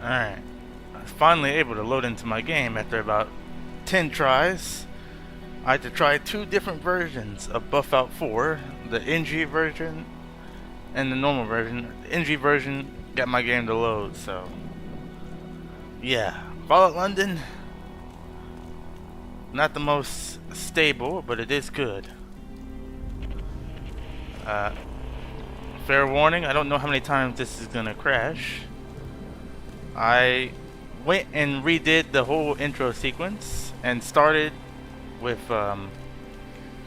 Alright. I was finally able to load into my game after about 10 tries. I had to try two different versions of Buff Out 4, the NG version and the normal version. The NG version got my game to load, so yeah. Fallout London, not the most stable, but it is good. Uh, Fair warning, I don't know how many times this is gonna crash. I went and redid the whole intro sequence and started with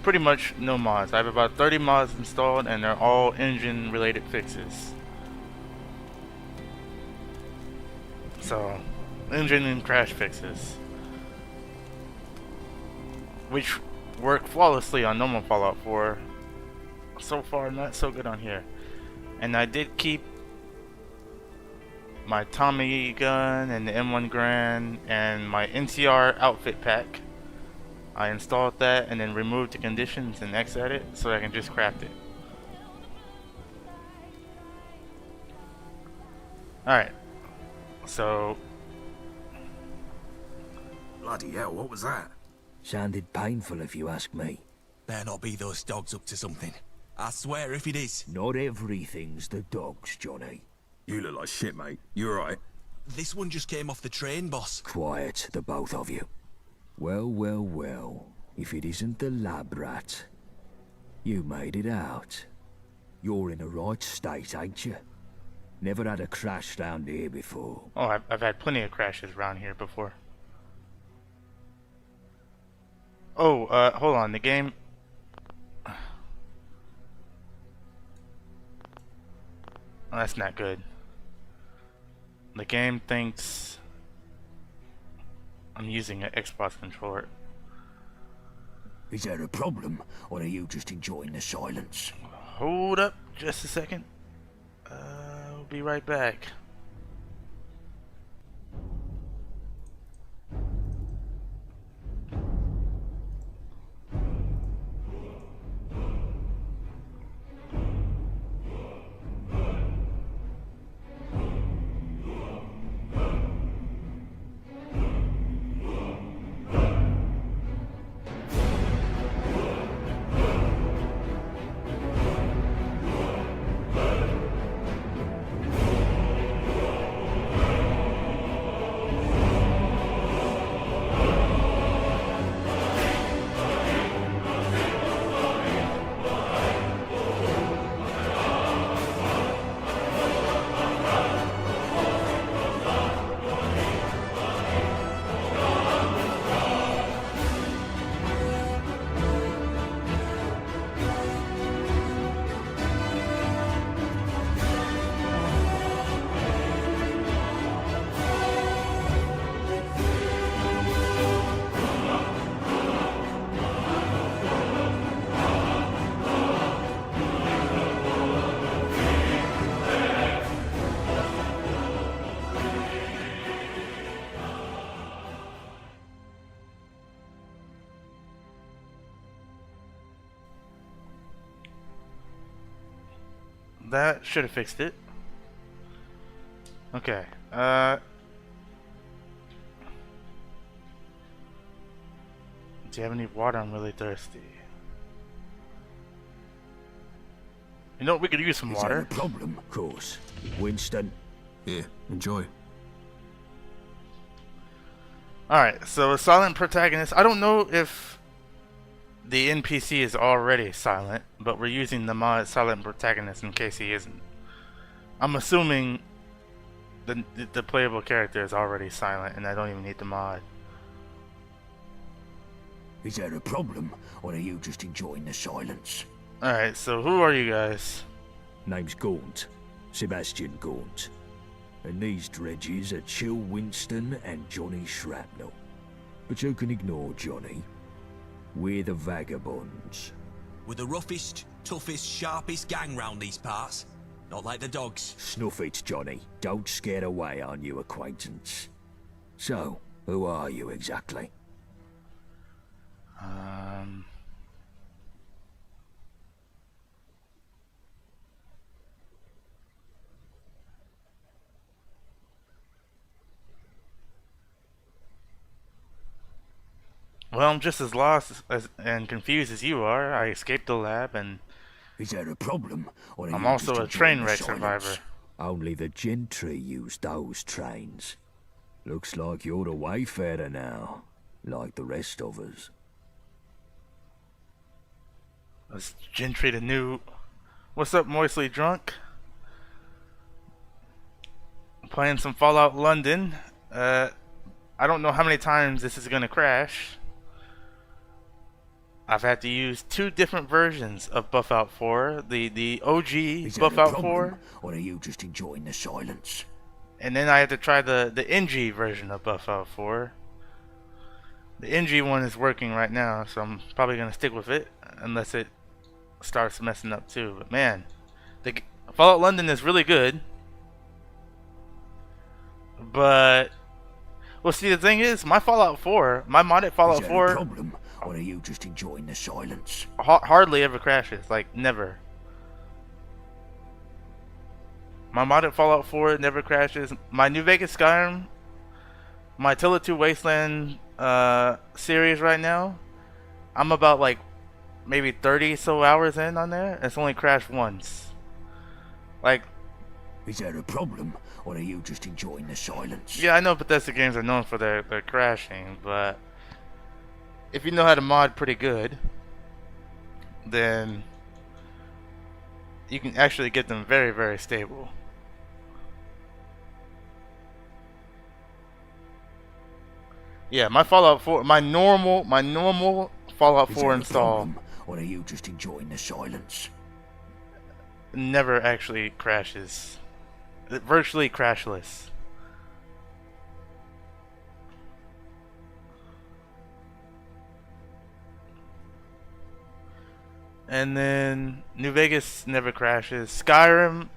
pretty much no mods. I have about 30 mods installed and they're all engine related fixes. So, engine and crash fixes, which work flawlessly on normal Fallout 4. So far, not so good on here. And I did keep my Tommy gun and the M1 Garand and my NCR outfit pack. I installed that and then removed the conditions and exited it so I can just craft it. Alright. So. Bloody hell, what was that? Sounded painful if you ask me. Better not be those dogs up to something. I swear if it is. Not everything's the dogs, Johnny. You look like shit, mate. You alright? This one just came off the train, boss. Quiet, the both of you. Well, well, well. If it isn't the lab rat. You made it out. You're in a right state, ain't you? Never had a crash round here before. Oh, I've had plenty of crashes around here before. Oh, hold on. The game. Oh, that's not good. The game thinks I'm using an Xbox controller. Is there a problem, or are you just enjoying the silence? Hold up just a second. I'll be right back. That should have fixed it. Okay. Do you have any water? I'm really thirsty. You know, we could use some Is water. there a problem, of course? Winston? Here, enjoy. Alright, so a silent protagonist. I don't know if the NPC is already silent, but we're using the mod silent protagonist in case he isn't. I'm assuming the playable character is already silent and I don't even need the mod. Is there a problem, or are you just enjoying the silence? Alright, so who are you guys? Name's Gaunt. Sebastian Gaunt. And these dredges are Chill Winston and Johnny Shrapnel. But you can ignore Johnny. We're the vagabonds. We're the roughest, toughest, sharpest gang round these parts. Not like the dogs. Snuff it, Johnny. Don't scare away our new acquaintance. So, who are you exactly? Well, I'm just as lost and confused as you are. I escaped the lab, and Is there a problem, or are I'm you just also a enjoying train the wreck silence? survivor. Only the gentry use those trains. Looks like you're a wayfarer now, like the rest of us. Is Gentry the new... What's up, Moistly Drunk? Playing some Fallout London. I don't know how many times this is gonna crash. I've had to use two different versions of Buffout 4. The OG Is there a Buffout problem, 4, or are you just enjoying the silence? and then I had to try the NG version of Buffout 4. The NG one is working right now, so I'm probably gonna stick with it unless it starts messing up too. But man, the Fallout London is really good. But well, see, the thing is, my Fallout 4, my modded Fallout Is there a 4 problem, or are you just enjoying the silence? hardly ever crashes, like never. My modded Fallout 4 never crashes. My New Vegas Skyrim, my Tilla 2 Wasteland series right now, I'm about like maybe 30 so hours in on there. It's only crashed once. Like, Is there a problem, or are you just enjoying the silence? yeah, I know Bethesda games are known for their crashing, but if you know how to mod pretty good, then you can actually get them very, very stable. Yeah, my Fallout 4, my normal Fallout Is 4 there a install problem, or are you just enjoying the silence? never actually crashes. Virtually crashless. And then New Vegas never crashes. Skyrim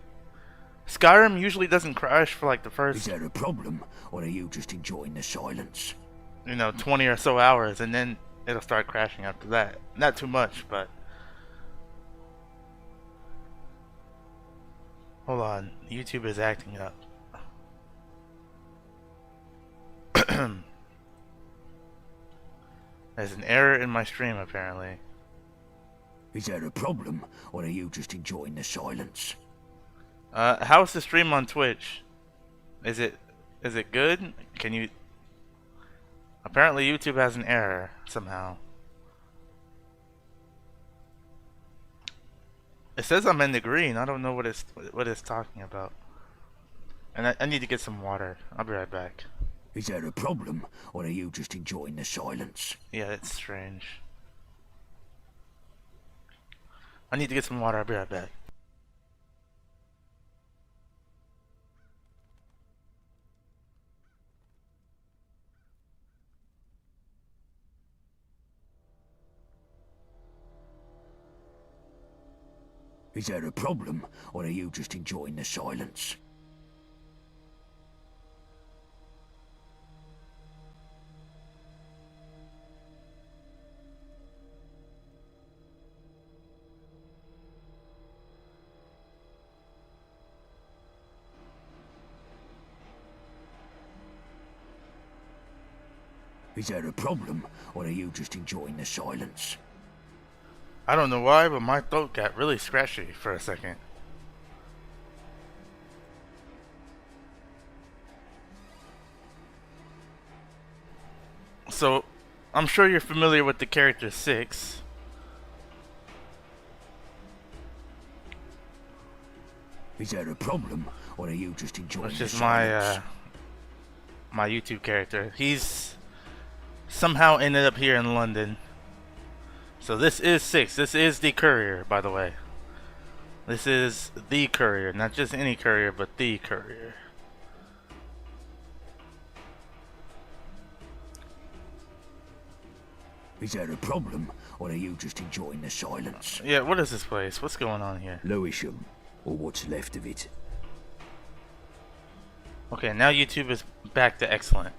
usually doesn't crash for like the Is first, there a problem, or are you just enjoying the silence? 20 or so hours, and then it'll start crashing after that. Not too much, but hold on. YouTube is acting up. There's an error in my stream apparently. Is there a problem, or are you just enjoying the silence? How's the stream on Twitch? Is it good? Can you... Apparently YouTube has an error somehow. It says I'm in the green. I don't know what it's talking about. And I need to get some water. I'll be right back. Is there a problem, or are you just enjoying the silence? Yeah, that's strange. I need to get some water. I'll be right back. Is there a problem, or are you just enjoying the silence? Is there a problem, or are you just enjoying the silence? I don't know why, but my throat got really scratchy for a second. So, I'm sure you're familiar with the character 6. Is there a problem, or are you just enjoying Which the is silence? my YouTube character. He's somehow ended up here in London. So this is 6. This is the courier, by the way. This is the courier, not just any courier, but the courier. Is there a problem, or are you just enjoying the silence? Yeah, what is this place? What's going on here? Lewisham, or what's left of it. Okay, now YouTube is back to excellent.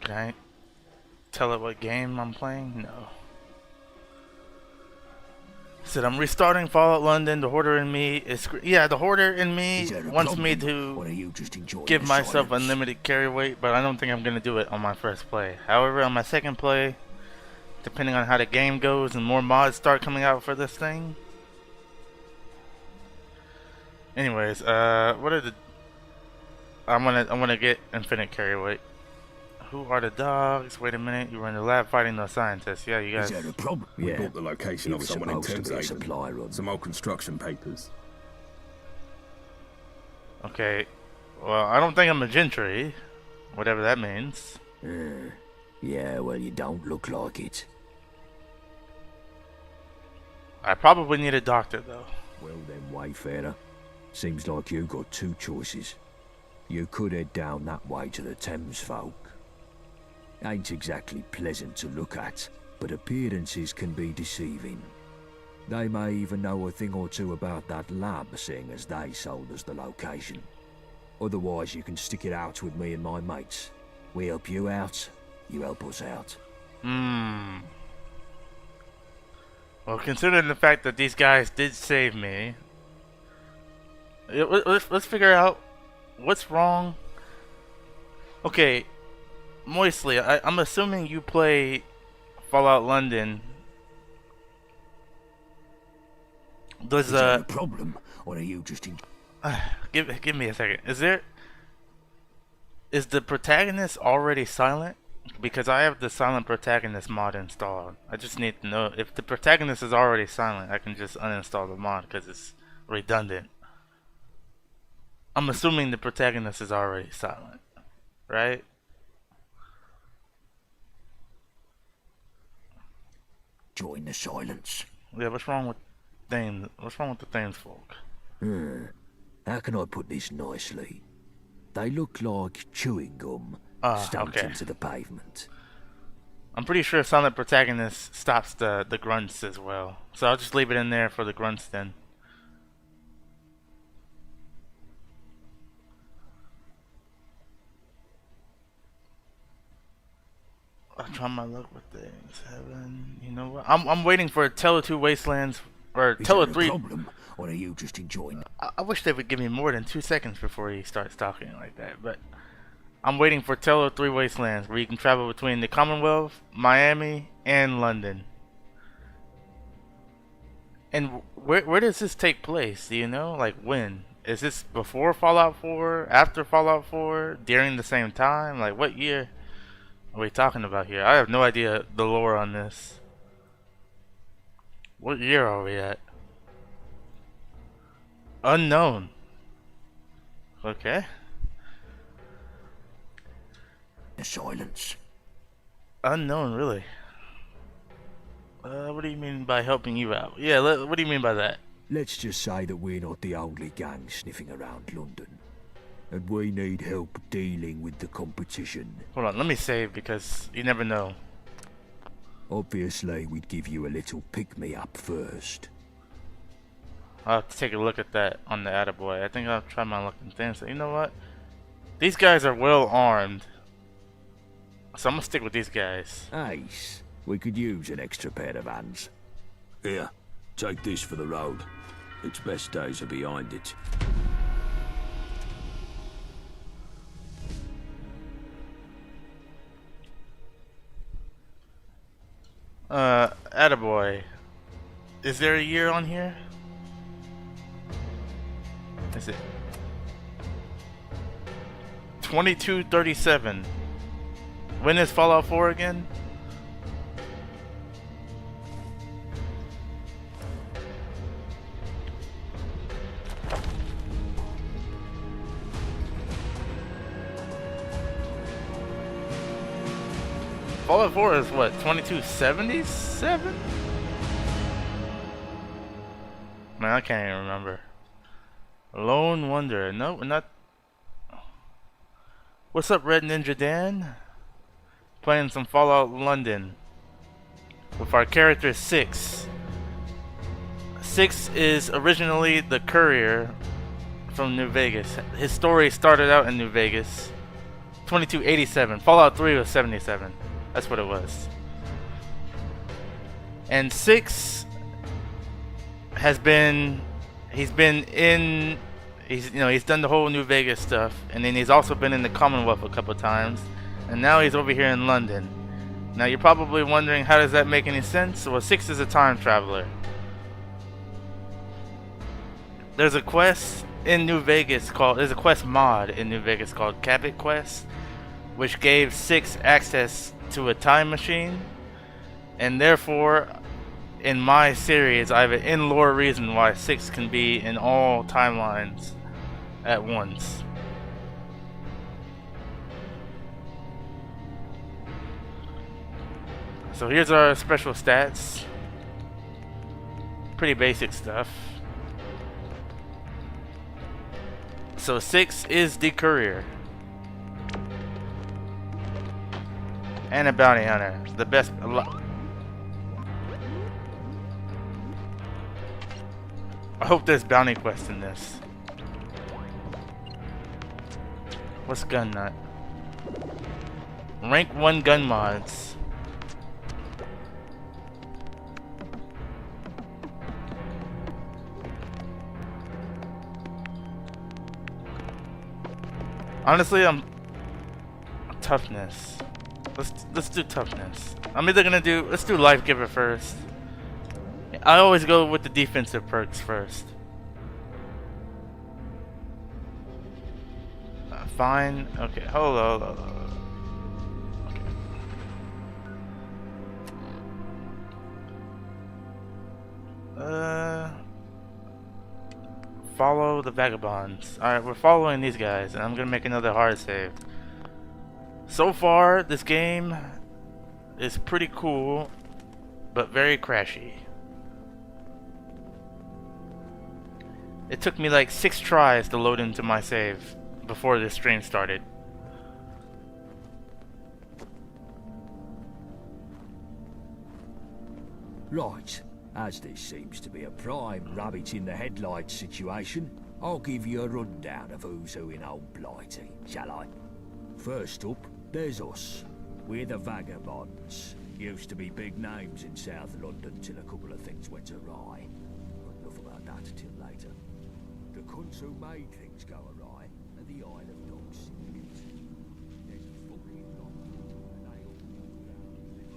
Can I tell it what game I'm playing? No. Said I'm restarting Fallout London. The hoarder in me is the hoarder in me Is there a wants me problem, or are to you just enjoying give the myself silence? unlimited carry weight, but I don't think I'm gonna do it on my first play. However, on my second play, depending on how the game goes and more mods start coming out for this thing. Anyways, what are the? I'm gonna get infinite carry weight. Who are the dogs? Wait a minute, you were in the lab fighting those scientists. Yeah, you Is guys. there a problem? We Yeah. bought the location It of was someone in supposed to be a Thameshaven. supply run. Some old construction papers. Okay, well, I don't think I'm a gentry, whatever that means. Yeah, well, you don't look like it. I probably need a doctor though. Well then, Wayfarer. Seems like you got two choices. You could head down that way to the Thames folk. Ain't exactly pleasant to look at, but appearances can be deceiving. They may even know a thing or two about that lab, seeing as they sold us the location. Otherwise, you can stick it out with me and my mates. We help you out, you help us out. Well, considering the fact that these guys did save me, let's figure out what's wrong. Okay, Moistly, I'm assuming you play Fallout London. Does Is there a problem, or are you just give me a second. Is the protagonist already silent? Because I have the silent protagonist mod installed. I just need to know if the protagonist is already silent. I can just uninstall the mod because it's redundant. I'm assuming the protagonist is already silent, right? join the silence? Yeah, what's wrong with Thames? What's wrong with the Thames folk? How can I put this nicely? They look like chewing gum stamped okay. into the pavement. I'm pretty sure silent protagonist stops the grunts as well. So I'll just leave it in there for the grunts then. I'll try my luck with things. Heaven, you know what? I'm waiting for Tele 2 Wastelands or Tele 3. Problem, or are you just enjoying? I wish they would give me more than 2 seconds before he starts talking like that, but I'm waiting for Tele 3 Wastelands where you can travel between the Commonwealth, Miami, and London. And where does this take place? Do you know? Like when? Is this before Fallout 4? After Fallout 4? During the same time? Like what year are we talking about here? I have no idea the lore on this. What year are we at? Unknown. Okay. The silence. Unknown, really. What do you mean by helping you out? Yeah, what do you mean by that? Let's just say that we're not the only gang sniffing around London. And we need help dealing with the competition. Hold on, let me save because you never know. Obviously, we'd give you a little pick-me-up first. I'll have to take a look at that on the Attaboy. I think I'll try my luck in things. You know what? These guys are well armed. So I'm gonna stick with these guys. Ace, we could use an extra pair of hands. Here, take this for the road. Its best days are behind it. Attaboy. Is there a year on here? Is it 2237? When is Fallout 4 again? Fallout 4 is what, 2277? Man, I can't even remember. Lone Wonder. No, we're not. What's up, Red Ninja Dan? Playing some Fallout London with our character 6. 6 is originally the courier from New Vegas. His story started out in New Vegas. 2287. Fallout 3 was 77. That's what it was. And 6 has been, he's been in, he's done the whole New Vegas stuff, and then he's also been in the Commonwealth a couple times, and now he's over here in London. Now you're probably wondering, how does that make any sense? Well, 6 is a time traveler. There's a quest in New Vegas there's a quest mod in New Vegas called Cabot Quest, which gave 6 access to a time machine, and therefore, in my series, I have an in-lore reason why 6 can be in all timelines at once. So here's our special stats. Pretty basic stuff. So 6 is the courier. And a bounty hunter. The best. I hope there's bounty quests in this. What's gun nut? Rank 1 gun mods. Honestly, I'm toughness. Let's do toughness. I'm either gonna do, let's do life giver first. I always go with the defensive perks first. Fine. Okay. Hold on. Okay. Follow the vagabonds. Alright, we're following these guys, and I'm gonna make another hard save. So far, this game is pretty cool, but very crashy. It took me like 6 tries to load into my save before this stream started. Right. As this seems to be a prime rabbit in the headlights situation, I'll give you a rundown of who's who in Old Blighty, shall I? First up, there's us. We're the Vagabonds. Used to be big names in South London till a couple of things went awry. But enough about that till later. The cunts who made things go awry are the Isle of Dogs syndicate. There's a fucking lot of them, and they all go down in the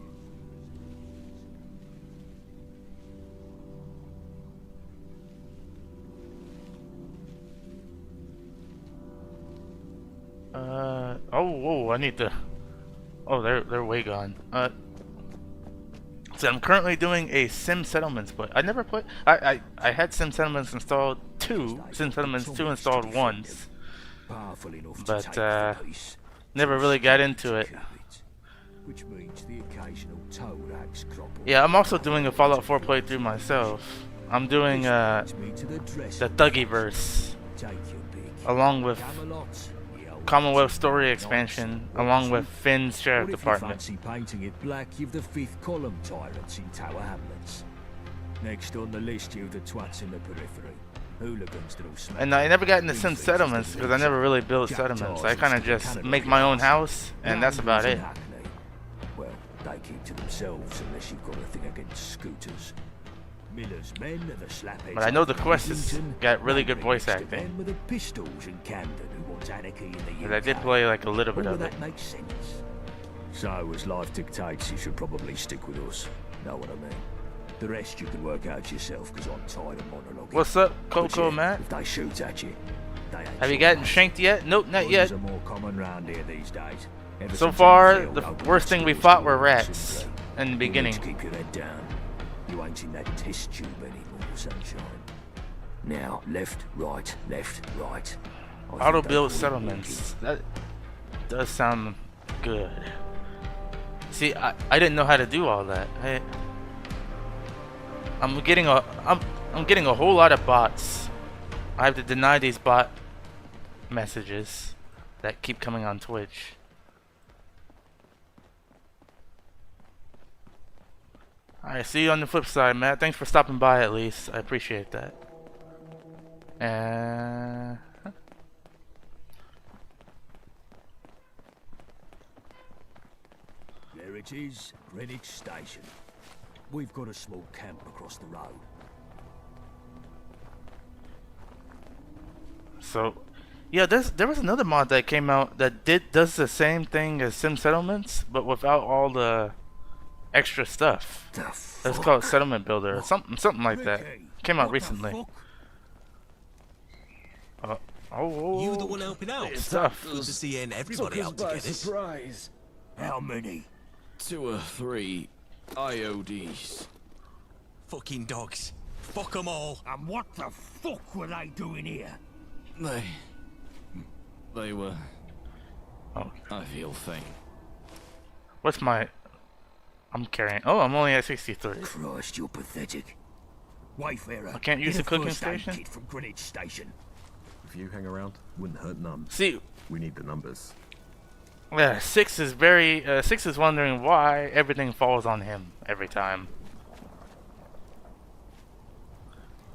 Oh, I need to. Oh, they're way gone. So I'm currently doing a Sim Settlements, but I never put. I had Sim Settlements installed Sim Settlements 2 installed once, but never really got into it. Which means the occasional toe rags crop up. Yeah, I'm also doing a Fallout 4 playthrough myself. I'm doing the Thuggyverse, along with Commonwealth Story Expansion, along with Finn's Sheriff Department. Fancy painting it black, you've the 5th column tyrants in Tower Hamlets. Next on the list, you've the twats in the periphery. Hooligans that'll smack. And I never got into Sim Settlements because I never really built settlements. I kind of just make my own house, and that's about it. Well, they keep to themselves unless you've got a thing against scooters. Miller's men are the slapheads. But I know the quest has got really good voice acting. With the pistols in Camden who wants anarchy in the UK. Because I did play like a little bit of it. That makes sense. So, as life dictates, you should probably stick with us. Know what I mean? The rest you can work out yourself, because I'm tired of monologuing. What's up, Coco Matt? If they shoot at you, have you gotten shanked yet? Nope, not yet. Are more common round here these days. So far, the worst thing we fought were rats in the beginning. Keep your head down. You ain't in that test tube anymore, sunshine. Now, left, right, left, right. Auto-build settlements. That does sound good. See, I didn't know how to do all that. I'm getting a whole lot of bots. I have to deny these bot messages that keep coming on Twitch. Alright, see you on the flip side, Matt. Thanks for stopping by at least. I appreciate that. There it is, Greenwich Station. We've got a small camp across the road. So, yeah, there was another mod that came out that does the same thing as Sim Settlements, but without all the extra stuff. The It's fuck? called Settlement Builder, or something like that. Ricky, Came out what the recently. fuck? Oh, You the one helping out? it's tough. Good to see everybody out to get this. surprise. How many? 2 or 3 IODs. Fucking dogs. Fuck them all. And what the fuck were they doing here? They were Oh, ideal thing. what's my? I'm carrying. Oh, I'm only at 63. Christ, you're pathetic. Wayfarer, I can't use get the a cooking first aid station? kit from Greenwich Station. If you hang around, wouldn't hurt none. See, We need the numbers. yeah, 6 is wondering why everything falls on him every time.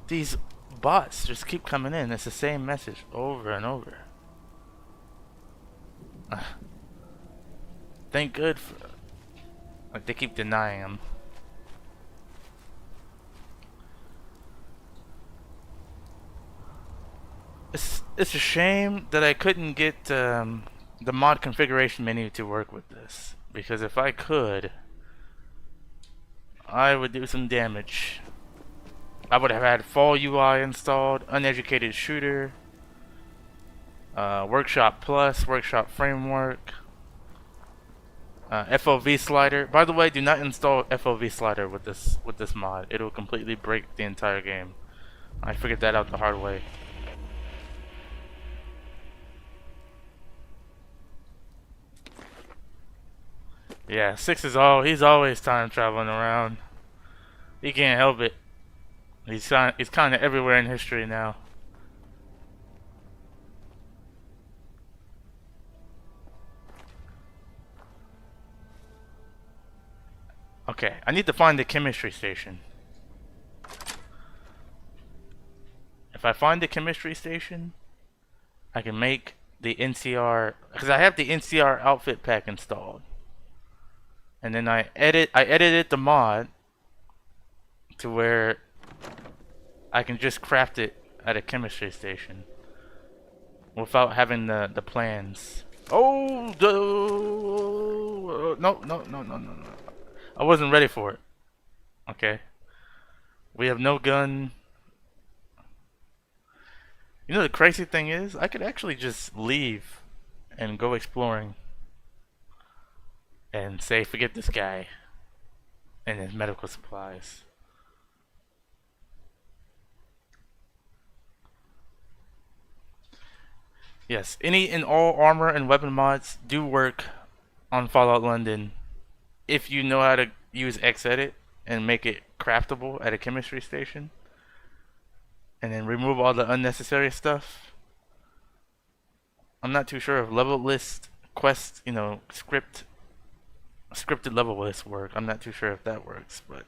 These bots just keep coming in. It's the same message over and over. Thank good for, like, they keep denying him. It's a shame that I couldn't get the mod configuration menu to work with this, because if I could, I would do some damage. I would have had Fall UI installed, Uneducated Shooter, Workshop Plus, Workshop Framework, FOV Slider. By the way, do not install FOV Slider with this mod. It'll completely break the entire game. I figured that out the hard way. Yeah, 6 is he's always time traveling around. He can't help it. He's kind of everywhere in history now. Okay, I need to find the chemistry station. If I find the chemistry station, I can make the NCR, because I have the NCR outfit pack installed. And then I edited the mod to where I can just craft it at a chemistry station without having the plans. Oh, no. I wasn't ready for it. Okay. We have no gun. You know the crazy thing is, I could actually just leave and go exploring and say, forget this guy and his medical supplies. Yes, any and all armor and weapon mods do work on Fallout London if you know how to use Xedit and make it craftable at a chemistry station, and then remove all the unnecessary stuff. I'm not too sure if level list quest, scripted level lists work. I'm not too sure if that works, but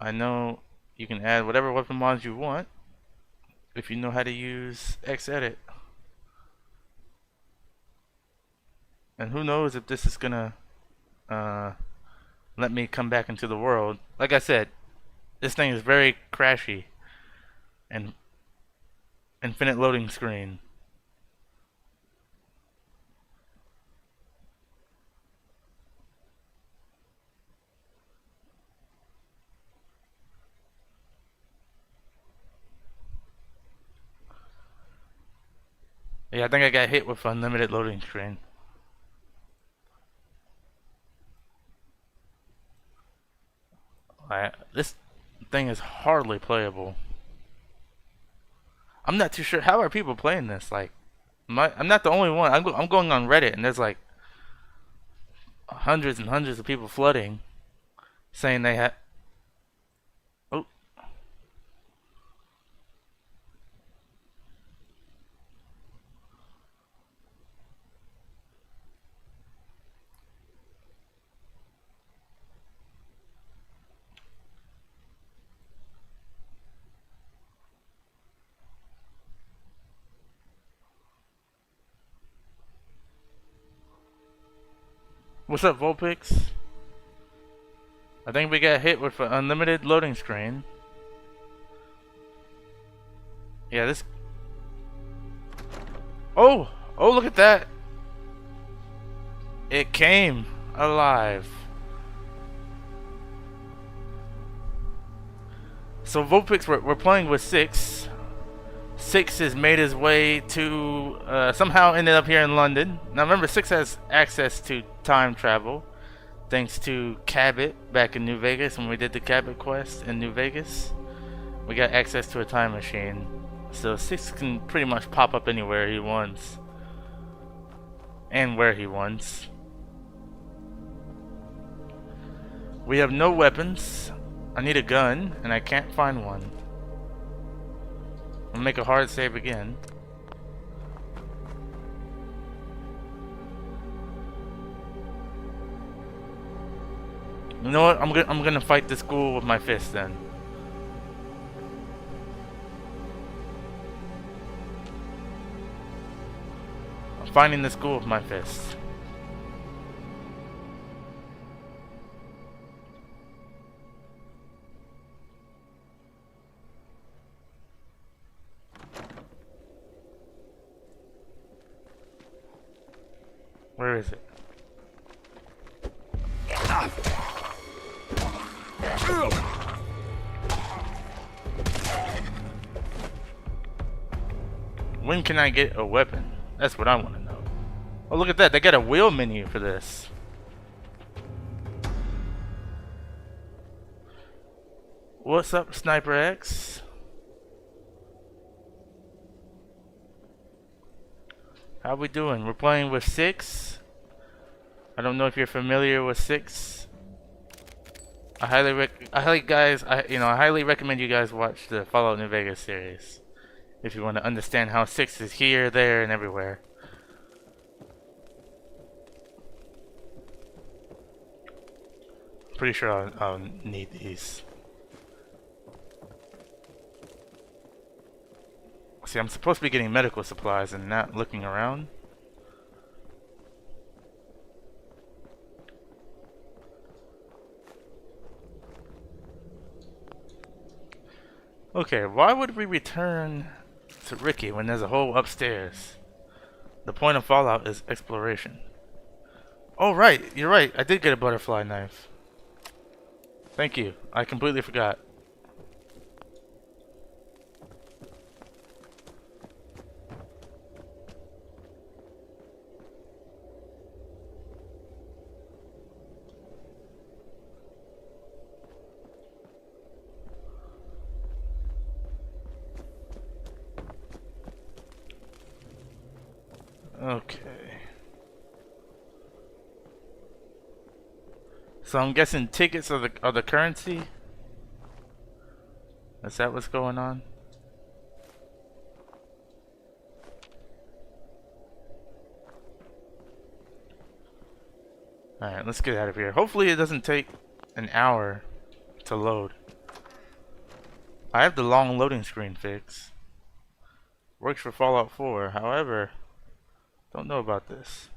I know you can add whatever weapon mods you want if you know how to use Xedit. And who knows if this is gonna let me come back into the world. Like I said, this thing is very crashy and infinite loading screen. Yeah, I think I got hit with unlimited loading screen. This thing is hardly playable. I'm not too sure. How are people playing this? Like, I'm not the only one. I'm going on Reddit, and there's like hundreds and hundreds of people flooding, saying they had. Oh. What's up, Volpix? I think we got hit with an unlimited loading screen. Yeah, Oh! Oh, look at that! It came alive. So Vulpix, we're playing with 6. 6 has made his way to, somehow ended up here in London. Now remember, 6 has access to time travel, thanks to Cabot back in New Vegas when we did the Cabot quest in New Vegas. We got access to a time machine. So 6 can pretty much pop up anywhere he wants. And where he wants. We have no weapons. I need a gun, and I can't find one. I'll make a hard save again. You know what? I'm gonna fight this ghoul with my fist then. I'm fighting this ghoul with my fist. Where is it? When can I get a weapon? That's what I want to know. Oh, look at that. They got a wheel menu for this. What's up, Sniper X? How we doing? We're playing with 6. I don't know if you're familiar with 6. I highly recommend you guys watch the Fallout New Vegas series if you want to understand how 6 is here, there, and everywhere. Pretty sure I'll need these. See, I'm supposed to be getting medical supplies and not looking around. Okay, why would we return to Ricky when there's a hole upstairs? The point of Fallout is exploration. Oh right, you're right. I did get a butterfly knife. Thank you. I completely forgot. Okay. So I'm guessing tickets are the currency? Is that what's going on? Alright, let's get out of here. Hopefully it doesn't take an hour to load. I have the long loading screen fix. Works for Fallout 4, however, don't know about this.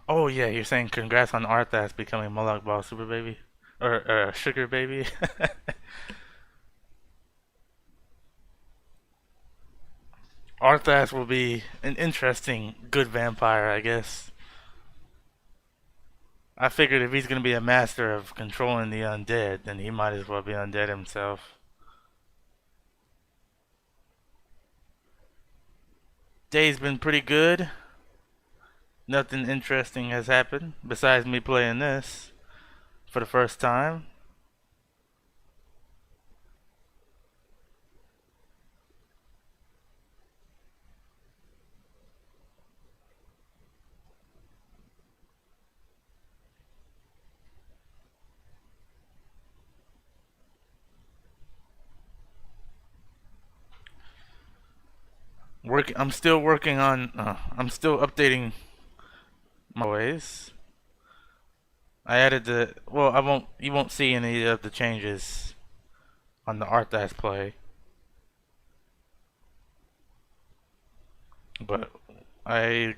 Oh yeah, you're saying congrats on Arthas becoming Moloch Ball Super Baby? Or Sugar Baby? Arthas will be an interesting good vampire, I guess. I figured if he's gonna be a master of controlling the undead, then he might as well be undead himself. Day's been pretty good. Nothing interesting has happened besides me playing this for the first time. I'm still working on. I'm still updating my ways. I added the well. I won't. You won't see any of the changes on the Arthas play, but I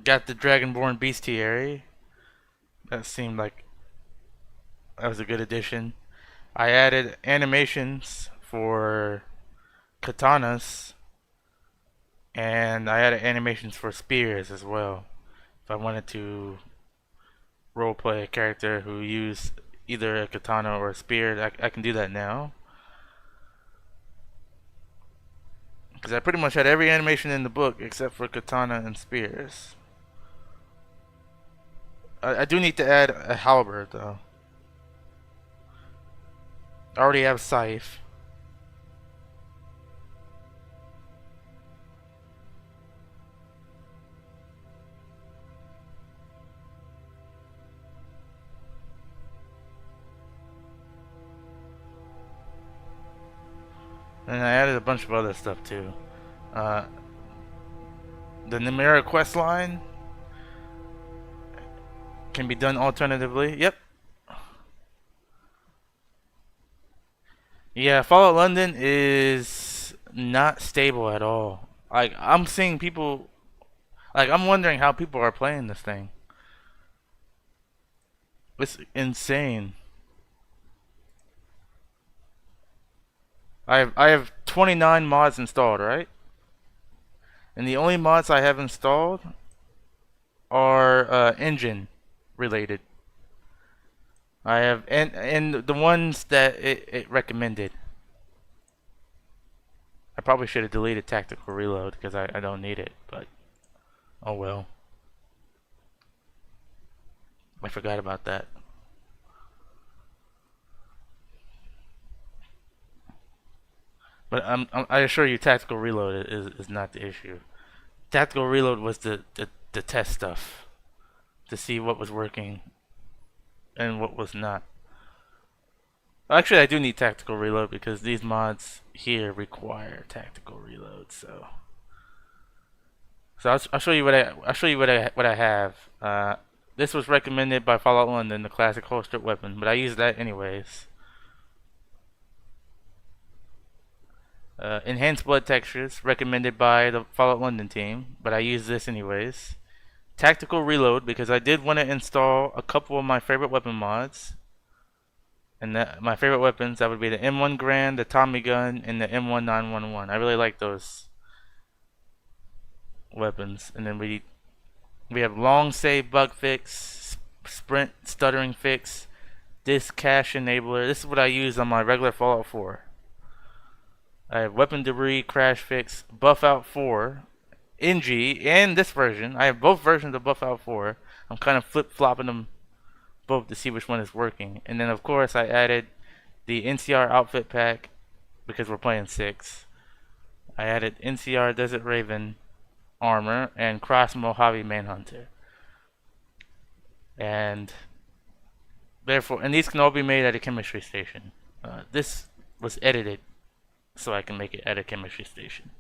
got the Dragonborn Bestiary. That seemed like that was a good addition. I added animations for katanas, and I added animations for spears as well. If I wanted to roleplay a character who used either a katana or a spear, I can do that now. Because I pretty much had every animation in the book except for katana and spears. I do need to add a halberd though. I already have scythe. And I added a bunch of other stuff too. Uh, the Nemera quest line can be done alternatively. Yep. Yeah, Fallout London is not stable at all. Like I'm seeing people, like I'm wondering how people are playing this thing. It's insane. I have 29 mods installed, right? And the only mods I have installed are engine related. I have and the ones that it recommended. I probably should have deleted tactical reload because I don't need it, but oh well. I forgot about that. But I assure you, tactical reload is not the issue. Tactical reload was the test stuff to see what was working and what was not. Actually, I do need tactical reload because these mods here require tactical reload. So I'll show you what I have. This was recommended by Fallout London, the classic holstered weapon, but I use that anyways. Enhanced blood textures recommended by the Fallout London team, but I use this anyways. Tactical reload because I did want to install a couple of my favorite weapon mods. And my favorite weapons, that would be the M1 Garand, the Tommy gun, and the M1 911. I really like those weapons. And then we have long save bug fix, sprint stuttering fix, disk cache enabler. This is what I use on my regular Fallout 4. I have weapon debris crash fix, buff out 4, NG, and this version. I have both versions of buff out 4. I'm kind of flip flopping them both to see which one is working. And then of course I added the NCR outfit pack because we're playing 6. I added NCR Desert Raven armor and Cross Mojave Manhunter. And therefore, and these can all be made at a chemistry station. This was edited so I can make it at a chemistry station.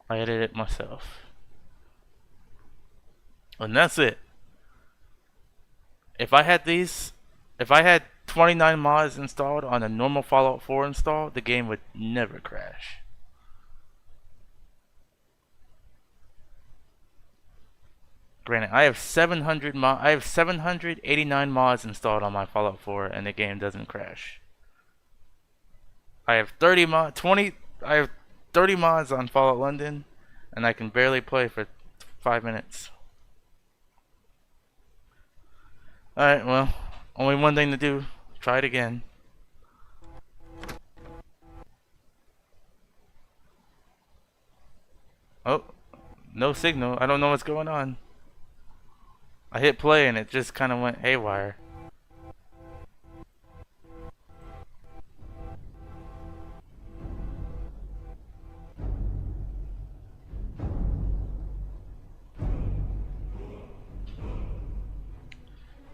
I edited it myself. And that's it. If I had 29 mods installed on a normal Fallout 4 install, the game would never crash. Granted, I have 789 mods installed on my Fallout 4 and the game doesn't crash. I have 30 mods on Fallout London and I can barely play for 5 minutes. Alright, well, only one thing to do. Try it again. Oh, no signal. I don't know what's going on. I hit play and it just kind of went haywire.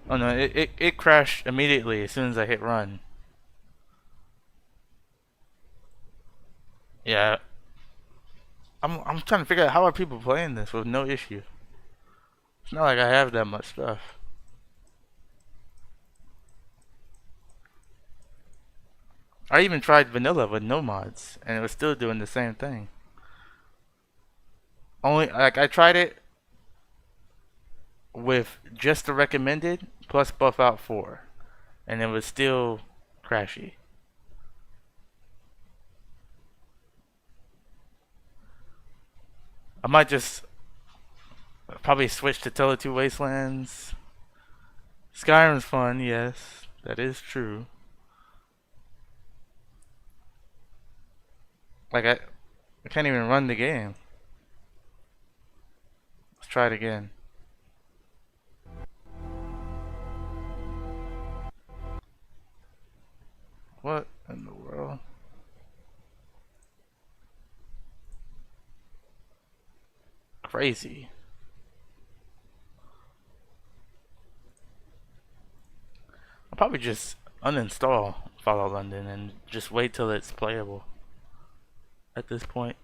Oh no, it crashed immediately as soon as I hit run. Yeah. I'm trying to figure out how are people playing this with no issue. It's not like I have that much stuff. I even tried vanilla with no mods, and it was still doing the same thing. Only, like, I tried it with just the recommended plus buff out 4, and it was still crashy. I might just probably switch to Tele 2 Wastelands. Skyrim's fun, yes, that is true. Like, I can't even run the game. Let's try it again. What in the world? Crazy. I'll probably just uninstall Follow London and just wait till it's playable at this point.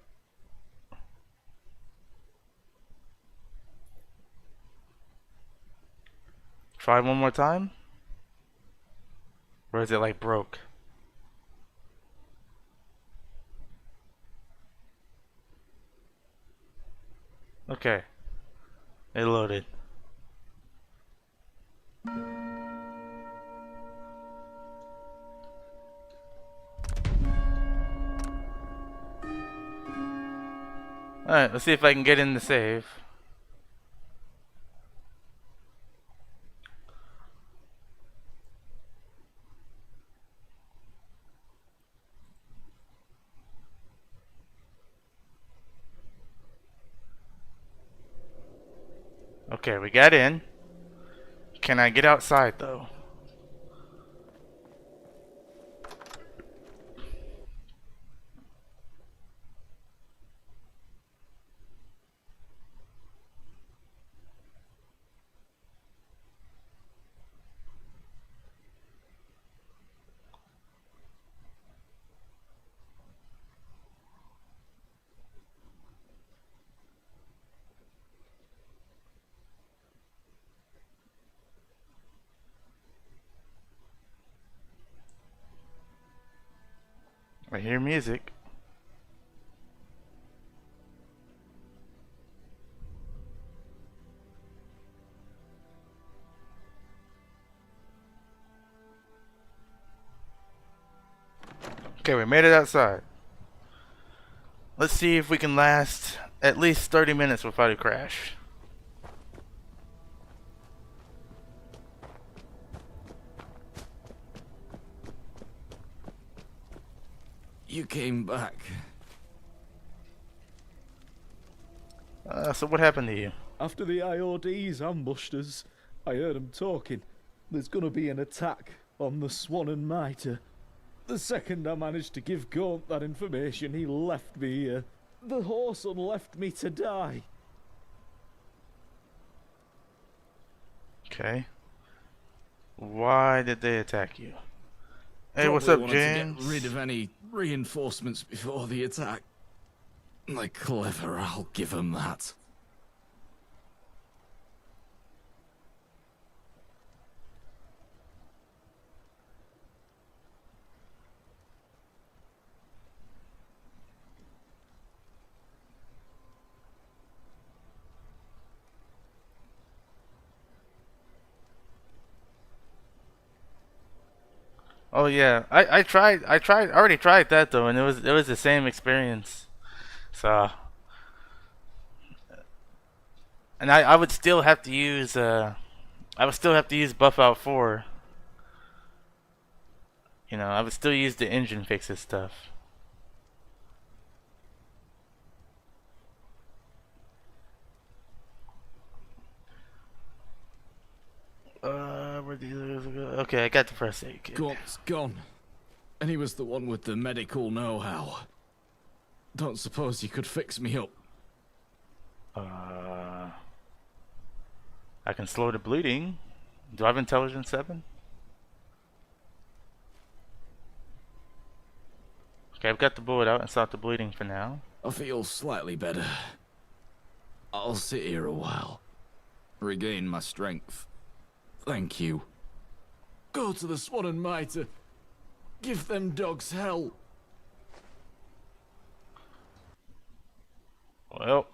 Try one more time? Or is it like broke? Okay. It loaded. Alright, let's see if I can get in the save. Okay, we got in. Can I get outside though? I hear music. Okay, we made it outside. Let's see if we can last at least 30 minutes without a crash. You came back. So what happened to you? After the IODs ambushed us, I heard them talking. There's gonna be an attack on the Swan and Mitre. The second I managed to give Gaunt that information, he left me here. The Whoreson left me to die. Okay. Why did they attack you? Hey, Probably what's up, wanted James? to get rid of any reinforcements before the attack. They're clever, I'll give them that. Oh yeah, I already tried that though, and it was the same experience. So, and I would still have to use buff out 4. You know, I would still use the engine fixes stuff. Where these go? Okay, I got the first aid kit. Gaunt's gone. And he was the one with the medical know-how. Don't suppose you could fix me up? I can slow the bleeding. Do I have intelligence 7? Okay, I've got the bullet out and stopped the bleeding for now. I feel slightly better. I'll sit here a while. regain my strength. Thank you. Go to the Swan and Mitre. Give them dogs hell. Well.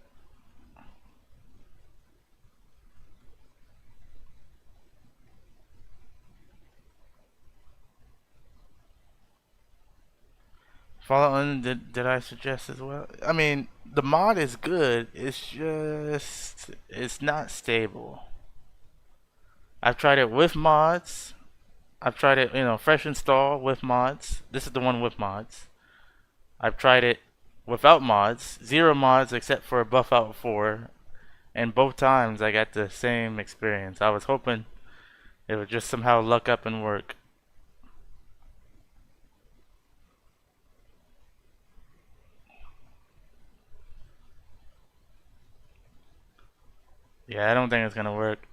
Fallout London, did I suggest as well? I mean, the mod is good. It's just, it's not stable. I've tried it with mods. I've tried it, fresh install with mods. This is the one with mods. I've tried it without mods. 0 mods except for Buff Out 4. And both times I got the same experience. I was hoping it would just somehow luck up and work. Yeah, I don't think it's gonna work.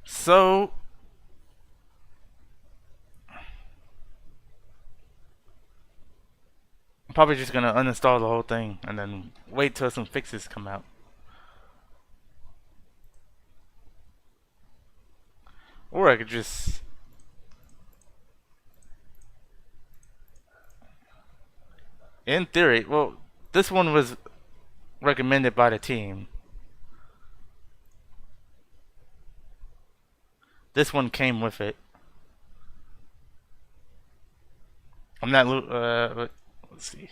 So I'm probably just gonna uninstall the whole thing and then wait till some fixes come out. Or I could just in theory, well, this one was recommended by the team. This one came with it. I'm not let's see.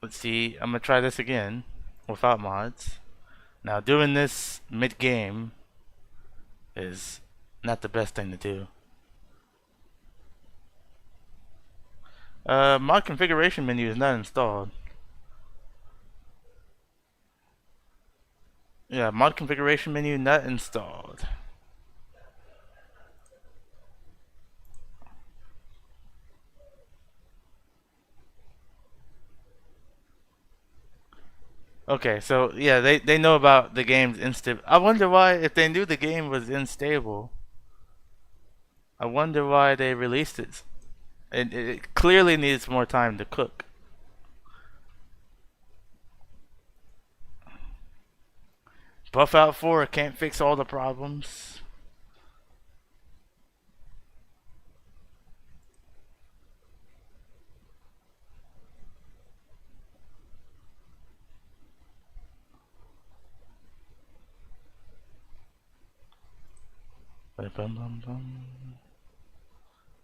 Let's see. I'm gonna try this again without mods. Now doing this mid-game is not the best thing to do. Mod configuration menu is not installed. Yeah, mod configuration menu not installed. Okay, so yeah, they know about the game's unstable. I wonder why, if they knew the game was unstable, I wonder why they released it. It clearly needs more time to cook. Buff Out 4 can't fix all the problems.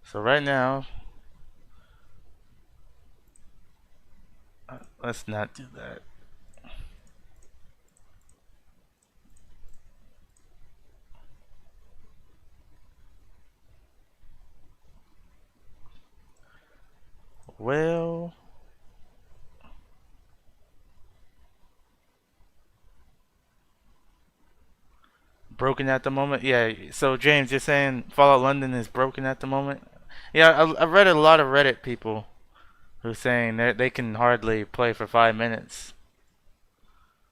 So right now, let's not do that. Well, broken at the moment. Yeah. So James, you're saying Fallout London is broken at the moment? Yeah, I read a lot of Reddit people who's saying that they can hardly play for 5 minutes.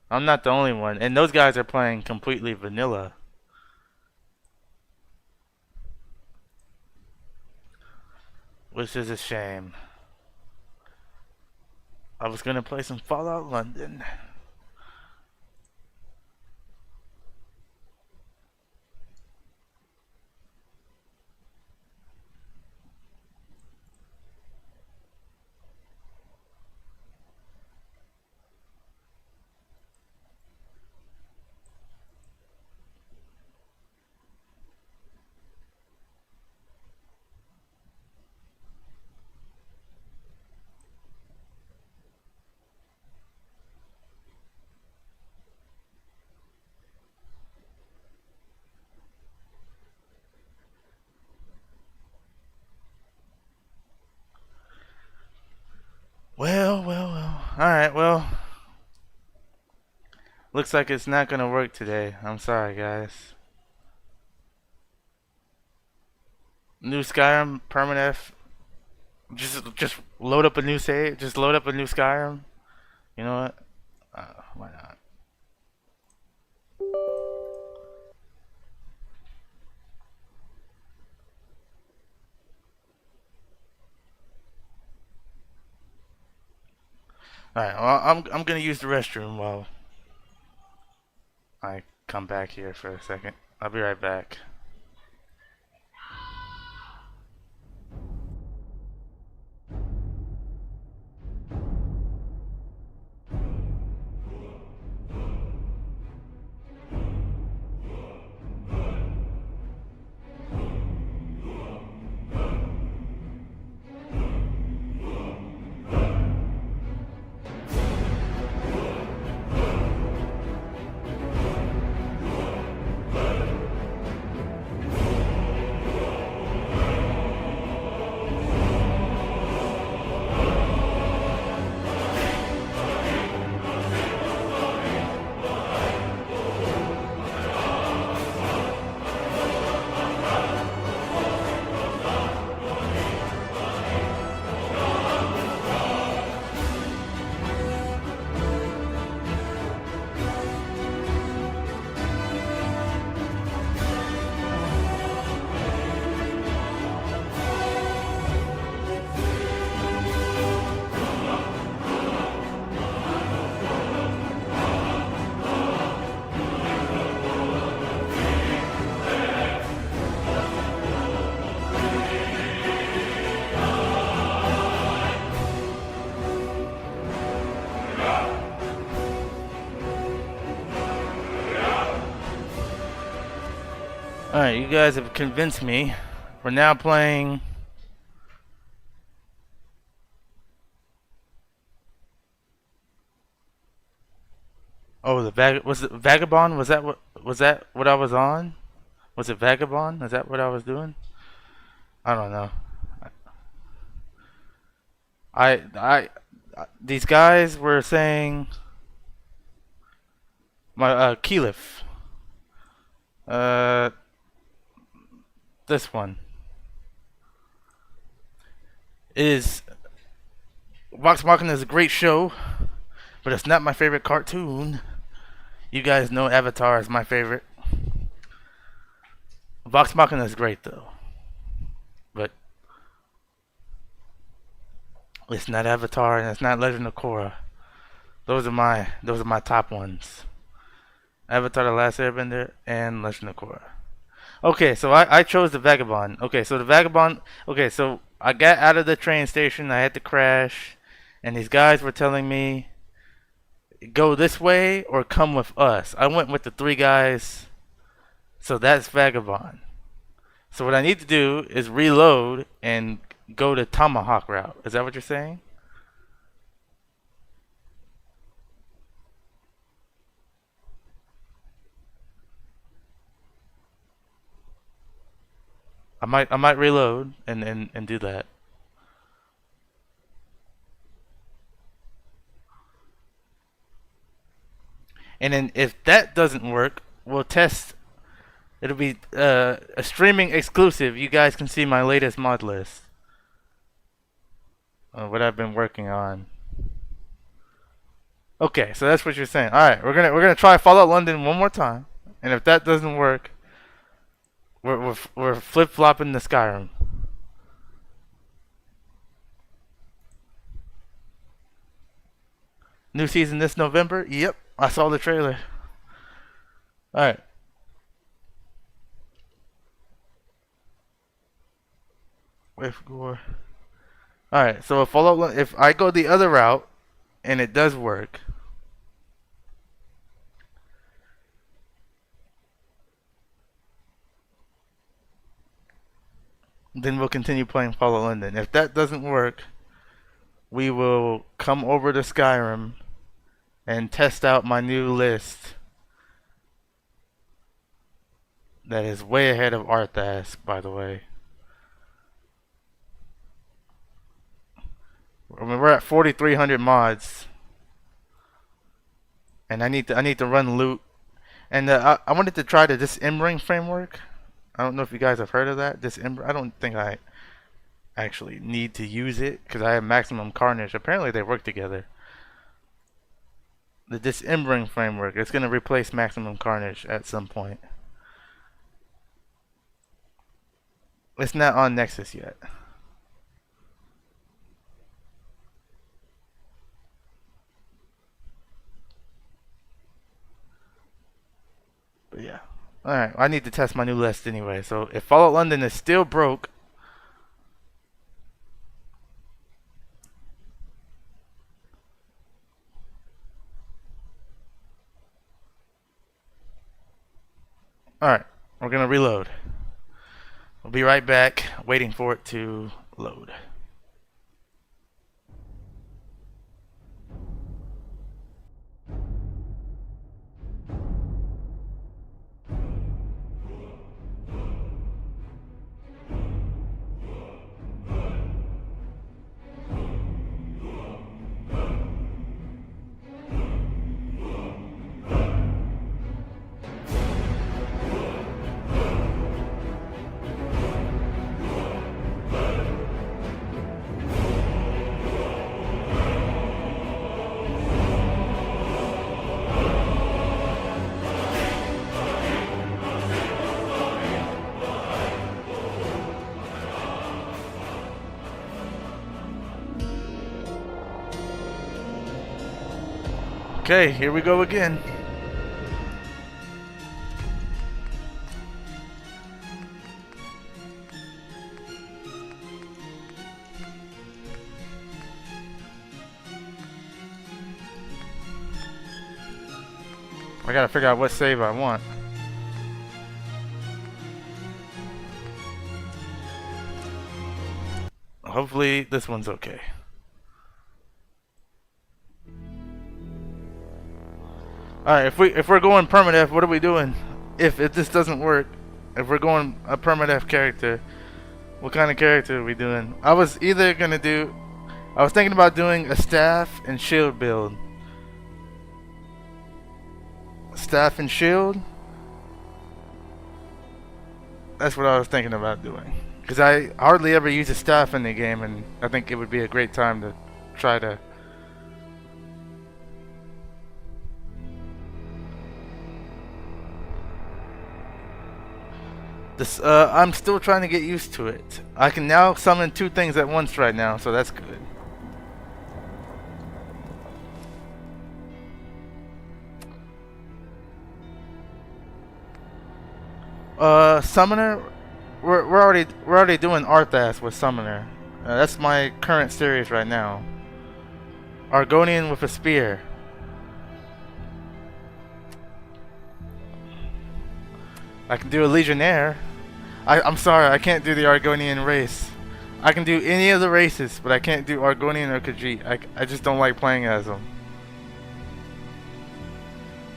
I'm not the only one, and those guys are playing completely vanilla. Which is a shame. I was gonna play some Fallout London. Well. Alright, well. Looks like it's not gonna work today. I'm sorry, guys. New Skyrim, Permadeath. Just load up a new save. Just load up a new Skyrim. You know what? Why not? Alright, well, I'm gonna use the restroom while I come back here for a second. I'll be right back. Alright, you guys have convinced me. We're now playing... Oh, was it Vagabond? Was that what I was on? Was it Vagabond? Is that what I was doing? I don't know. These guys were saying my Keyleth. This one is Vox Machina is a great show, but it's not my favorite cartoon. You guys know Avatar is my favorite. Vox Machina is great though, but it's not Avatar and it's not Legend of Korra. Those are my top ones. Avatar: The Last Airbender and Legend of Korra. Okay, so I chose the Vagabond. Okay, so the Vagabond. Okay, so I got out of the train station. I had to crash, and these guys were telling me go this way or come with us. I went with the three guys. So that's Vagabond. So what I need to do is reload and go to Tomahawk route. Is that what you're saying? I might reload and do that. And then if that doesn't work, we'll test. It'll be a streaming exclusive. You guys can see my latest mod list. What I've been working on. Okay, so that's what you're saying. All right, we're gonna try Fallout London one more time, and if that doesn't work, we're flip flopping to Skyrim. New season this November. Yep, I saw the trailer. All right. Wait for Gore. All right, so if I go the other route and it does work, then we'll continue playing Fallout London. If that doesn't work, we will come over to Skyrim and test out my new list that is way ahead of Arthas, by the way. I mean, we're at 4,300 mods, and I need to run loot, and I wanted to try the disembering framework. I don't know if you guys have heard of that. I don't think I actually need to use it because I have maximum carnage. Apparently, they work together. The disembering framework. It's going to replace maximum carnage at some point. It's not on Nexus yet. Alright, I need to test my new list anyway. So if Fallout London is still broke, alright, we're gonna reload. We'll be right back, waiting for it to load. Okay, here we go again. I gotta figure out what save I want. Hopefully this one's okay. Alright, if we're going permadeath, what are we doing? If this doesn't work, if we're going a permadeath character, what kind of character are we doing? I was thinking about doing a staff and shield build. Staff and shield? That's what I was thinking about doing. Because I hardly ever use a staff in the game, and I think it would be a great time to try to... I'm still trying to get used to it. I can now summon 2 things at once right now, so that's good. Summoner, we're already doing Arthas with Summoner. That's my current series right now. Argonian with a spear. I can do a Legionnaire. I'm sorry, I can't do the Argonian race. I can do any of the races, but I can't do Argonian or Khajiit. I just don't like playing as them.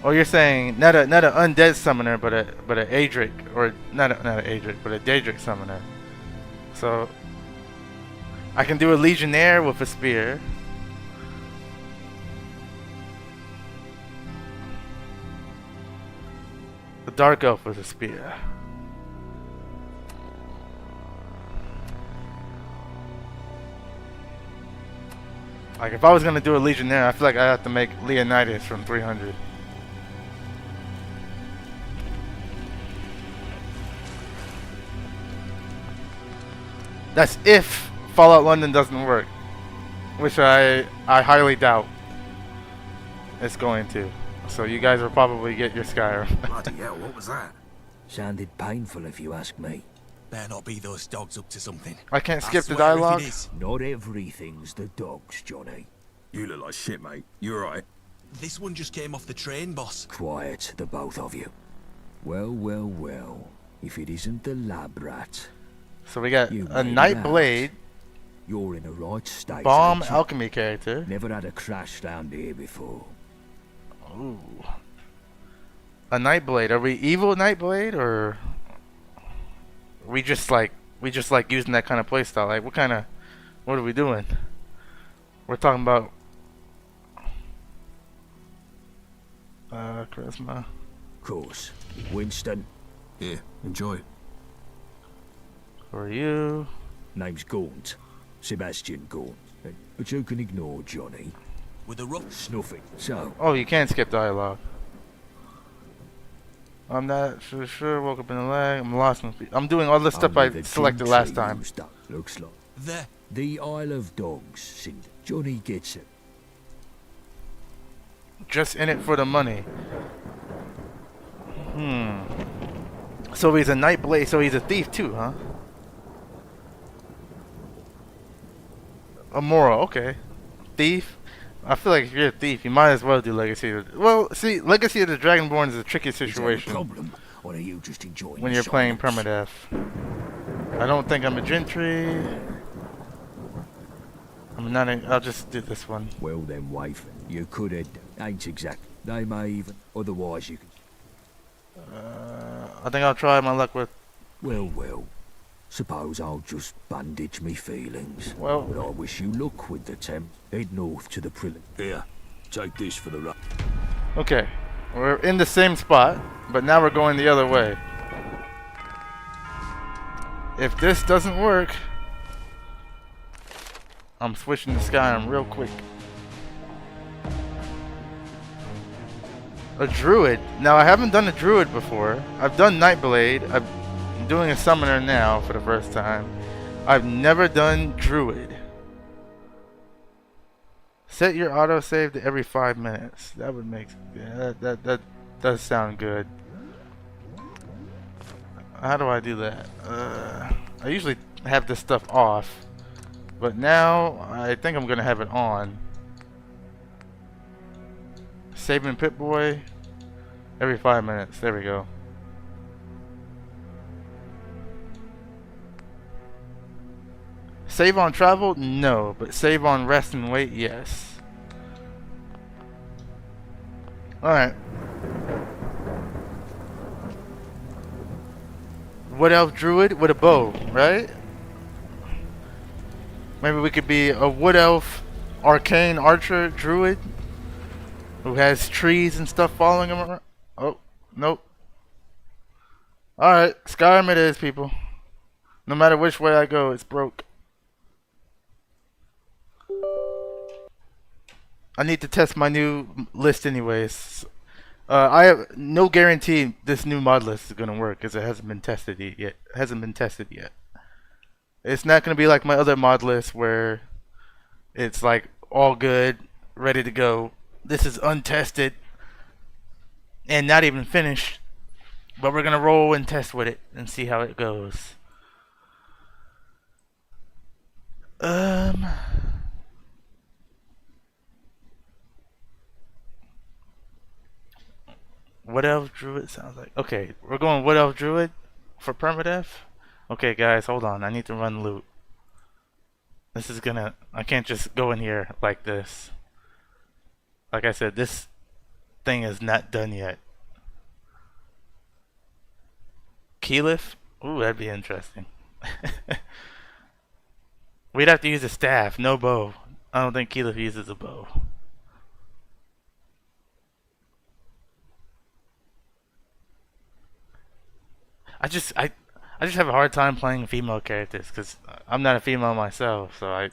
Oh, you're saying not a undead summoner, but a Adric, or not a Adric, but a Daedric summoner. So I can do a Legionnaire with a spear. The Dark Elf with a spear. Like, if I was gonna do a Legionnaire, I feel like I have to make Leonidas from 300. That's if Fallout London doesn't work, which I highly doubt it's going to. So you guys will probably get your Skyrim. Bloody hell, what was that? Sounded painful if you ask me. Better not be those dogs up to something. I can't I skip the swear if it dialogue. is. Not everything's the dogs, Johnny. You look like shit, mate. You alright? This one just came off the train, boss. Quiet, the both of you. Well, well, well. If it isn't the lab rat, So we got You a made it Night out. Blade, you're in a right state. Bomb ain't you? Alchemy character. Never had a crash round here before. Ooh. A Nightblade. Are we evil Nightblade, or we just like using that kind of playstyle? Like, what are we doing? We're talking about charisma. Course. Winston, Here, enjoy. For you. name's Gaunt. Sebastian Gaunt. But you can ignore Johnny. With a rough. Snuffing. So, Oh, you can skip dialogue. I'm not sure. Woke up in the lag. I'm lost. I'm doing all the stuff only I the selected two last time. used up, looks like. There. The Isle of Dogs, Cinder. Johnny gets it. Just in it for the money. So he's a night blade. So he's a thief too, huh? A moral, okay. Thief. I feel like if you're a thief, you might as well do Legacy. Well, see, Legacy of the Dragonborn is a tricky Is there a situation problem, or are you just enjoying when the you're playing silence? Permadeath. I don't think I'm a gentry. I'm not. I'll just do this one. Well then, wife, you could have. Ain't exact. They may even. Otherwise, you could. I think I'll try my luck with. Well, well. Suppose I'll just bandage me feelings. Well- But I wish you luck with the temp. Head north to the Here, take this for the road. Okay, we're in the same spot, but now we're going the other way. If this doesn't work, I'm switching to Skyrim real quick. A druid. Now I haven't done a druid before. I've done Nightblade. I'm doing a summoner now for the first time. I've never done druid. Set your autosave to every 5 minutes. That would make, yeah, that does sound good. How do I do that? I usually have this stuff off, but now I think I'm gonna have it on. Saving Pip-Boy every 5 minutes. There we go. Save on travel? No, but save on rest and wait? Yes. Alright. Wood Elf Druid with a bow, right? Maybe we could be a Wood Elf Arcane Archer Druid who has trees and stuff following him around. Oh, nope. Alright, Skyrim it is, people. No matter which way I go, it's broke. I need to test my new list anyways. I have no guarantee this new mod list is gonna work because it hasn't been tested yet. It's not gonna be like my other mod list where it's like all good, ready to go. This is untested and not even finished, but we're gonna roll and test with it and see how it goes. Wood Elf Druid sounds like. Okay, we're going Wood Elf Druid for Permadeath. Okay, guys, hold on. I need to run loot. This is gonna. I can't just go in here like this. Like I said, this thing is not done yet. Keyleth? Ooh, that'd be interesting. We'd have to use a staff, no bow. I don't think Keyleth uses a bow. I just have a hard time playing female characters because I'm not a female myself, so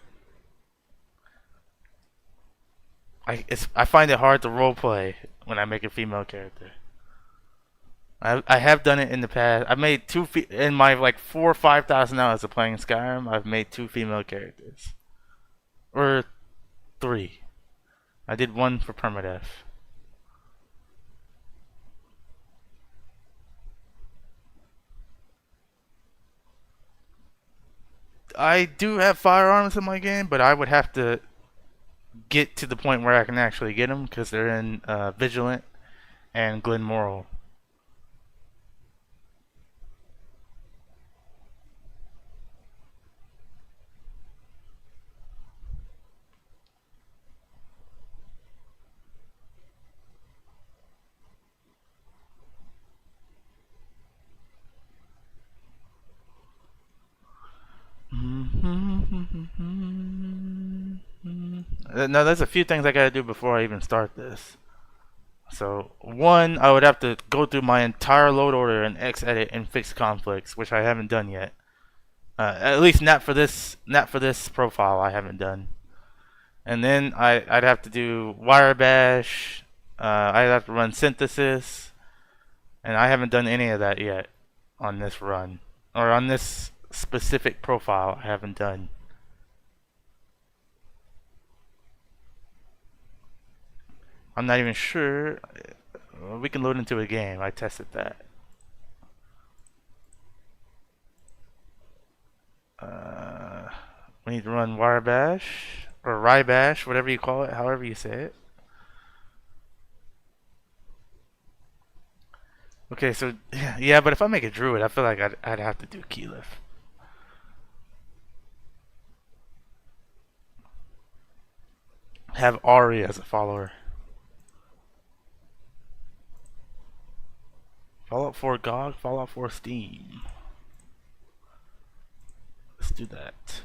I find it hard to roleplay when I make a female character. I have done it in the past. I've made in my like 4,000 or 5,000 hours of playing Skyrim. I've made 2 female characters, or 3. I did 1 for Permadeath. I do have firearms in my game, but I would have to get to the point where I can actually get them because they're in Vigilant and Glenmoral. Now, there's a few things I gotta do before I even start this. So, one, I would have to go through my entire load order and X-edit and fix conflicts, which I haven't done yet. At least not for this profile. I haven't done. And then I'd have to do wire bash. I'd have to run synthesis, and I haven't done any of that yet on this run or on this specific profile. I haven't done. I'm not even sure. We can load into a game. I tested that. We need to run wire bash or rye bash, whatever you call it, however you say it. Okay, so yeah, but if I make a druid, I feel like I'd have to do keyleth. Have Ari as a follower. Fallout 4 GOG, Fallout 4 Steam. Let's do that.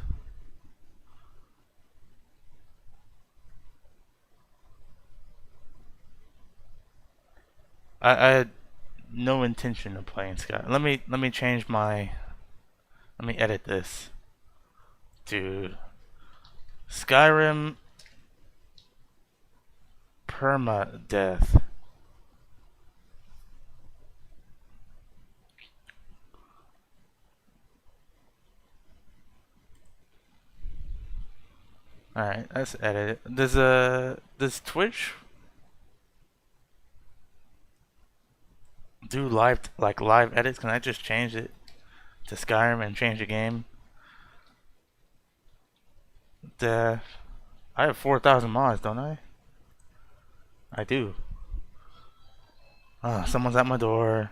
I had no intention of playing Sky. Let me change my. Let me edit this to Skyrim Permadeath. Alright, let's edit it. Does Twitch do live edits? Can I just change it to Skyrim and change the game? I have 4,000 mods, don't I? I do. Ah, someone's at my door.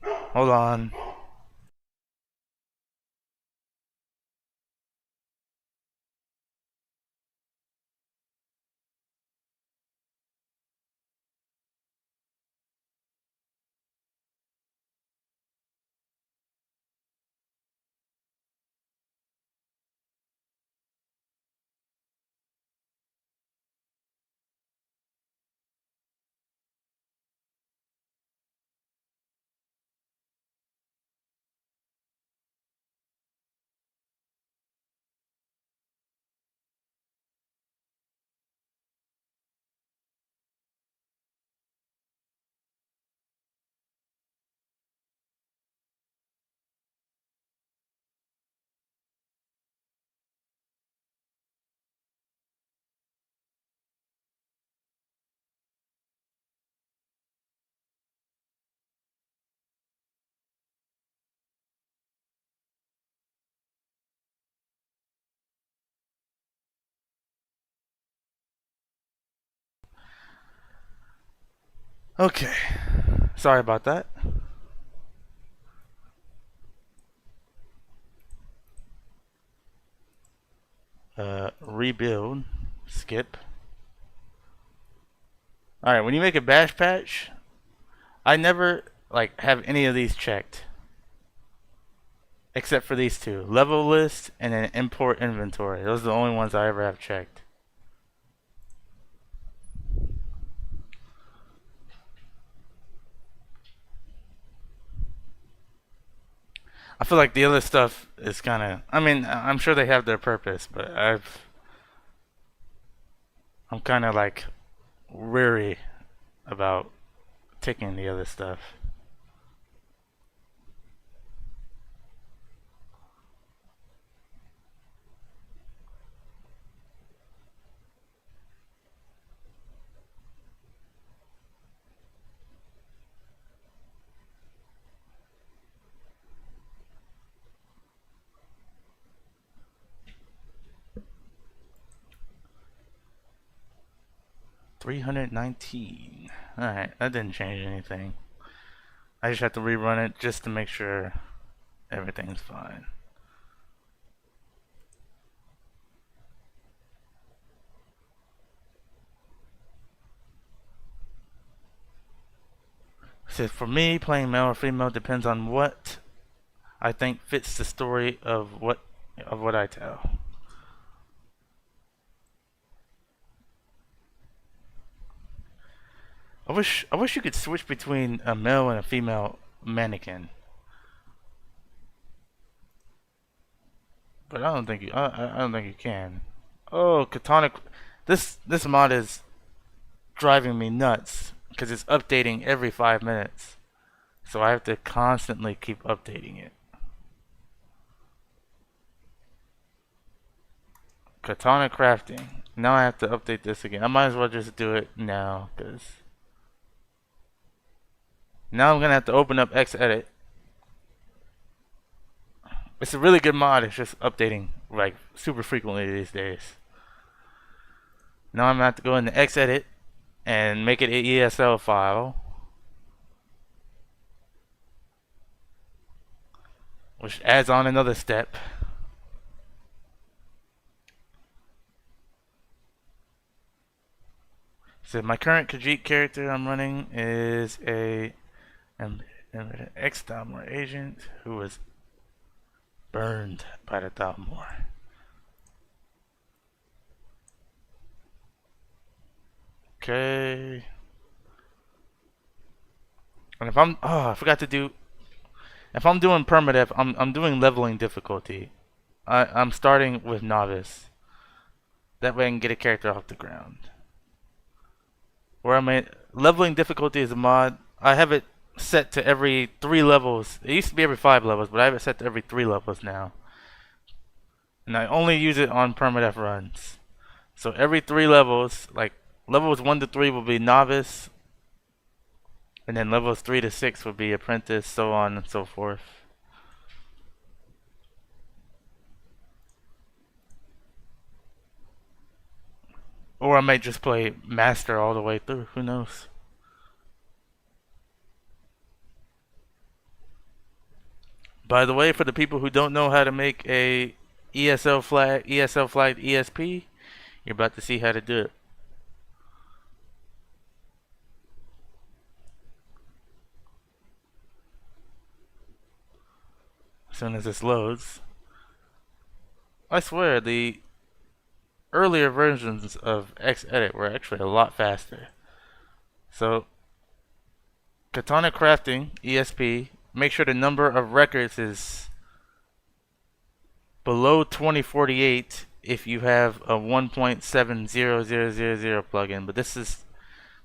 Hold on. Okay. Sorry about that. Rebuild. Skip. Alright, when you make a bash patch, I never have any of these checked. Except for these two. Level list and then import inventory. Those are the only ones I ever have checked. I feel like the other stuff is kind of. I mean, I'm sure they have their purpose, but I'm kind of weary about taking the other stuff. $319. Alright, that didn't change anything. I just have to rerun it just to make sure everything's fine. It says, for me, playing male or female depends on what I think fits the story of what I tell. I wish you could switch between a male and a female mannequin. But I don't think you can. Oh, Katonic. This mod is driving me nuts because it's updating every 5 minutes. So I have to constantly keep updating it. Katana crafting. Now I have to update this again. I might as well just do it now because now I'm gonna have to open up Xedit. It's a really good mod. It's just updating like super frequently these days. Now I'm gonna have to go into Xedit and make it an ESL file, which adds on another step. So my current Khajiit character I'm running is an ex-Dalmor agent who was burned by the Dalmor. Okay. And if I forgot to do. If I'm doing permadeath, I'm doing leveling difficulty. I'm starting with novice. That way I can get a character off the ground. Where I'm at, leveling difficulty is a mod. I have it set to every 3 levels. It used to be every 5 levels, but I have it set to every 3 levels now. And I only use it on permadeath runs. So every 3 levels, like levels 1 to 3 will be novice, and then levels 3 to 6 will be apprentice, so on and so forth. Or I might just play master all the way through, who knows. By the way, for the people who don't know how to make a ESL flagged ESP, you're about to see how to do it. As soon as this loads. I swear, the earlier versions of Xedit were actually a lot faster. So, Katana Crafting, ESP, make sure the number of records is below 2048 if you have a 1.70000 plugin. But this is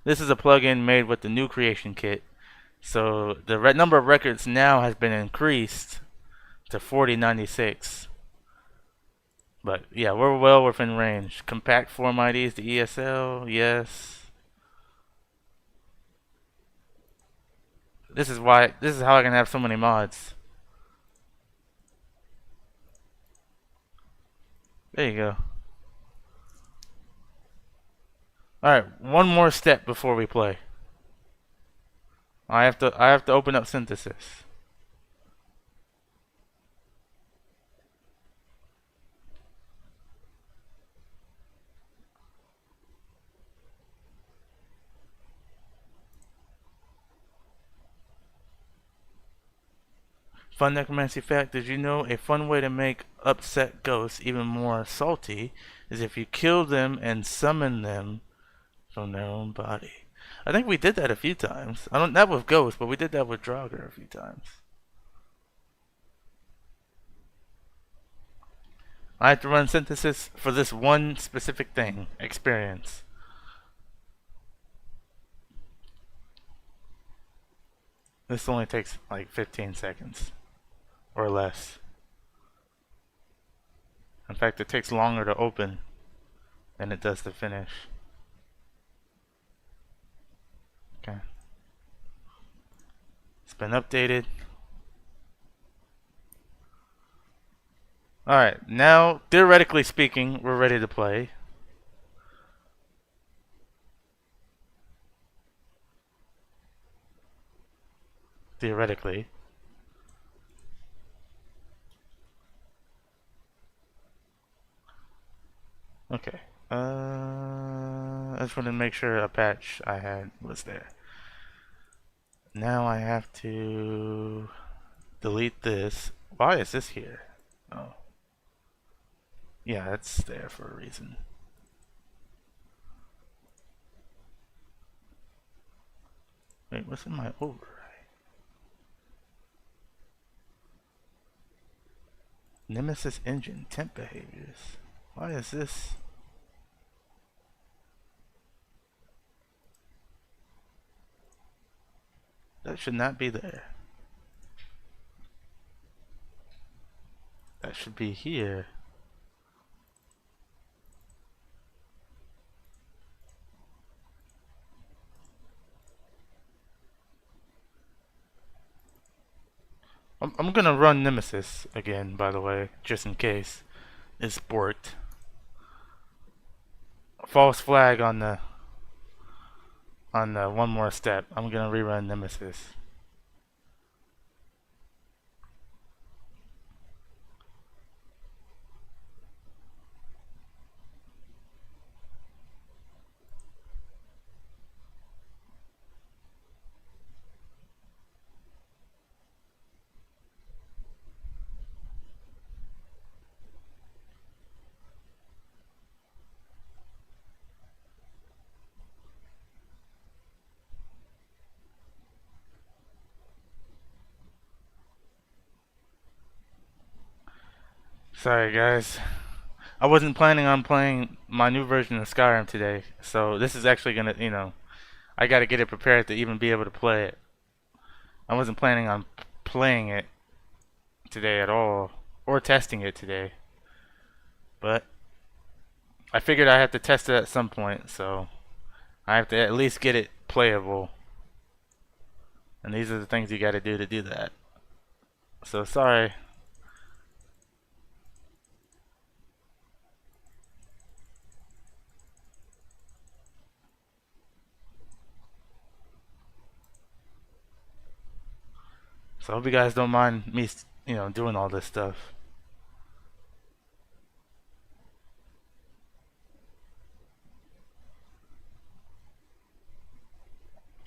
a plugin made with the new creation kit. So the number of records now has been increased to 4096. But yeah, we're well within range. Compact form IDs to ESL, yes. This is how I can have so many mods. There you go. Alright, one more step before we play. I have to open up synthesis. Fun necromancy fact, did you know a fun way to make upset ghosts even more salty is if you kill them and summon them from their own body? I think we did that a few times. I don't not with ghosts, but we did that with Draugr a few times. I have to run synthesis for this one specific thing, experience. This only takes like 15 seconds. Or less. In fact, it takes longer to open than it does to finish. Okay. It's been updated. Alright, now, theoretically speaking, we're ready to play. Theoretically. Okay. I just wanted to make sure a patch I had was there. Now I have to delete this. Why is this here? Oh. Yeah, it's there for a reason. Wait, what's in my override? Nemesis engine, temp behaviors. Why is this? That should not be there. That should be here. I'm gonna run Nemesis again, by the way, just in case it's borked. False flag on the one more step. I'm gonna rerun Nemesis. Sorry guys. I wasn't planning on playing my new version of Skyrim today, so this is actually gonna, I gotta get it prepared to even be able to play it. I wasn't planning on playing it today at all, or testing it today, but I figured I have to test it at some point, so I have to at least get it playable. And these are the things you gotta do to do that. So sorry. So I hope you guys don't mind me, doing all this stuff.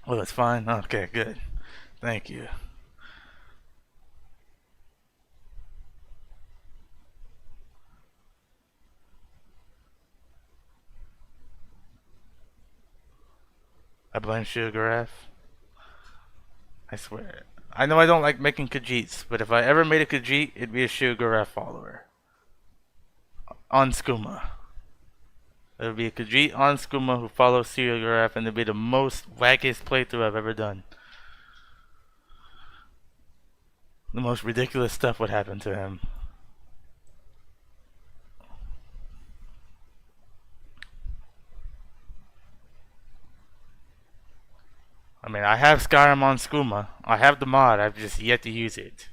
Oh, that's fine? Okay, good. Thank you. I blame Sugargraph. I swear. I know I don't like making Khajiits, but if I ever made a Khajiit, it'd be a Sugargraph follower. On Skooma. It would be a Khajiit on Skooma who follows Sugargraph, and it'd be the most wackiest playthrough I've ever done. The most ridiculous stuff would happen to him. I mean, I have Skyrim on Skooma. I have the mod, I've just yet to use it.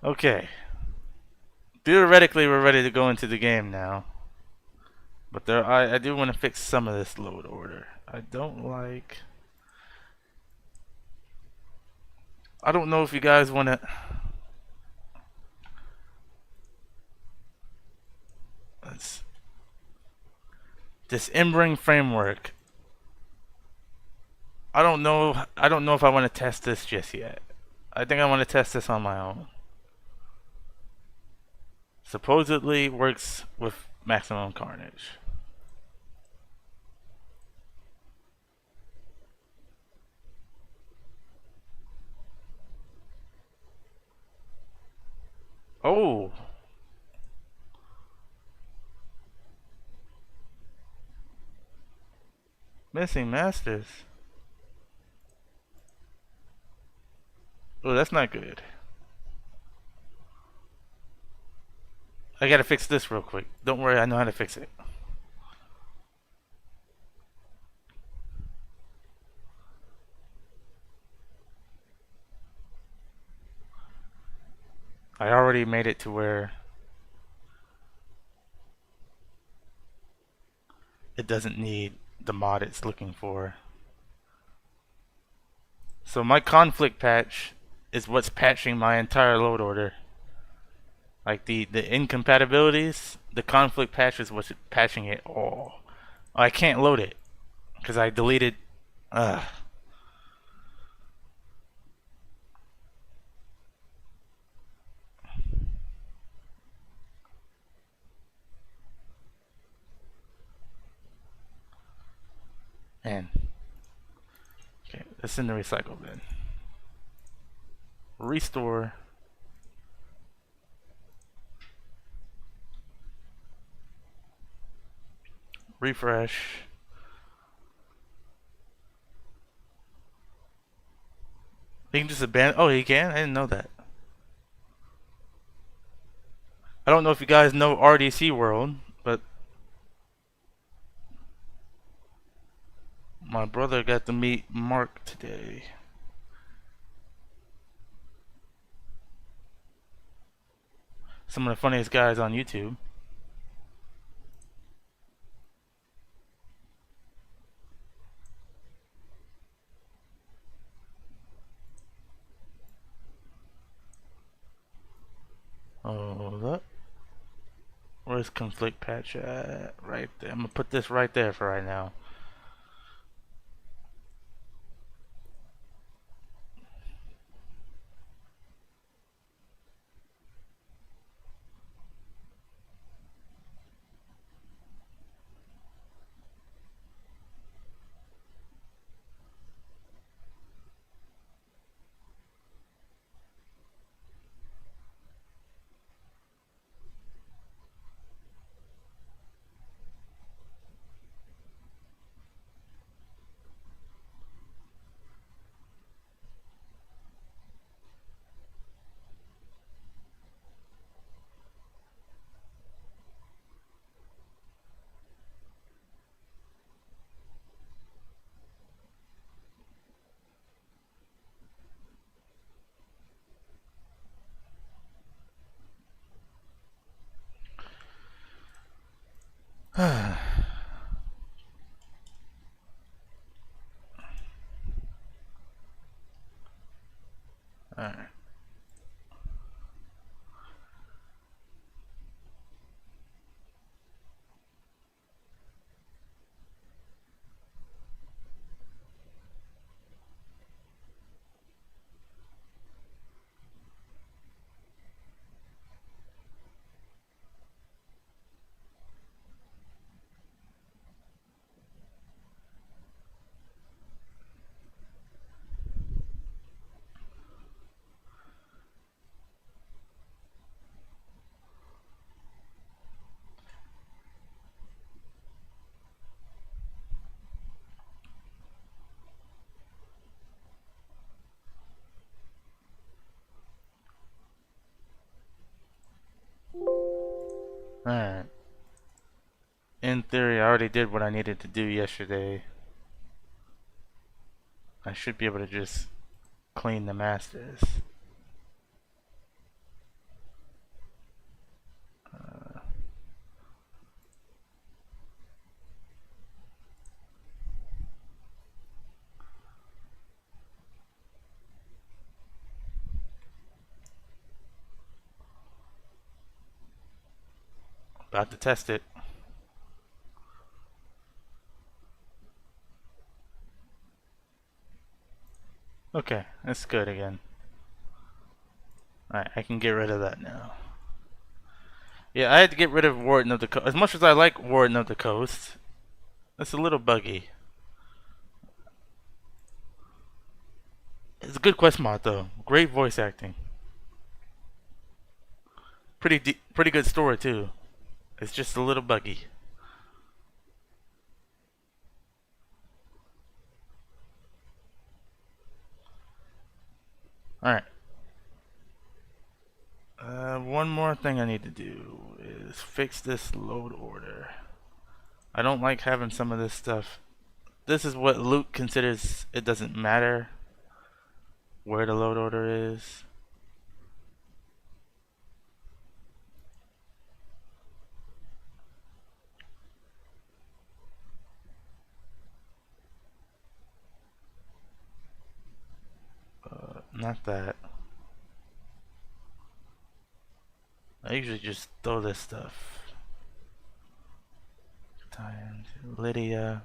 Okay. Theoretically, we're ready to go into the game now. But I do want to fix some of this load order. I don't know if you guys want to... This Embering framework. I don't know if I want to test this just yet. I think I want to test this on my own. Supposedly works with maximum carnage. Oh. Missing masters. Oh, that's not good. I gotta fix this real quick. Don't worry, I know how to fix it. I already made it to where it doesn't need the mod it's looking for. So my conflict patch is what's patching my entire load order. Like the incompatibilities, the conflict patch is what's patching it all. I can't load it because I deleted. Man. Okay, let's in the recycle bin. Restore. Refresh. He can just abandon. Oh, he can? I didn't know that. I don't know if you guys know RDC World, but My brother got to meet Mark today. Some of the funniest guys on YouTube. Hold up. Where's conflict patch at? Right there. I'm gonna put this right there for right now. Alright. Alright. In theory, I already did what I needed to do yesterday. I should be able to just clean the masters. About to test it. Okay, that's good again. Alright, I can get rid of that now. Yeah, I had to get rid of Warden of the Coast. As much as I like Warden of the Coast, it's a little buggy. It's a good quest mod though. Great voice acting. Pretty good story too. It's just a little buggy. Alright. One more thing I need to do is fix this load order. I don't like having some of this stuff. This is what Luke considers it doesn't matter where the load order is. Not that. I usually just throw this stuff. Tie into Lydia.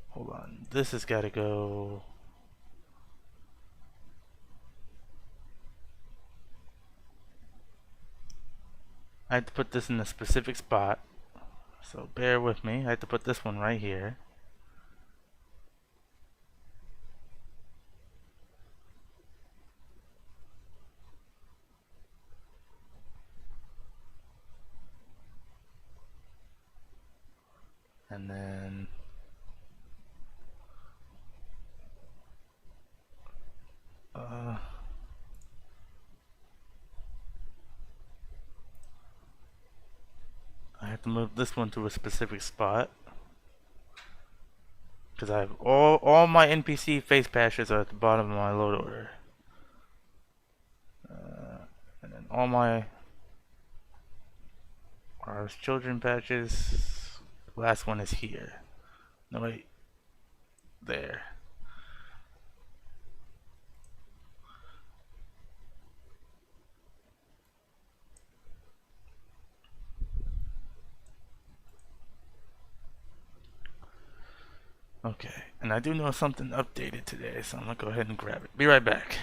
Hold on. This has got to go. I had to put this in a specific spot. So bear with me. I had to put this one right here. And then I have to move this one to a specific spot. because I have all my NPC face patches are at the bottom of my load order. And then all my Ours children patches. Last one is here. No wait. There. Okay, and I do know something updated today, so I'm gonna go ahead and grab it. Be right back.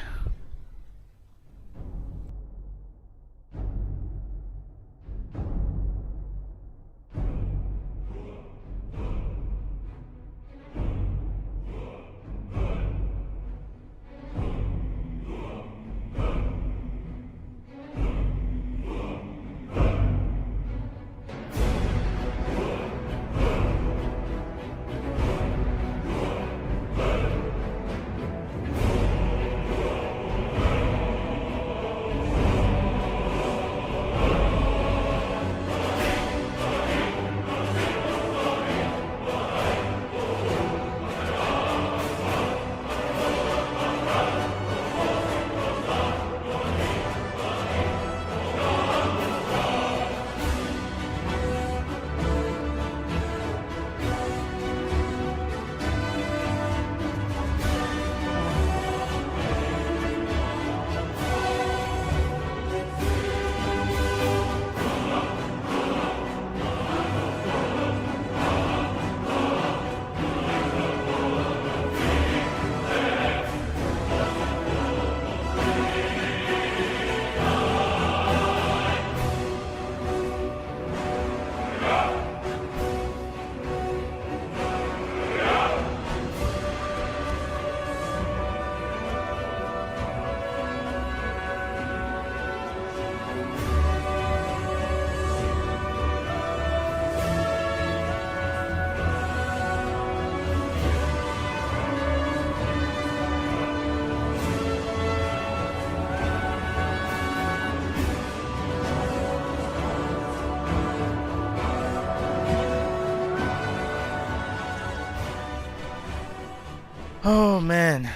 Oh man.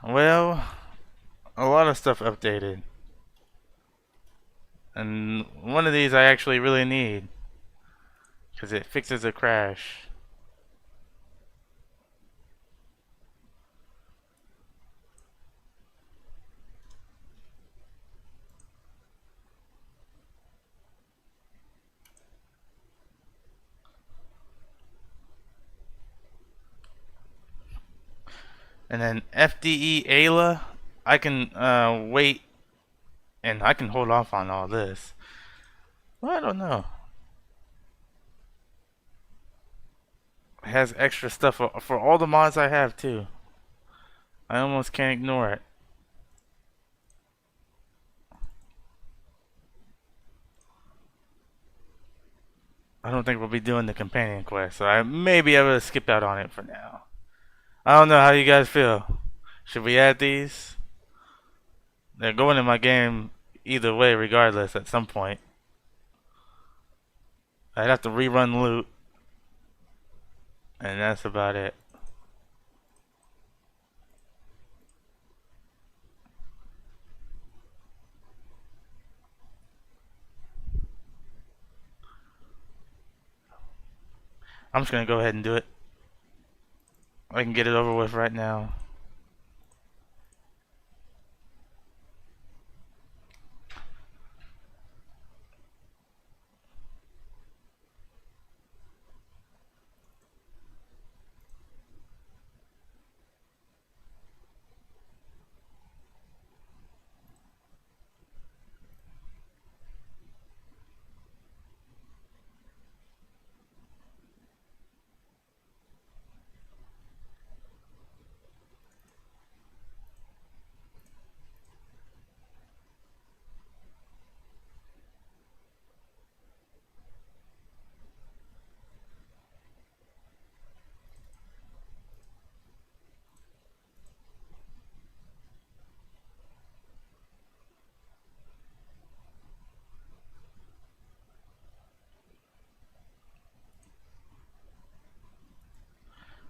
Well, a lot of stuff updated. And one of these I actually really need, because it fixes a crash. And then FDE Ayla, I can wait, and I can hold off on all this. Well, I don't know. It has extra stuff for all the mods I have too. I almost can't ignore it. I don't think we'll be doing the companion quest, so I may be able to skip out on it for now. I don't know how you guys feel. Should we add these? They're going in my game either way, regardless, at some point. I'd have to rerun loot, and that's about it. I'm just gonna go ahead and do it. I can get it over with right now.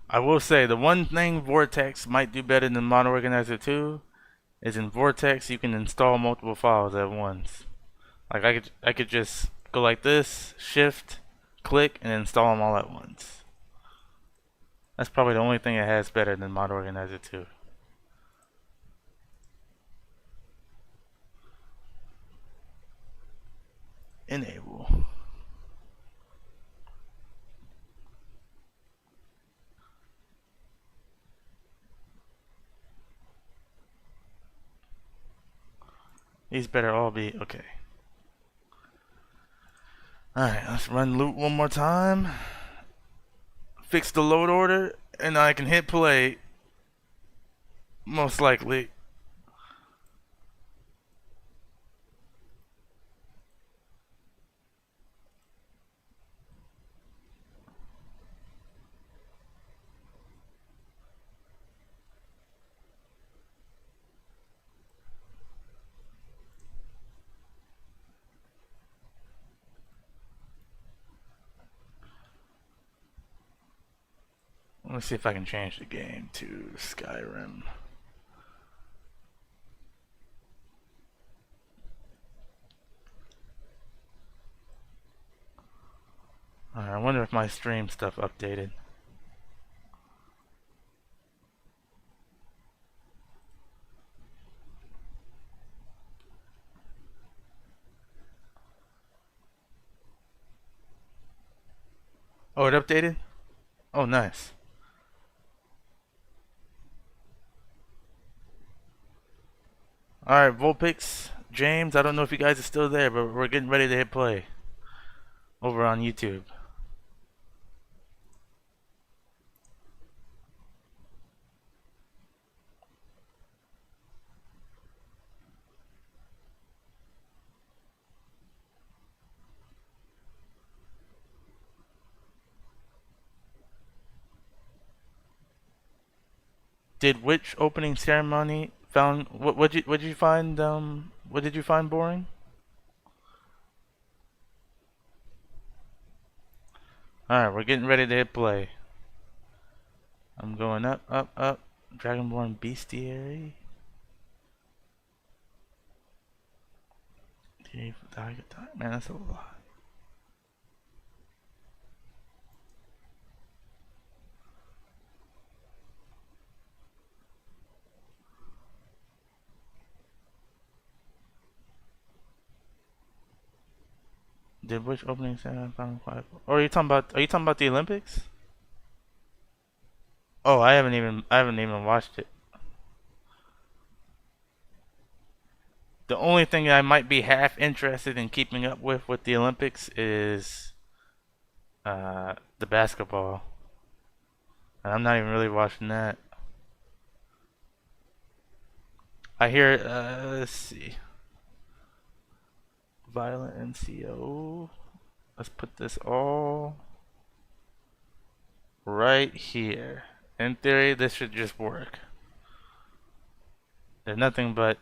I will say the one thing Vortex might do better than Model Organizer 2 is in Vortex you can install multiple files at once. Like I could just go like this, shift, click, and install them all at once. That's probably the only thing it has better than Model Organizer 2. Enable. These better all be okay. Alright, let's run loot one more time. Fix the load order, and I can hit play. Most likely. Let's see if I can change the game to Skyrim. Alright, I wonder if my stream stuff updated. Oh, it updated? Oh, nice. Alright, Volpix, James, I don't know if you guys are still there, but we're getting ready to hit play over on YouTube. Did which opening ceremony found what did you find what did you find boring? Alright, we're getting ready to hit play. I'm going up, up, up. Dragonborn Bestiary. Man, that's a lot. Did which opening ceremony found quiet? Or are you talking about the Olympics? Oh, I haven't even watched it. The only thing I might be half interested in keeping up with the Olympics is the basketball. And I'm not even really watching that. I hear let's see. Violent NCO. Let's put this all right here. In theory, this should just work. There's nothing but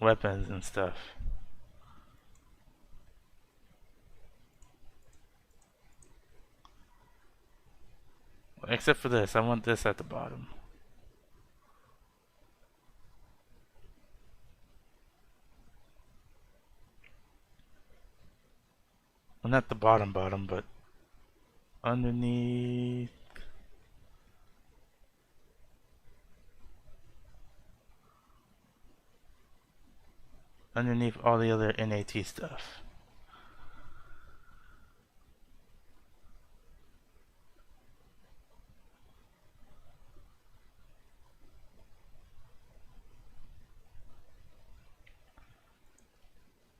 weapons and stuff. Except for this. I want this at the bottom. Well, not the bottom, but underneath. Underneath all the other NAT stuff.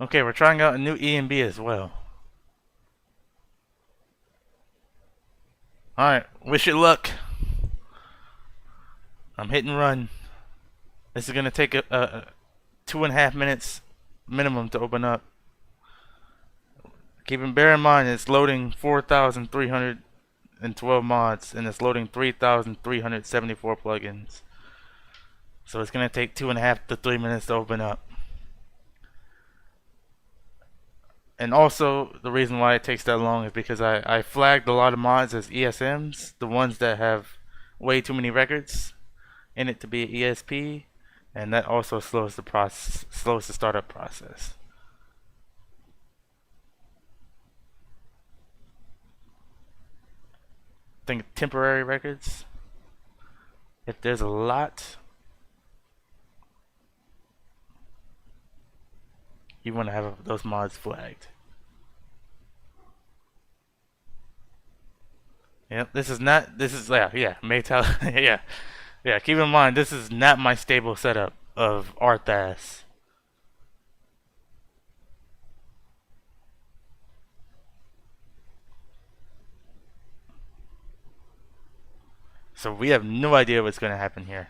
Okay, we're trying out a new E&B as well. Alright, wish it luck. I'm hitting run. This is gonna take a 2.5 minutes minimum to open up. Bear in mind it's loading 4,312 mods and it's loading 3,374 plugins. So it's gonna take 2.5 to 3 minutes to open up. And also, the reason why it takes that long is because I flagged a lot of mods as ESMs, the ones that have way too many records in it to be ESP, and that also slows the startup process. I think temporary records, if there's a lot, you want to have those mods flagged. Yep, this is Maytal. Yeah, keep in mind, this is not my stable setup of Arthas. So we have no idea what's going to happen here.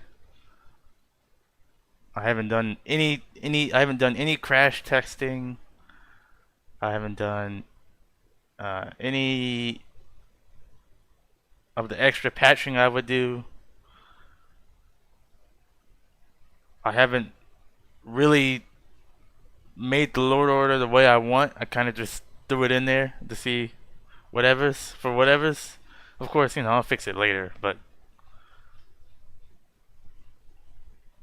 I haven't done any crash testing. I haven't done any of the extra patching I would do. I haven't really made the load order the way I want. I kind of just threw it in there to see whatever's. Of course, I'll fix it later, but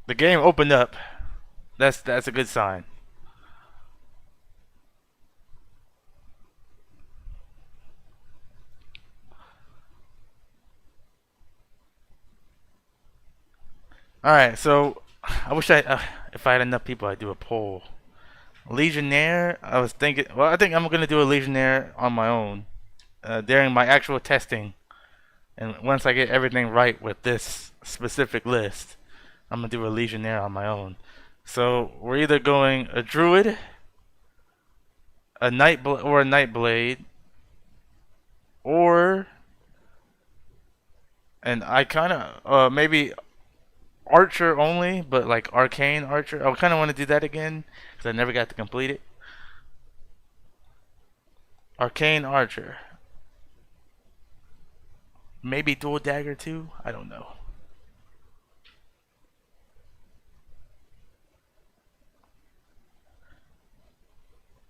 the game opened up. That's a good sign. Alright, so I wish if I had enough people, I'd do a poll. Legionnaire, I was thinking, well, I think I'm going to do a Legionnaire on my own during my actual testing. And once I get everything right with this specific list, I'm going to do a Legionnaire on my own. So we're either going a Druid, a Nightblade, or, and I kind of, maybe Archer only, but like Arcane Archer. I kind of want to do that again because I never got to complete it. Arcane Archer. Maybe Dual Dagger too? I don't know.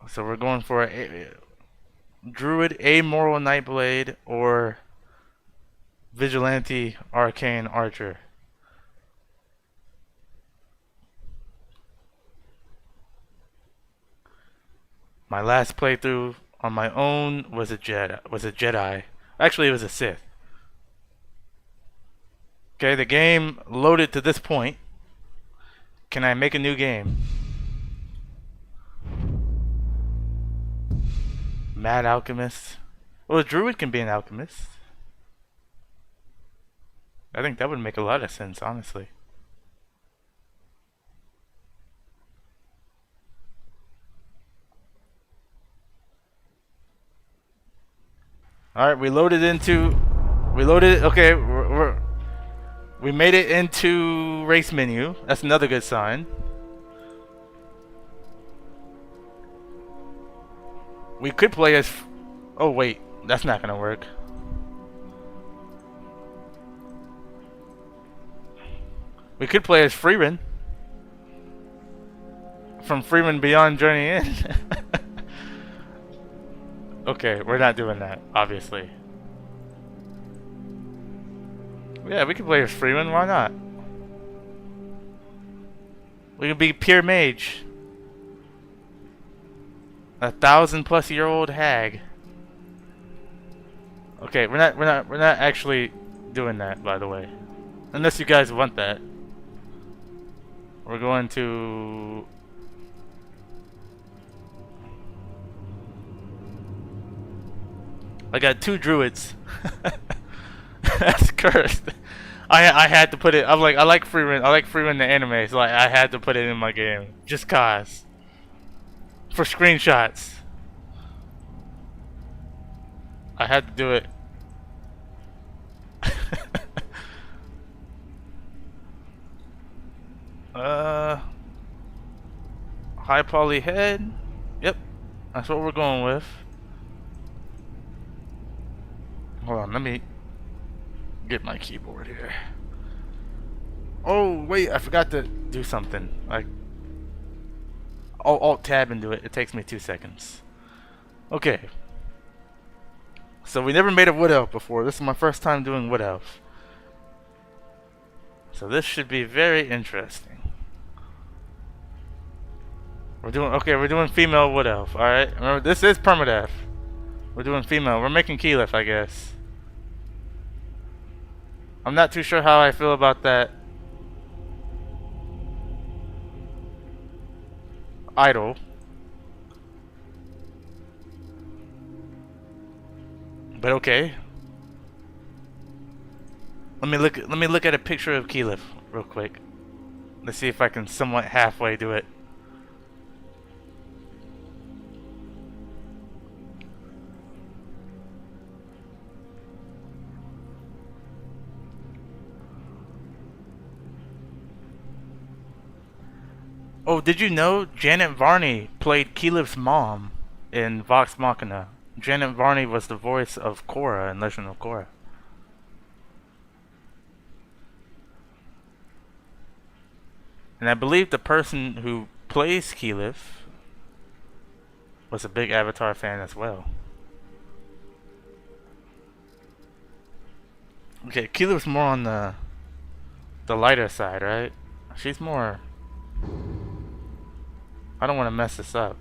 So we're going for a Druid, Amoral Nightblade, or Vigilante Arcane Archer. My last playthrough on my own was a Jedi. Actually, it was a Sith. Okay, the game loaded to this point. Can I make a new game? Mad Alchemist. Well, a Druid can be an alchemist. I think that would make a lot of sense, honestly. Alright, we made it into race menu. That's another good sign. We could play as... Oh wait, that's not gonna work. We could play as Freeman. From Freeman Beyond Journey In. Okay, we're not doing that, obviously. Yeah, we can play as Freeman, why not? We can be pure mage. 1,000+ year-old hag. Okay, we're not actually doing that, by the way. Unless you guys want that. We're going to... I got 2 druids. That's cursed. I had to put it. I'm like, I like Freeman. I like Freeman the anime, so I had to put it in my game just cause. For screenshots. I had to do it. High poly head. Yep, that's what we're going with. Hold on, let me get my keyboard here. Oh wait, I forgot to do something. I'll Alt Tab and do it. It takes me 2 seconds. Okay. So we never made a wood elf before. This is my first time doing wood elf. So this should be very interesting. We're doing female wood elf. Alright. Remember, this is Permadeath. We're doing female. We're making Keyleth, I guess. I'm not too sure how I feel about that idol. But okay. Let me look at a picture of Keyleth real quick. Let's see if I can somewhat halfway do it. Oh, did you know Janet Varney played Keyleth's mom in Vox Machina? Janet Varney was the voice of Korra in Legend of Korra. And I believe the person who plays Keyleth was a big Avatar fan as well. Okay, Keyleth's more on the lighter side, right? She's more... I don't want to mess this up.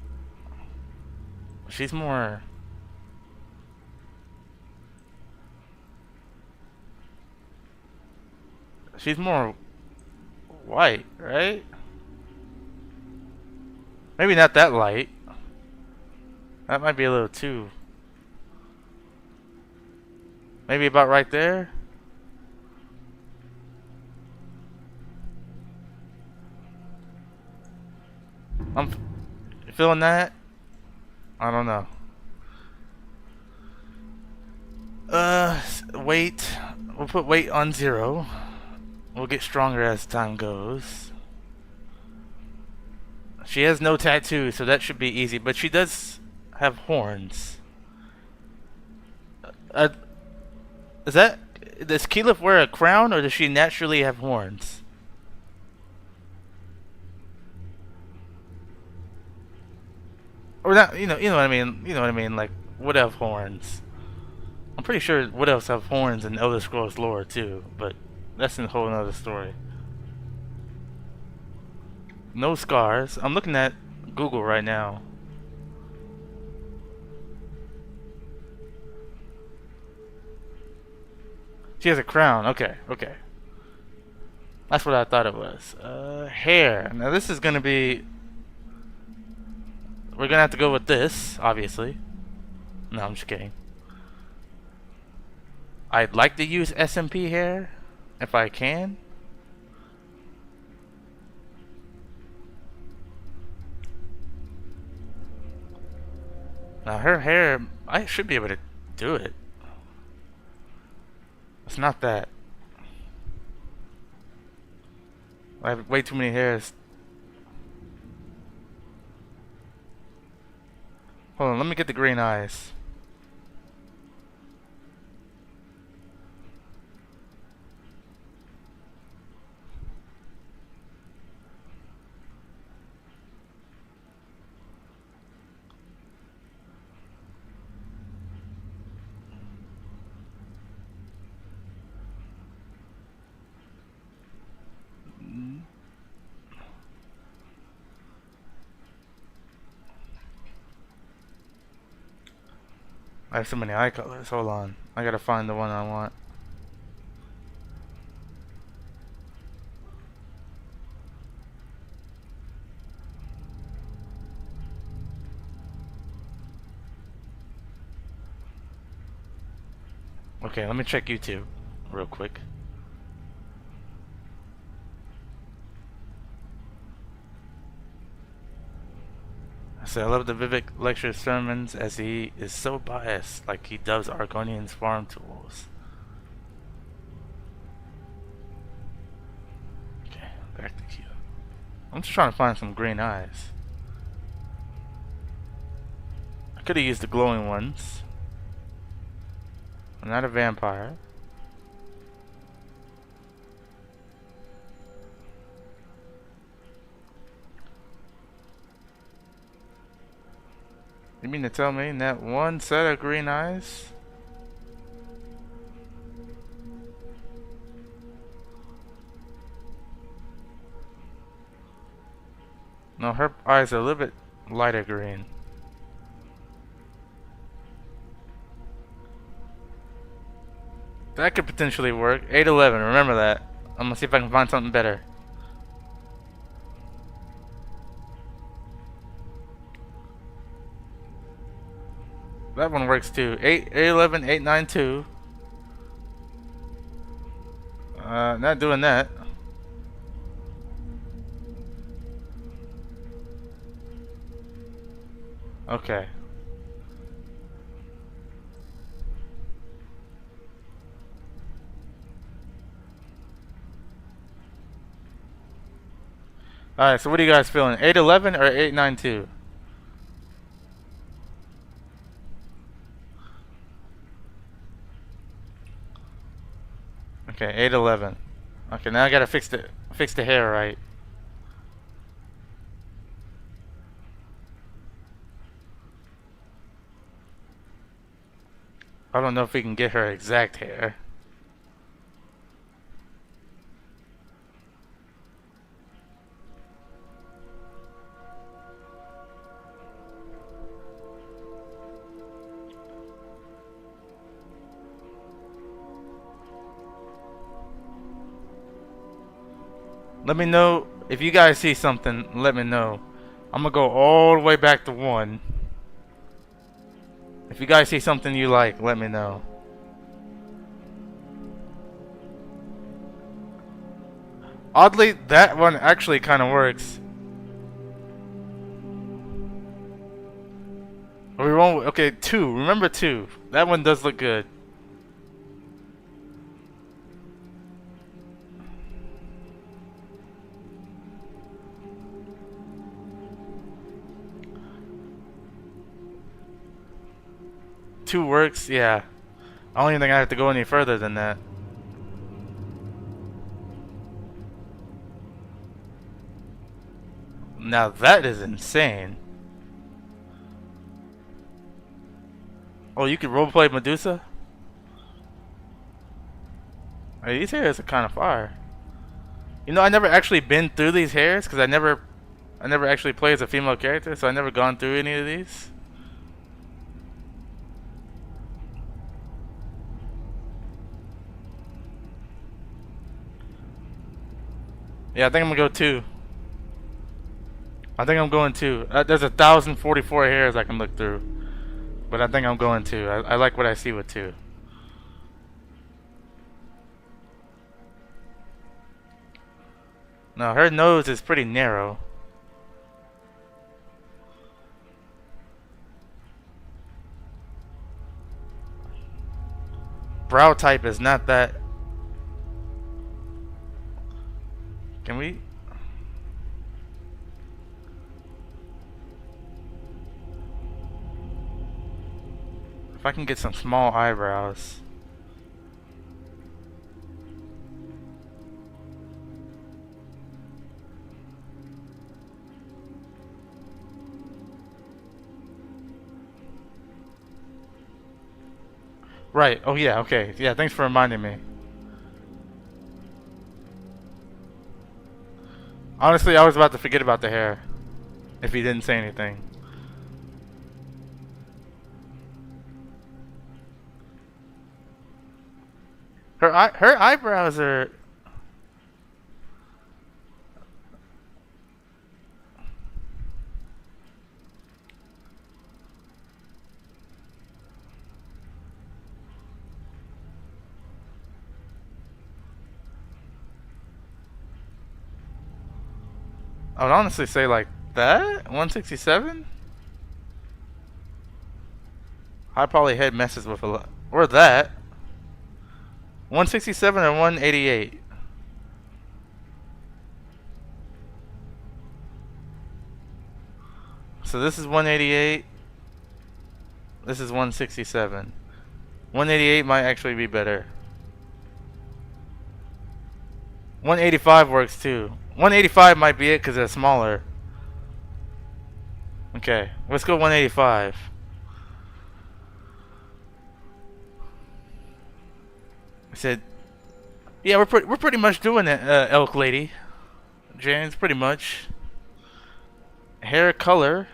She's more... She's more white, right? Maybe not that light. That might be a little too... Maybe about right there? I'm feeling that? I don't know. Weight. We'll put weight on 0. We'll get stronger as time goes. She has no tattoo, so that should be easy. But she does have horns. Does Keyleth wear a crown, or does she naturally have horns? Or not, you know what I mean. You know what I mean. Like wood elf horns. I'm pretty sure wood elves have horns in Elder Scrolls lore too, but that's a whole other story. No scars. I'm looking at Google right now. She has a crown. Okay, okay. That's what I thought it was. Hair. Now this is gonna be... We're gonna have to go with this, obviously. No, I'm just kidding. I'd like to use SMP hair, if I can. Now her hair, I should be able to do it. It's not that. I have way too many hairs. Hold on, let me get the green eyes. I have so many eye colors. Hold on. I gotta find the one I want. Okay, let me check YouTube real quick. So I love the Vivek lecture sermons as he is so biased, like he does Argonian's farm tools. Okay, back to Q. I'm just trying to find some green eyes. I could have used the glowing ones. I'm not a vampire. You mean to tell me that one set of green eyes? No, her eyes are a little bit lighter green. That could potentially work. 811, remember that. I'm gonna see if I can find something better. That one works too. 811, 892. Not doing that. Okay. Alright, so what are you guys feeling? 811 or 892? Okay, 811. Okay, now I gotta fix the hair right. I don't know if we can get her exact hair. Let me know if you guys see something. Let me know. I'm gonna go all the way back to 1. If you guys see something you like, let me know. Oddly, that one actually kind of works. We won't. Okay, 2. Remember 2. That one does look good. Two works, yeah. I don't even think I have to go any further than that. Now that is insane. Oh, you could roleplay Medusa? Hey, these hairs are kind of fire. You know, I never actually been through these hairs because I never actually played as a female character, so I never gone through any of these. Yeah, I think I'm gonna go 2. I think I'm going 2. There's 1,044 hairs I can look through, but I think I'm going 2. I like what I see with 2. Now her nose is pretty narrow. Brow type is not that. Can we? If I can get some small eyebrows. Right. Oh yeah, okay. Yeah, thanks for reminding me. Honestly, I was about to forget about the hair. If he didn't say anything. Her eyebrows are... I would honestly say like that? 167? High poly head messes with a lot. Or that. 167 or 188? So this is 188. This is 167. 188 might actually be better. 185 works too. 185 might be it because it's smaller. Okay, let's go 185. said, "Yeah, we're pretty much doing it, elk lady." James, pretty much. Hair color.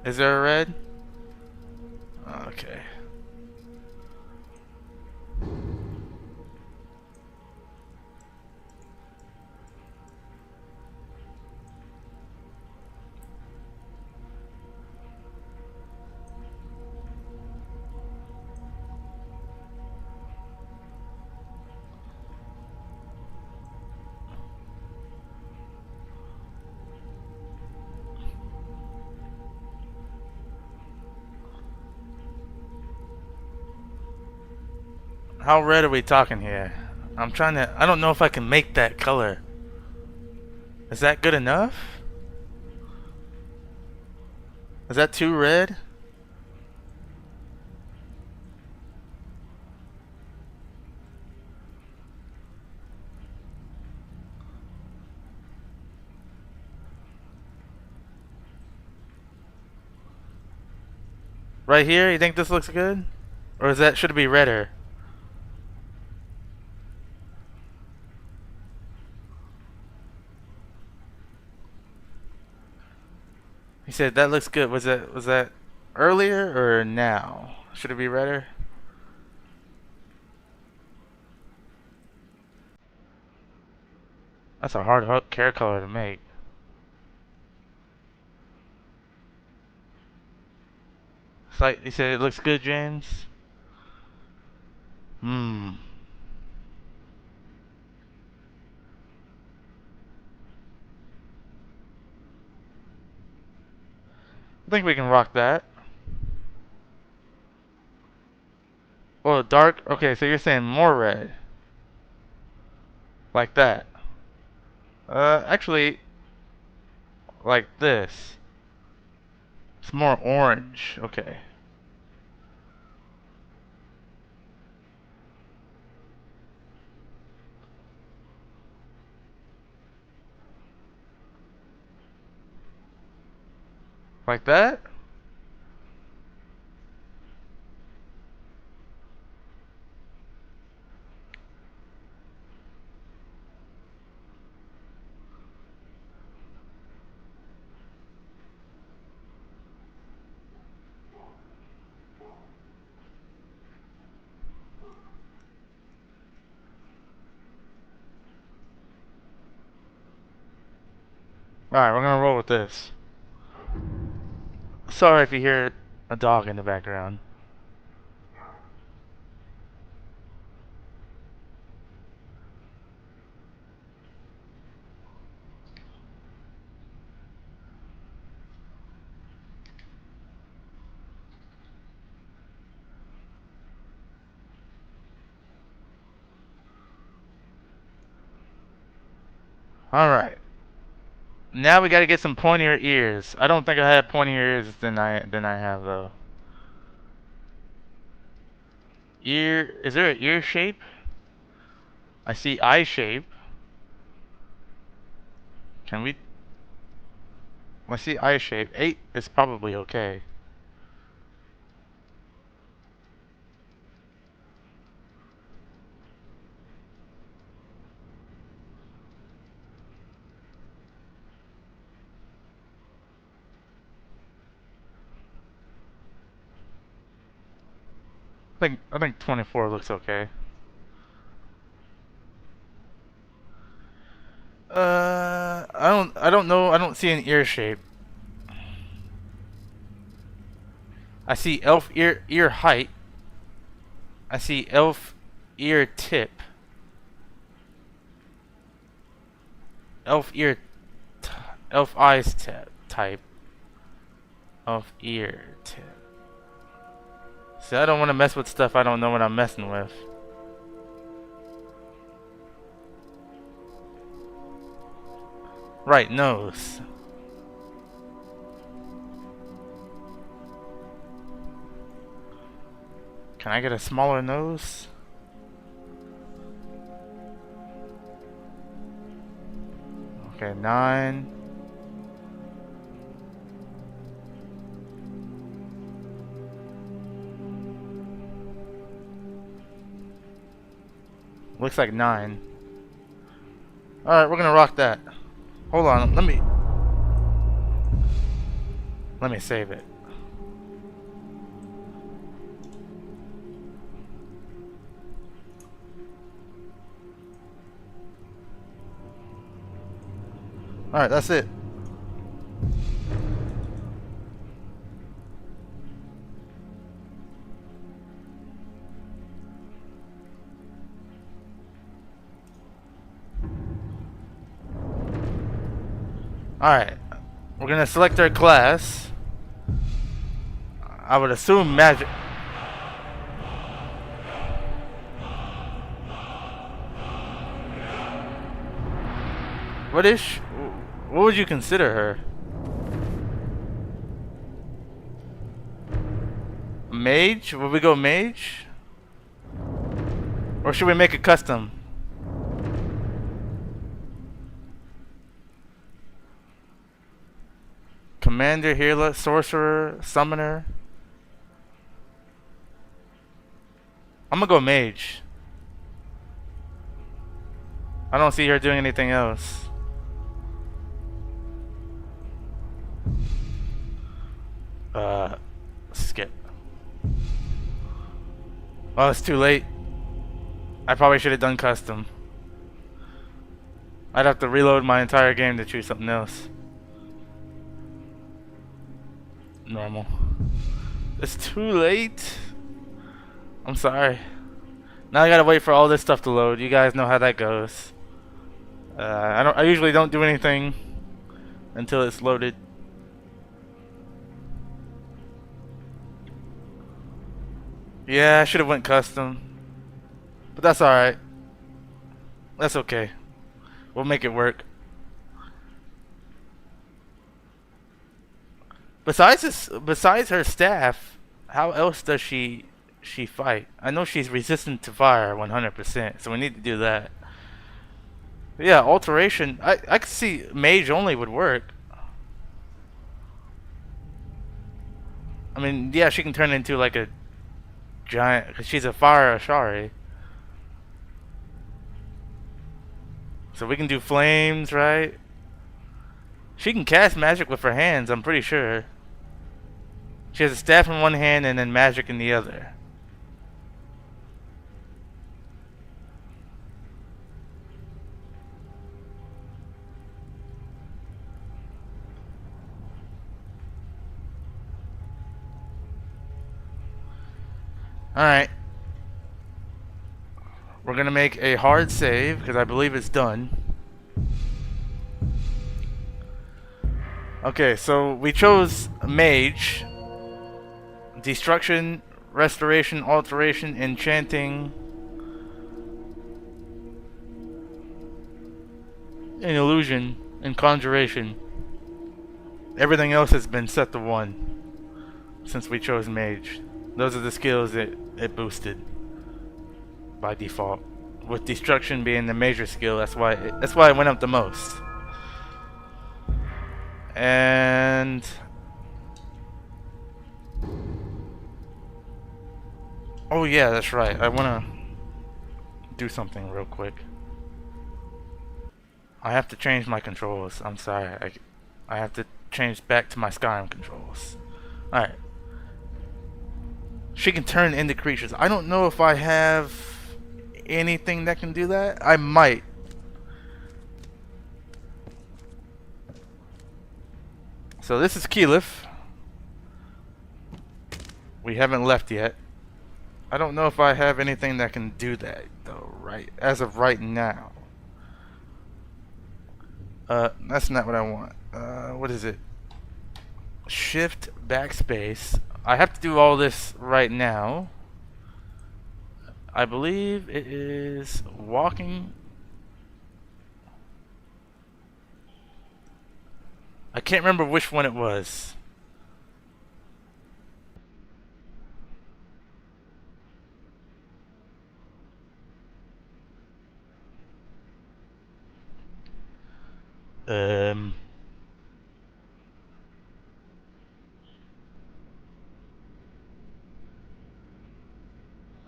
Is there a red? Okay. How red are we talking here? I'm trying to... I don't know if I can make that color. Is that good enough? Is that too red? Right here, you think this looks good? Or is that... should it be redder? He said that looks good. Was that earlier or now? Should it be redder? That's a hard hair color to make. He said it looks good, James. Hmm. I think we can rock that. Oh, dark. Okay, so you're saying more red. Like that. Actually, like this. It's more orange. Okay. Like that? Alright, we're gonna roll with this. Sorry if you hear a dog in the background. Alright. Now we gotta get some pointier ears. I don't think I had pointier ears than I have though. Ear, is there an ear shape? I see eye shape. Can we... I see eye shape. 8 is probably okay. I think 24 looks okay. I don't know. I don't see an ear shape. I see elf ear height. I see elf ear tip. Elf ear elf eyes type. Elf ear tip. See, I don't want to mess with stuff I don't know what I'm messing with. Right, nose. Can I get a smaller nose? Okay, 9. looks like 9. Alright, we're gonna rock that. Hold on, let me save it. Alright, that's it. Alright, we're gonna select our class. I would assume magic. What would you consider her? Mage? Would we go mage? Or should we make it custom? Commander, healer, sorcerer, summoner. I'm gonna go mage. I don't see her doing anything else. Skip. Oh, it's too late. I probably should have done custom. I'd have to reload my entire game to choose something else. Normal. It's too late. I'm sorry. Now I gotta wait for all this stuff to load. You guys know how that goes. I usually don't do anything until it's loaded. Yeah, I should have went custom. But that's alright. That's okay. We'll make it work. Besides her staff, how else does she fight? I know she's resistant to fire 100%, so we need to do that. But yeah, alteration. I could see mage only would work. I mean, yeah, she can turn into like a giant, cause she's a fire Ashari. So we can do flames, right? She can cast magic with her hands, I'm pretty sure. She has a staff in one hand and then magic in the other. Alright. We're gonna make a hard save, because I believe it's done. Okay, so we chose mage. Destruction, restoration, alteration, enchanting, and illusion, and conjuration. Everything else has been set to 1 since we chose mage. Those are the skills that it boosted by default. With destruction being the major skill, that's why it went up the most. And oh yeah, that's right. I wanna do something real quick. I have to change my controls. I'm sorry. I have to change back to my Skyrim controls. Alright. She can turn into creatures. I don't know if I have anything that can do that. I might. So this is Keyleth. We haven't left yet. I don't know if I have anything that can do that though, right? As of right now. That's not what I want. What is it? Shift backspace. I have to do all this right now. I believe it is walking. I can't remember which one it was.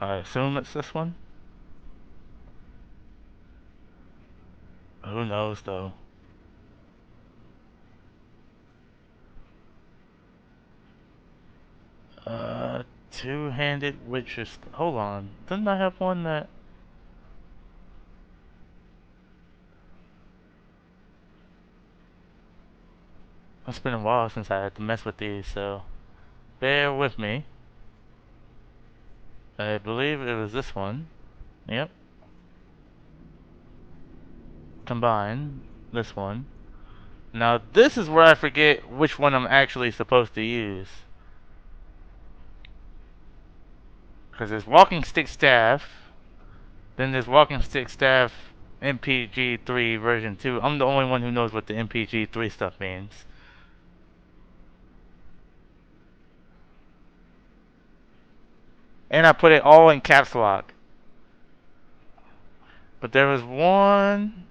I assume it's this one. Who knows though? Two-handed witcher. Hold on. Didn't I have one that? It's been a while since I had to mess with these, so bear with me. I believe it was this one. Yep. Combine this one. Now this is where I forget which one I'm actually supposed to use. Because there's walking stick staff. Then there's walking stick staff MPG3 version 2. I'm the only one who knows what the MPG3 stuff means. And I put it all in caps lock. But there was one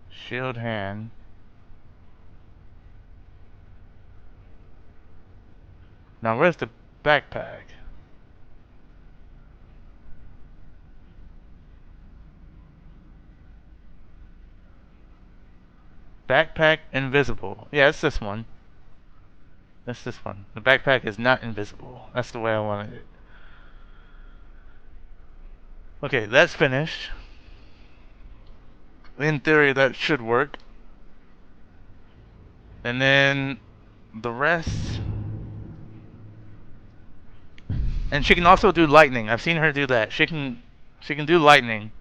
shield hand. Now where's the backpack? Backpack invisible. Yeah, it's this one. That's this one. The backpack is not invisible. That's the way I wanted it. Okay, that's finished. In theory, that should work. And then the rest. And she can also do lightning. I've seen her do that. She can do lightning.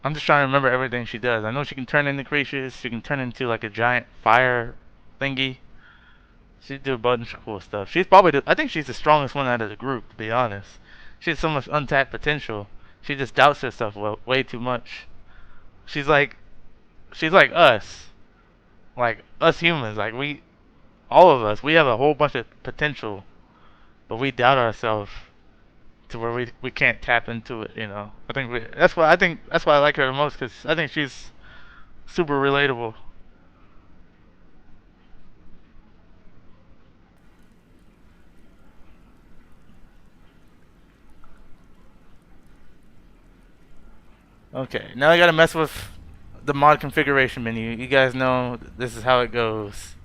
I'm just trying to remember everything she does. I know she can turn into creatures. She can turn into like a giant fire thingy. She do a bunch of cool stuff. She's probably I think she's the strongest one out of the group, to be honest. She has so much untapped potential. She just doubts herself way too much. She's like us. Like us humans. Like all of us, we have a whole bunch of potential, but we doubt ourselves to where we can't tap into it, you know. That's why I like her the most, because I think she's super relatable. Okay, now I gotta mess with the mod configuration menu. You guys know this is how it goes.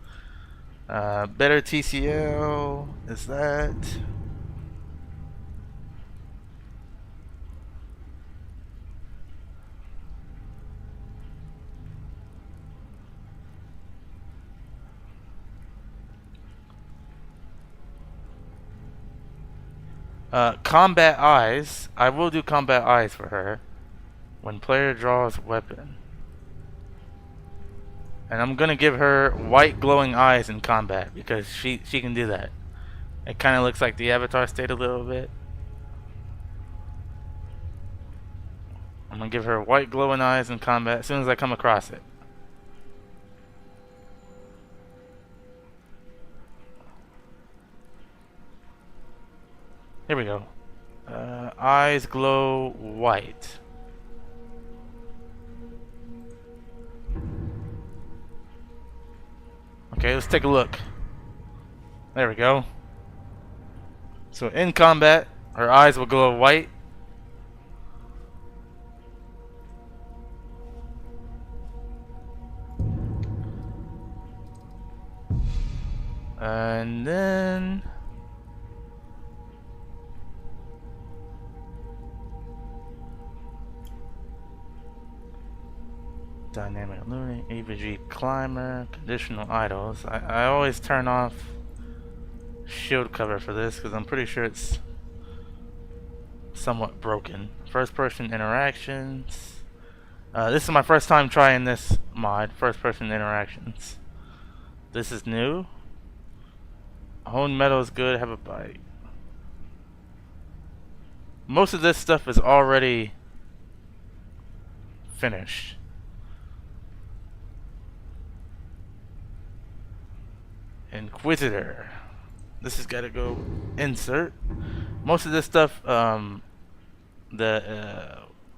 Better TCL is that. Combat eyes. I will do combat eyes for her. When player draws weapon. And I'm gonna give her white glowing eyes in combat because she can do that. It kind of looks like the avatar state a little bit. I'm gonna give her white glowing eyes in combat as soon as I come across it. Here we go. Eyes glow white. Okay, let's take a look. There we go. So in combat, her eyes will glow white. And then dynamic illuminate, AVG climber, conditional idols. I always turn off shield cover for this because I'm pretty sure it's somewhat broken. First person interactions. This is my first time trying this mod, first person interactions. This is new. Honed metal is good, have a bite. Most of this stuff is already finished. Inquisitor. This has got to go insert. Most of this stuff, the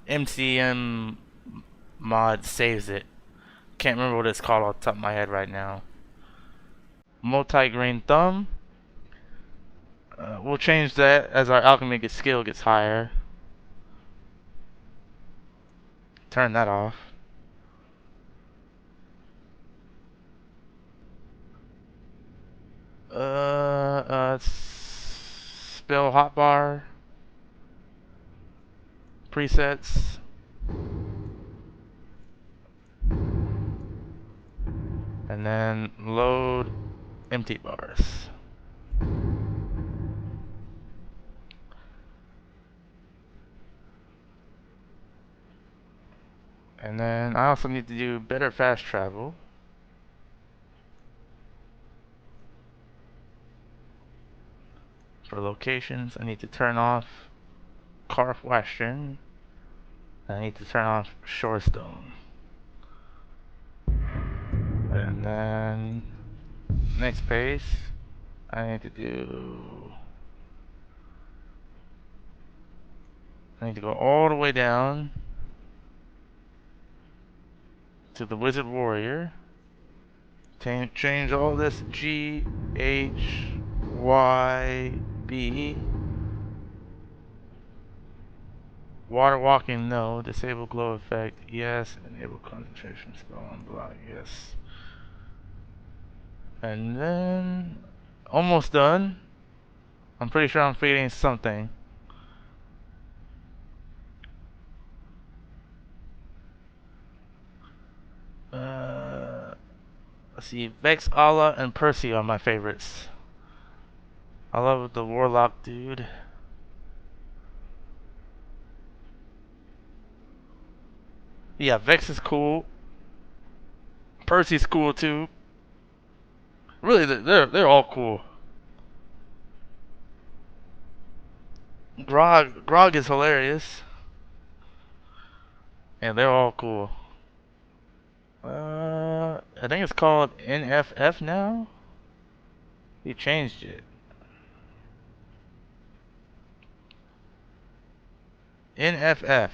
MCM mod saves it. Can't remember what it's called off the top of my head right now. Multi-grain thumb. We'll change that as our alchemy skill gets higher. turn that off. Spell hotbar. Presets. And then load empty bars. And then I also need to do better fast travel. For locations, I need to turn off Carf Western. I need to turn off Shorestone. And then next page, I need to go all the way down to the Wizard Warrior. Change all this G, H, Y, B. Water walking, no. Disable glow effect, yes. Enable concentration spell on block, yes. And then almost done. I'm pretty sure I'm fading something. Let's see, Vex, Allah, and Percy are my favorites. I love the Warlock dude. Yeah, Vex is cool. Percy's cool too. Really, they're all cool. Grog is hilarious. And they're all cool. I think it's called NFF now. He changed it. NFF.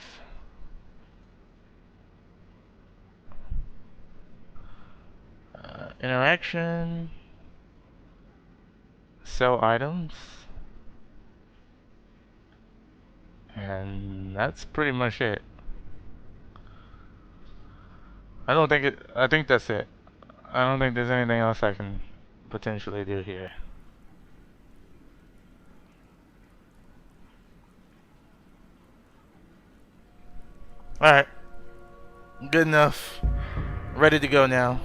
Interaction. Sell items. And that's pretty much it. I think that's it. I don't think there's anything else I can potentially do here. Alright. Good enough. Ready to go now.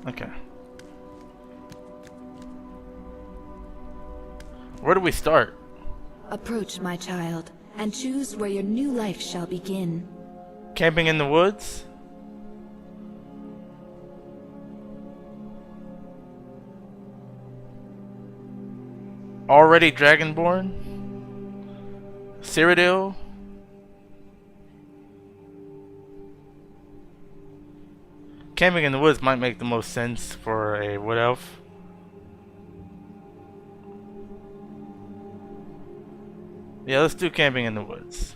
Okay. Where do we start? Approach, my child, and choose where your new life shall begin. Camping in the woods? Already Dragonborn? Cyrodiil? Camping in the woods might make the most sense for a wood elf. Yeah, let's do camping in the woods.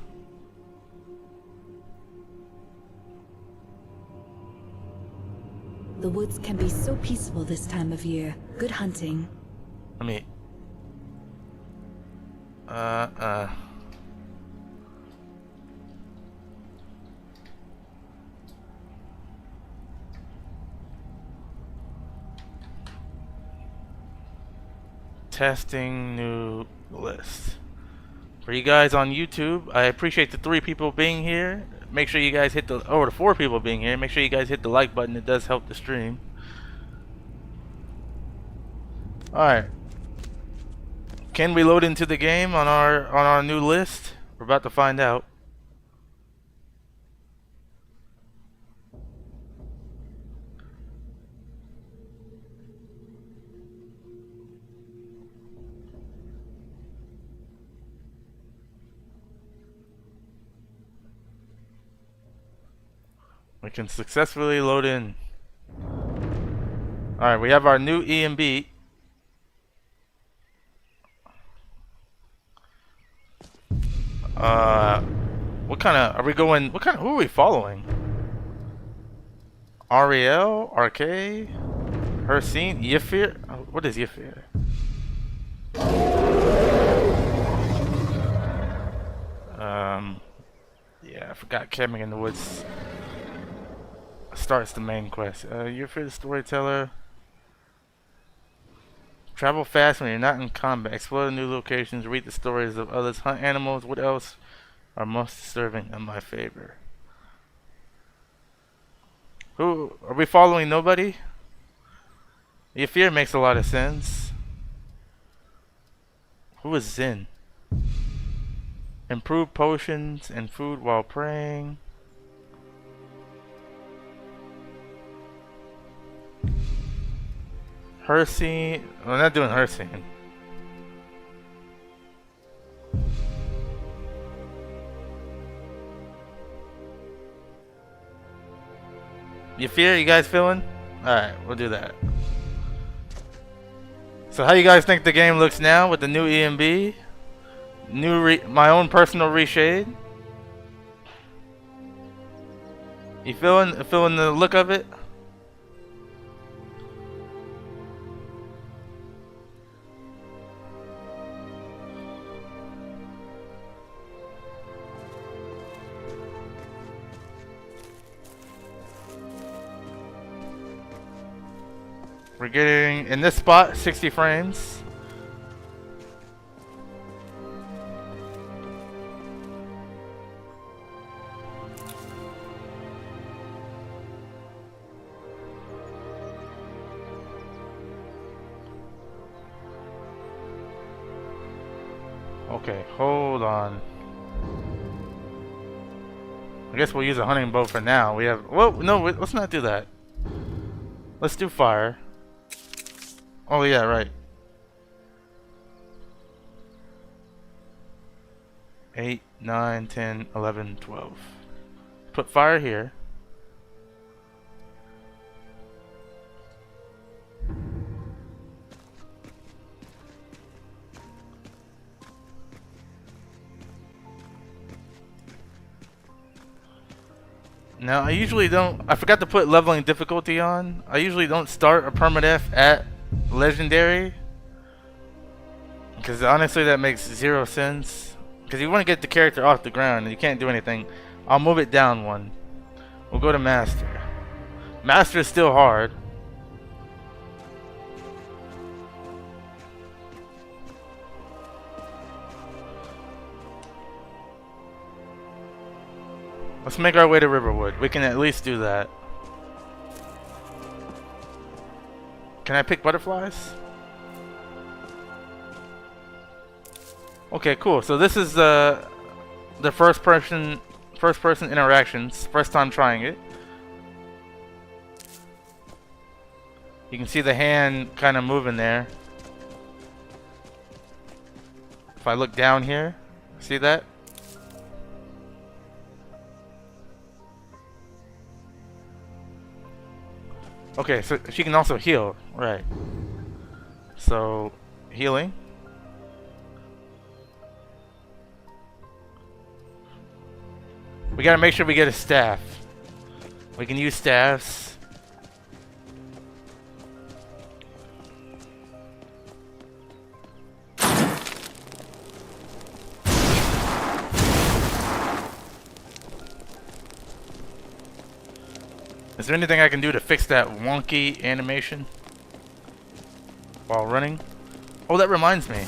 The woods can be so peaceful this time of year. Good hunting. Let me... Testing new list. For you guys on YouTube, I appreciate the 3 people being here. Make sure you guys hit the, or the 4 people being here. Make sure you guys hit the like button. It does help the stream. Alright. Can we load into the game on our new list? We're about to find out. We can successfully load in. Alright, we have our new EMB. What kind of, are we going, what kind of, who are we following? Ariel, RK, Hercene, Yfir? What is Yfir? Yeah, I forgot camping in the woods starts the main quest. You're for the storyteller. Travel fast when you're not in combat. Explore new locations. Read the stories of others. Hunt animals. What else are most disturbing in my favor? Who are we following? Nobody? Your fear makes a lot of sense. Who is Zen? Improve potions and food while praying. Her scene. We're not doing her scene. You fear? You guys feeling? Alright, we'll do that. So how you guys think the game looks now with the new EMB? My own personal reshade? You feeling the look of it? We're getting, in this spot, 60 frames. Okay, hold on. I guess we'll use a hunting bow for now. We have, well, no, let's not do that. Let's do fire. Oh yeah, right. 8, 9, 10, 11, 12. Put fire here. Now I usually don't, I forgot to put leveling difficulty on. I usually don't start a permadeath at legendary, because honestly that makes zero sense, because you want to get the character off the ground and you can't do anything. I'll move it down one. We'll go to master. Master is still hard. Let's make our way to Riverwood. We can at least do that. Can I pick butterflies? Okay, cool. So this is the first person interactions. First time trying it. You can see the hand kind of moving there. If I look down here, see that? Okay, so she can also heal, right? So, healing. We gotta make sure we get a staff. We can use staffs. Is there anything I can do to fix that wonky animation while running? Oh, that reminds me.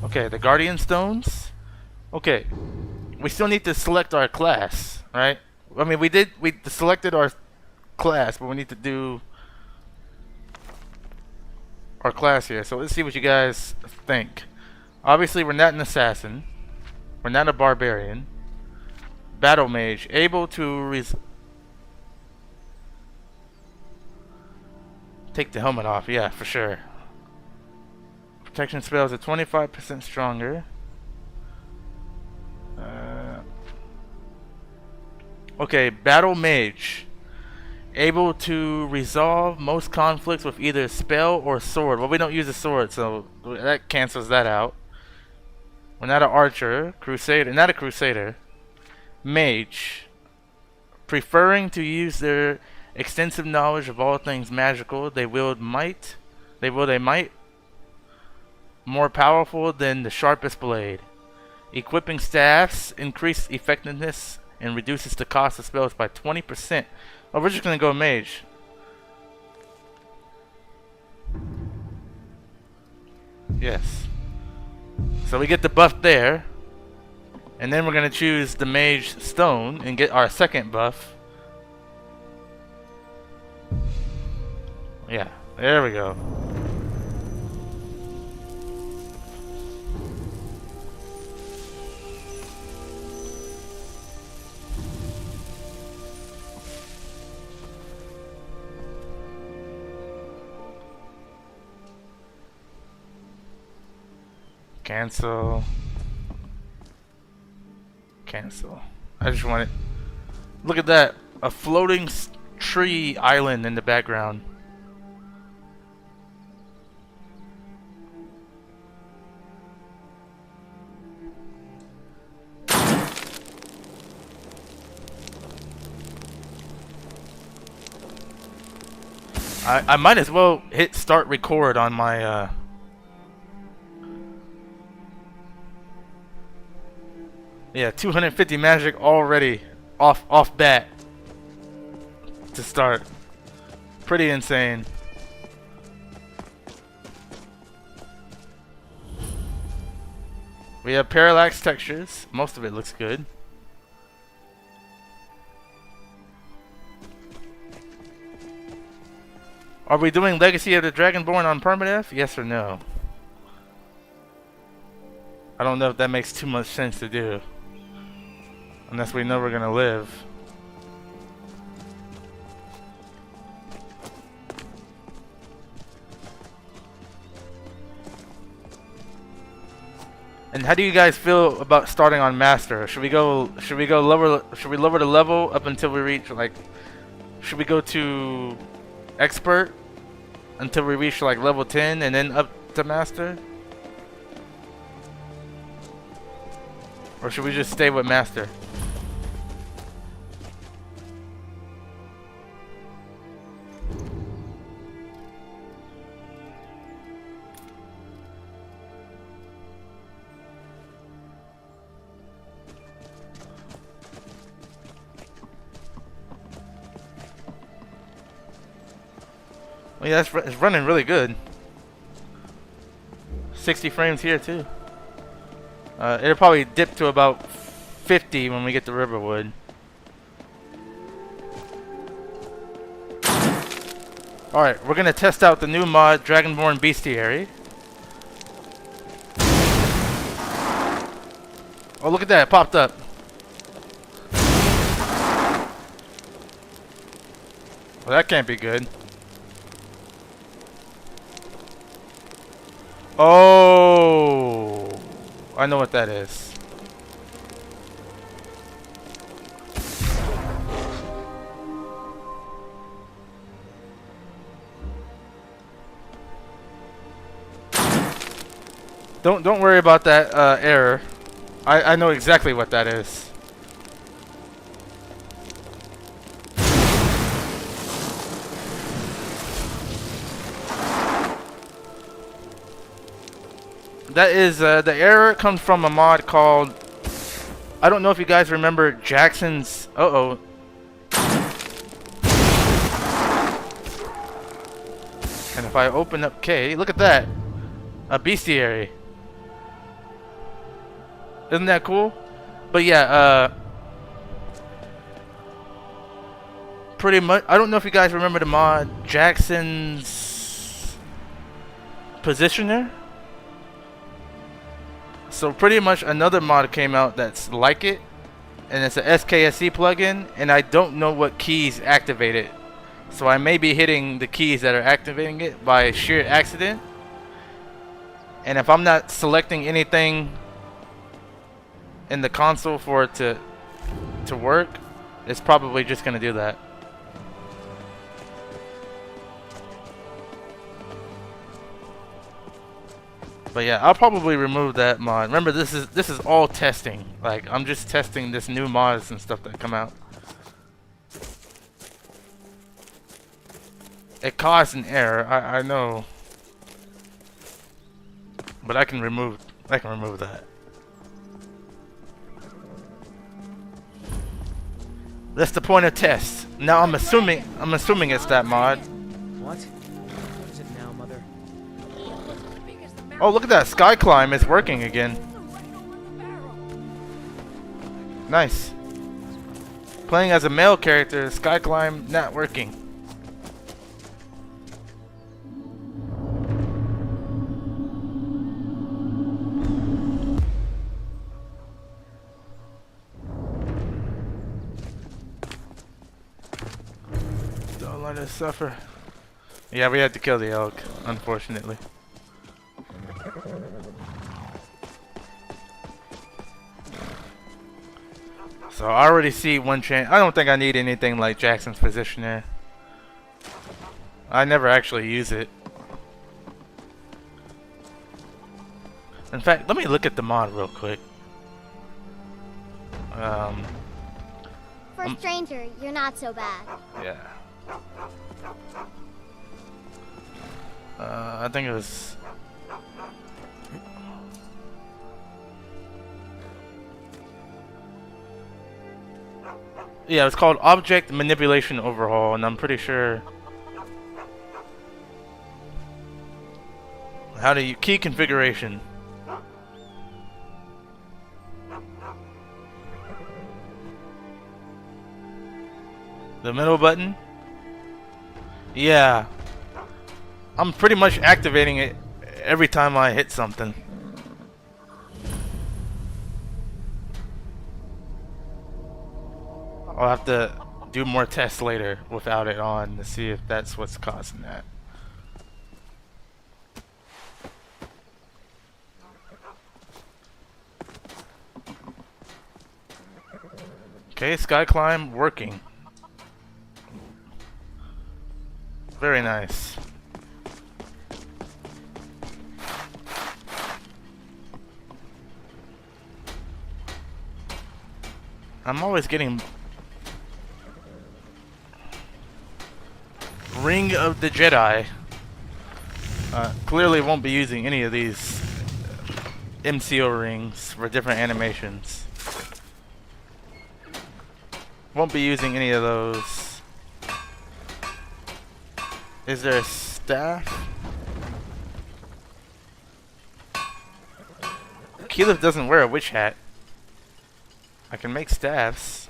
Okay, the Guardian Stones. Okay, we still need to select our class, right? I mean, we selected our class, but we need to do our class here. So let's see what you guys think. Obviously, we're not an assassin. We're not a barbarian. Battle mage, able to take the helmet off. Yeah, for sure. Protection spells are 25% stronger. Okay, battle mage, able to resolve most conflicts with either spell or sword. Well, we don't use a sword, so that cancels that out. We're not an archer, crusader, not a crusader. Mage, preferring to use their extensive knowledge of all things magical. They wield a might more powerful than the sharpest blade. Equipping staffs increases effectiveness and reduces the cost of spells by 20%. Oh, we're just gonna go mage. Yes. So we get the buff there. And then we're gonna choose the mage stone and get our second buff. Yeah, there we go. Cancel. Cancel. I just want it. Look at that. A floating tree island in the background. I might as well hit start record on my yeah, 250 magic already off bat to start. Pretty insane. We have parallax textures. Most of it looks good. Are we doing Legacy of the Dragonborn on Permadeath? Yes or no? I don't know if that makes too much sense to do. Unless we know we're gonna live. And how do you guys feel about starting on Master? Should we lower the level up until we reach, like, should we go to Expert until we reach like level 10 and then up to Master? Or should we just stay with Master? Well, yeah, it's running really good. 60 frames here too. It'll probably dip to about 50 when we get to Riverwood. Alright, we're gonna test out the new mod, Dragonborn Bestiary. Oh, look at that, it popped up. Well, that can't be good. Oh, I know what that is. Don't worry about that error. I know exactly what that is. That is, the error comes from a mod called, I don't know if you guys remember Jackson's, and if I open up K, look at that, a bestiary. Isn't that cool? But yeah, pretty much, I don't know if you guys remember the mod Jackson's Positioner. So pretty much another mod came out that's like it, and it's a SKSC plugin, and I don't know what keys activate it. So I may be hitting the keys that are activating it by sheer accident. And if I'm not selecting anything in the console for it to work, it's probably just gonna do that. But yeah, I'll probably remove that mod. Remember, this is all testing. Like, I'm just testing this new mods and stuff that come out. It caused an error. I know. But I can remove that. That's the point of test. Now I'm assuming it's that mod. What? What is it now, Mother? Oh, look at that. Sky climb is working again. Nice. Playing as a male character, sky climb not working. Don't let us suffer. Yeah, we had to kill the elk, unfortunately. So I already see one change. I don't think I need anything like Jackson's positioner. I never actually use it. In fact, let me look at the mod real quick. For a stranger, you're not so bad. Yeah. I think it was. Yeah, it's called Object Manipulation Overhaul, and I'm pretty sure. How do you key configuration? The middle button? Yeah. I'm pretty much activating it every time I hit something. I'll have to do more tests later without it on to see if that's what's causing that. Okay, sky climb working. Very nice. I'm always getting Ring of the Jedi. Clearly won't be using any of these MCO rings for different animations. Won't be using any of those. Is there a staff? Keyleth doesn't wear a witch hat. I can make staffs.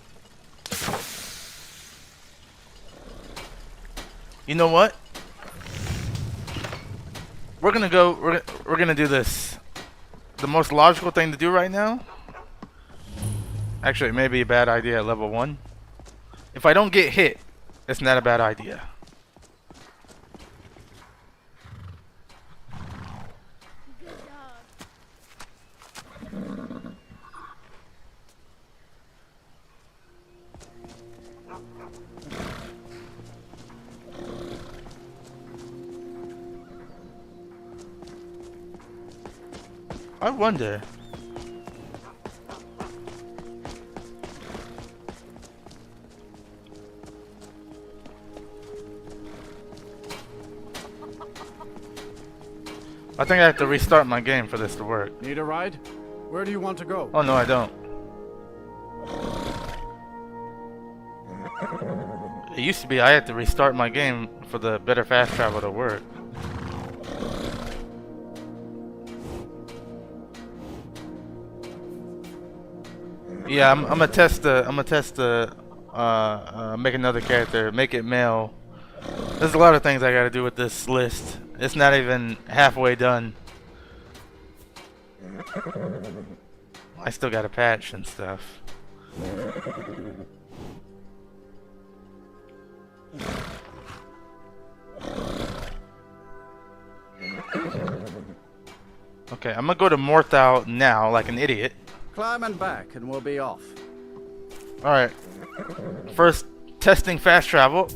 You know what? We're gonna go. We're gonna do this. The most logical thing to do right now. Actually, it may be a bad idea at level 1. If I don't get hit, it's not a bad idea. I wonder. I think I have to restart my game for this to work. Need a ride? Where do you want to go? Oh no, I don't. It used to be I had to restart my game for the better fast travel to work. Yeah, I'm gonna test the make another character, make it male. There's a lot of things I gotta do with this list. It's not even halfway done. I still got a patch and stuff. Okay, I'm gonna go to Morthal now like an idiot. Climb and back and we'll be off. Alright. First, testing fast travel.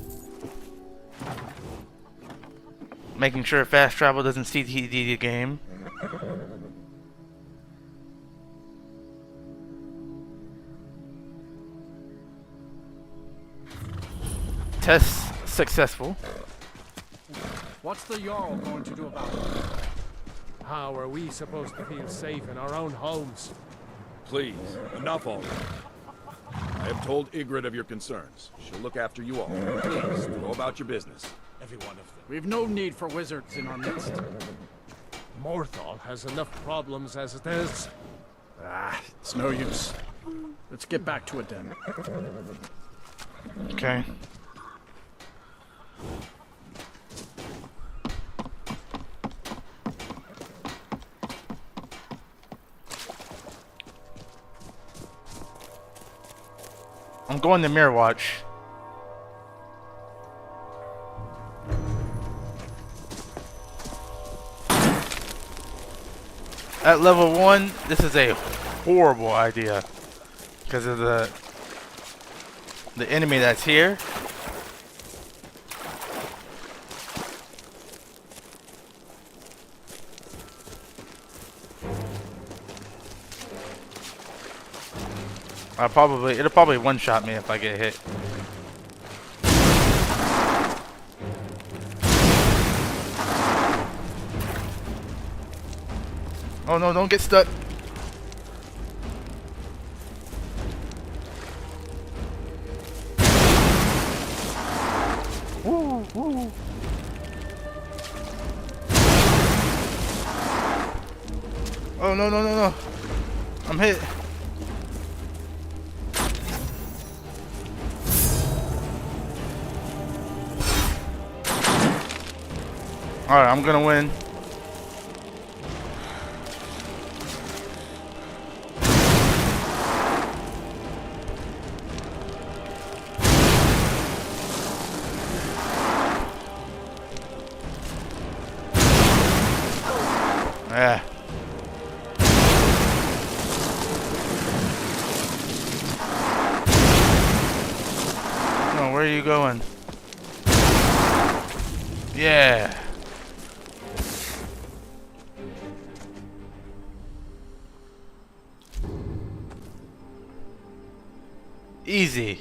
Making sure fast travel doesn't CTD the game. Test successful. What's the Jarl going to do about it? How are we supposed to feel safe in our own homes? Please, enough already. I have told Ygritte of your concerns. She'll look after you all. Please, go about your business. Every one of them. We've no need for wizards in our midst. Morthal has enough problems as it is. It's no use. Let's get back to it then. Okay. I'm going to Mirror Watch. At level 1, this is a horrible idea because of the enemy that's here. It'll probably one-shot me if I get hit. Oh no, don't get stuck. Woo, woo. Oh no, no, no, no. I'm hit. Alright, I'm gonna win. Yeah. Oh, where are you going? Yeah. Easy.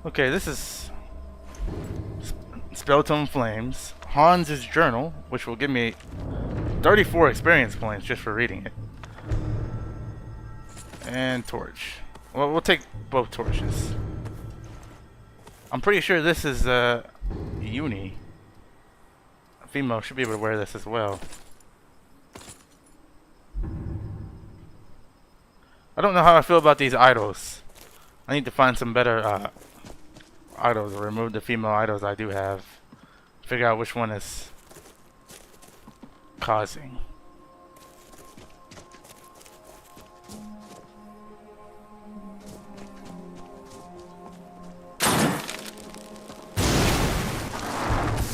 Okay, this is Spelltome Flames. Hans' journal, which will give me 34 experience points just for reading it. And torch. Well, we'll take both torches. I'm pretty sure this is uni. A female should be able to wear this as well. I don't know how I feel about these idols. I need to find some better idols, or remove the female idols I do have. Figure out which one is causing.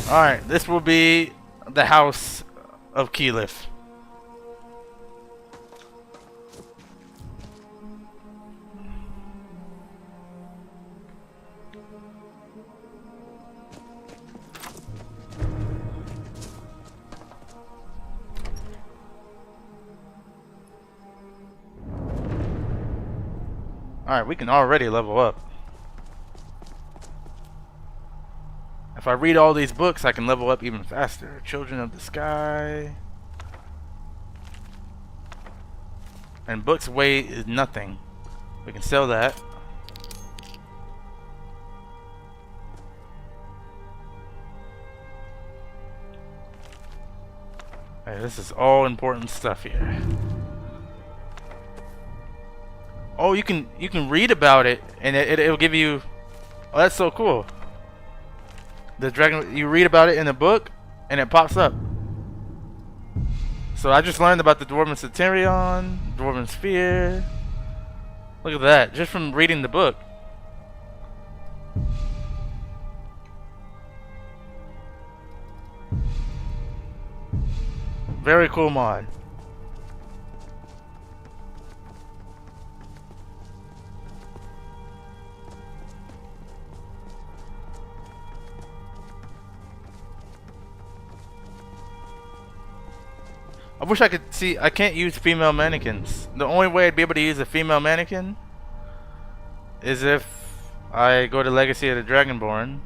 Alright, this will be the house of Keyleth. Alright, we can already level up. If I read all these books, I can level up even faster. Children of the Sky. And books weigh is nothing. We can sell that. Hey, this is all important stuff here. Oh, you can read about it, and it'll give you. Oh, that's so cool. The dragon, you read about it in a book, and it pops up. So I just learned about the Dwarven Centurion, Dwarven Sphere. Look at that, just from reading the book. Very cool mod. I wish I could see. I can't use female mannequins. The only way I'd be able to use a female mannequin is if I go to Legacy of the Dragonborn.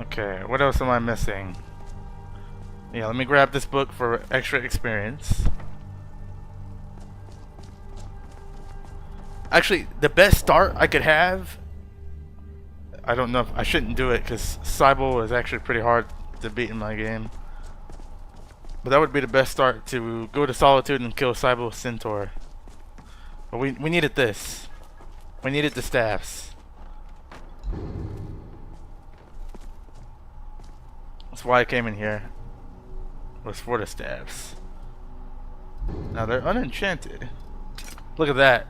Okay, what else am I missing? Yeah, let me grab this book for extra experience. Actually, the best start I could have, I don't know if I shouldn't do it because Cybele is actually pretty hard to beat in my game. But that would be the best start, to go to Solitude and kill Cybele Centaur. But we needed this. We needed the staffs. That's why I came in here. Was for the staffs. Now they're unenchanted. Look at that.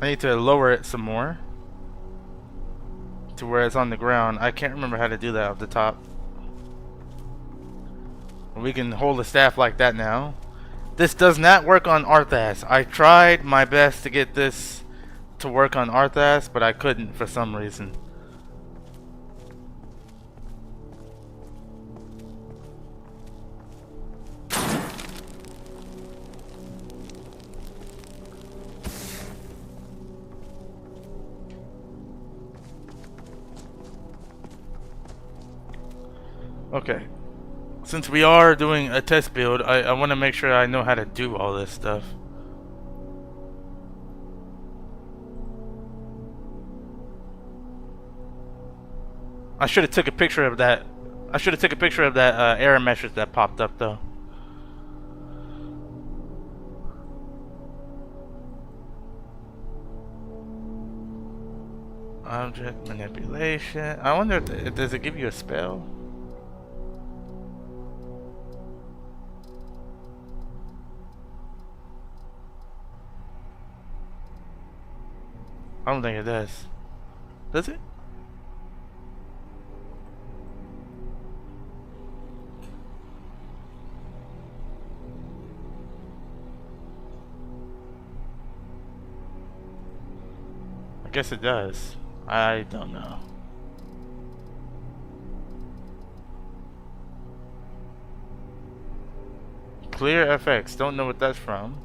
I need to lower it some more to where it's on the ground. I can't remember how to do that off the top. We can hold the staff like that now. This does not work on Arthas. I tried my best to get this to work on Arthas, but I couldn't for some reason. Okay, since we are doing a test build, I want to make sure I know how to do all this stuff. I should have took a picture of that. I should have took a picture of that error message that popped up though. Object manipulation. I wonder if does it give you a spell? I don't think it does. Does it? I guess it does. I don't know. Clear FX. Don't know what that's from.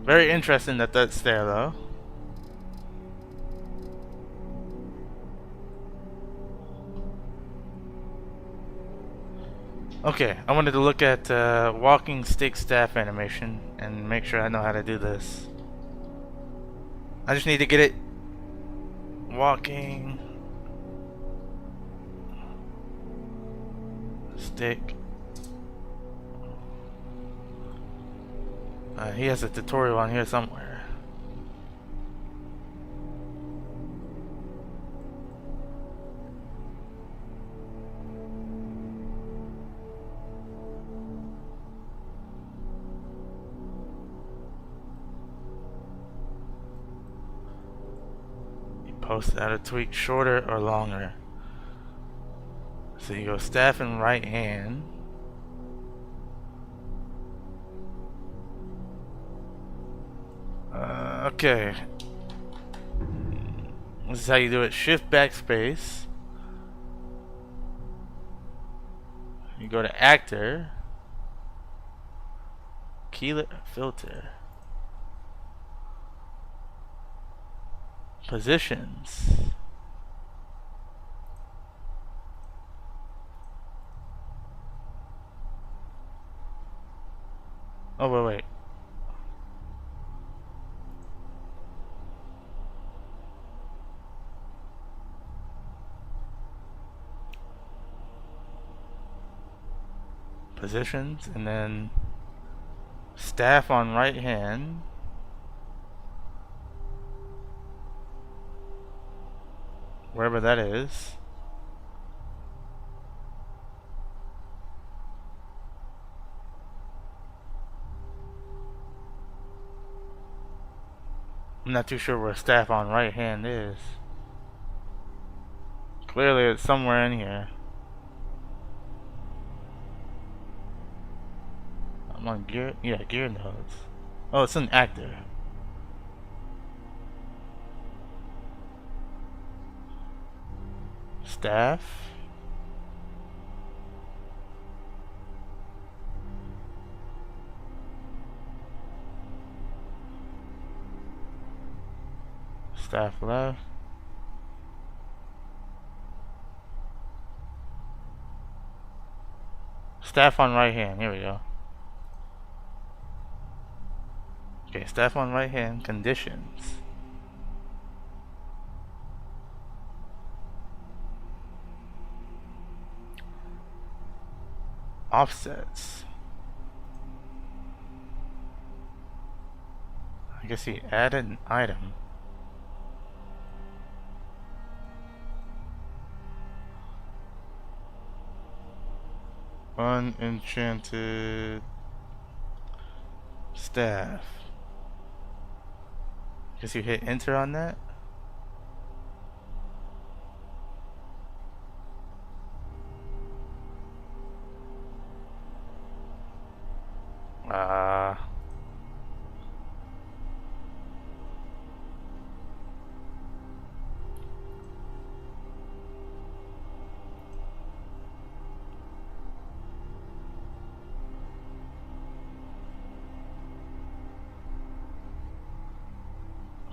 Very interesting that that's there though. Okay, I wanted to look at walking stick staff animation and make sure I know how to do this. I just need to get it walking stick. He has a tutorial on here somewhere. Post out a tweak shorter or longer. So you go staff in right hand. Okay. This is how you do it. Shift backspace. You go to actor. Keyless filter. Positions. Oh, wait. Positions, and then staff on right hand. Wherever that is. I'm not too sure where staff on right hand is. Clearly it's somewhere in here. I'm on gear. Yeah, gear nodes. Oh, it's an actor. Staff. Staff left. Staff on right hand. Here we go. Okay, staff on right hand. Conditions. Offsets. I guess he added an item. Unenchanted staff. Guess you hit enter on that.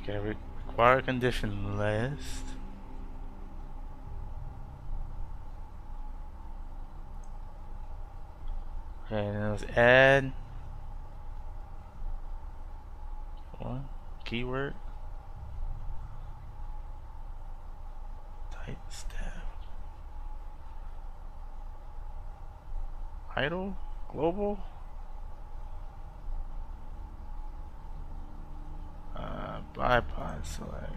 Okay, require condition list. Okay, now let's add one keyword. Type staff. Idle? Global? Bipod select.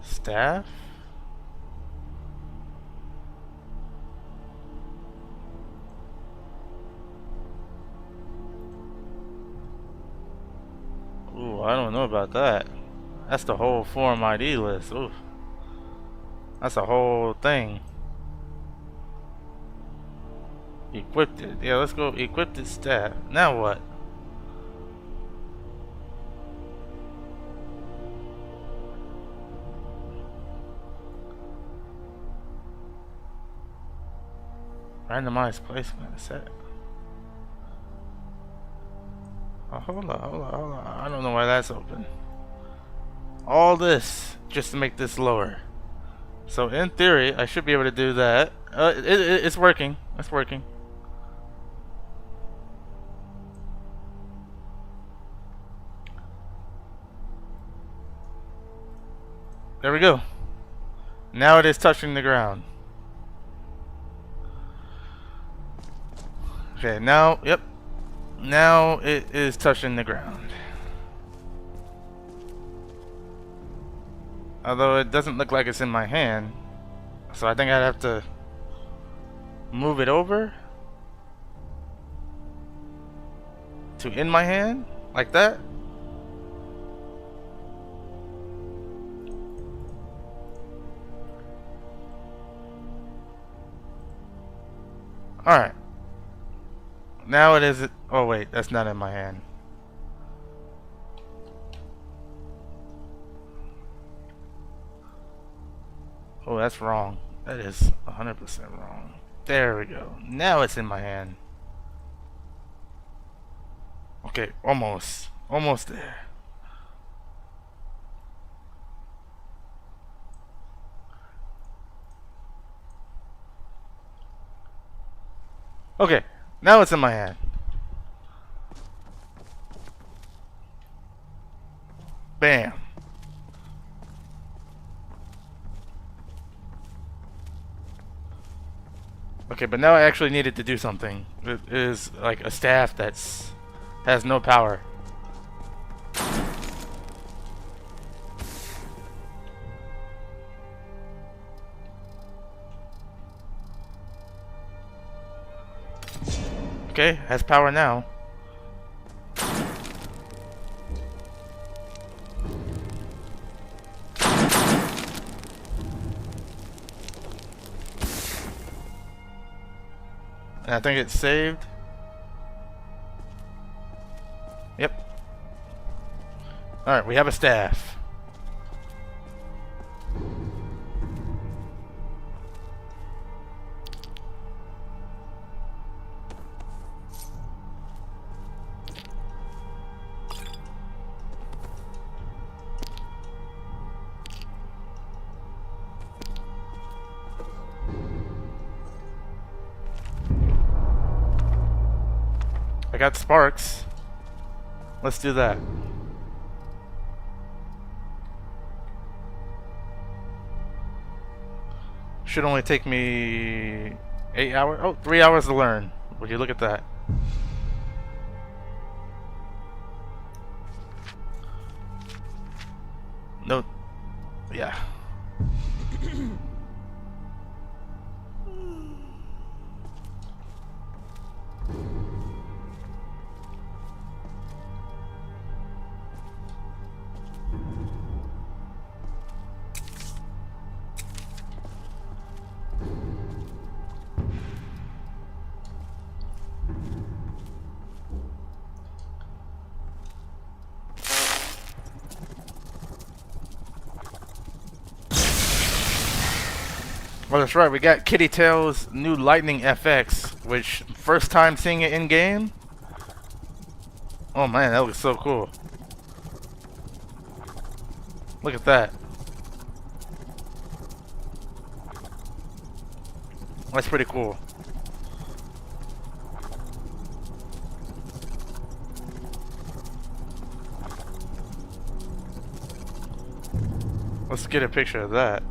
Staff? Ooh, I don't know about that. That's the whole form ID list. Ooh. That's a whole thing. Equipped it. Yeah, let's go equipped it staff. Now what? Randomized placement set. Oh, hold on. I don't know why that's open. All this just to make this lower. So in theory, I should be able to do that. It's working. It's working. There we go. Now it is touching the ground. Okay, now, yep. Now it is touching the ground. Although it doesn't look like it's in my hand. So I think I'd have to move it over to in my hand, like that. Alright. Now it is. Oh wait, that's not in my hand. Oh, that's wrong. That is 100% wrong. There we go. Now it's in my hand. Okay, almost. Almost there. Okay, now it's in my hand. Bam. Okay, but now I actually needed to do something. It is like a staff that's has no power. Okay, has power now. And I think it's saved. Yep. Alright, we have a staff. I got sparks. Let's do that. Should only take me 8 hours. Oh, 3 hours to learn. Would you look at that? No. Yeah. Oh, that's right. We got Kitty Tail's new Lightning FX, which first time seeing it in game. Oh man, that looks so cool. Look at that. That's pretty cool. Let's get a picture of that.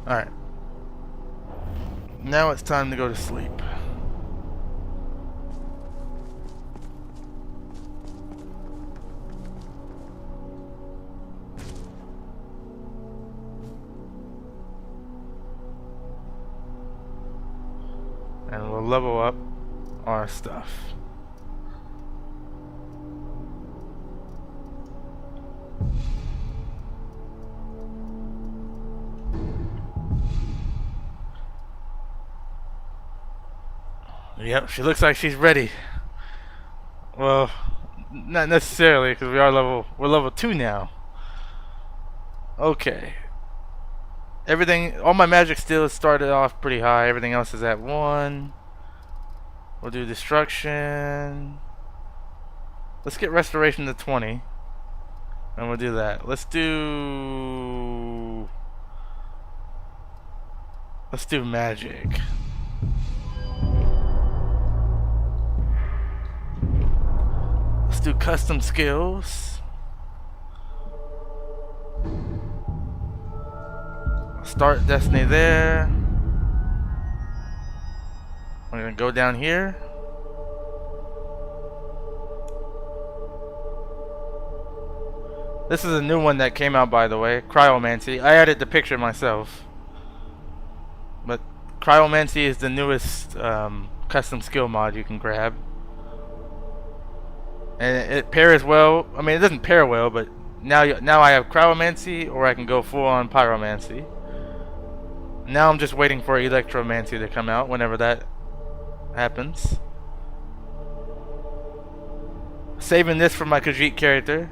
Alright. Now it's time to go to sleep. And we'll level up our stuff. Yep, she looks like she's ready. Well, not necessarily, because we're level 2 now. Okay. Everything, all my magic still started off pretty high. Everything else is at 1. We'll do destruction. Let's get restoration to 20. And we'll do that. Let's do magic. Let's do custom skills. Start destiny there. We're gonna go down here. This is a new one that came out, by the way. Cryomancy. I added the picture myself. But Cryomancy is the newest custom skill mod you can grab. And it pairs well. I mean, it doesn't pair well, but now I have Cryomancy, or I can go full on Pyromancy. Now I'm just waiting for Electromancy to come out whenever that happens. Saving this for my Khajiit character,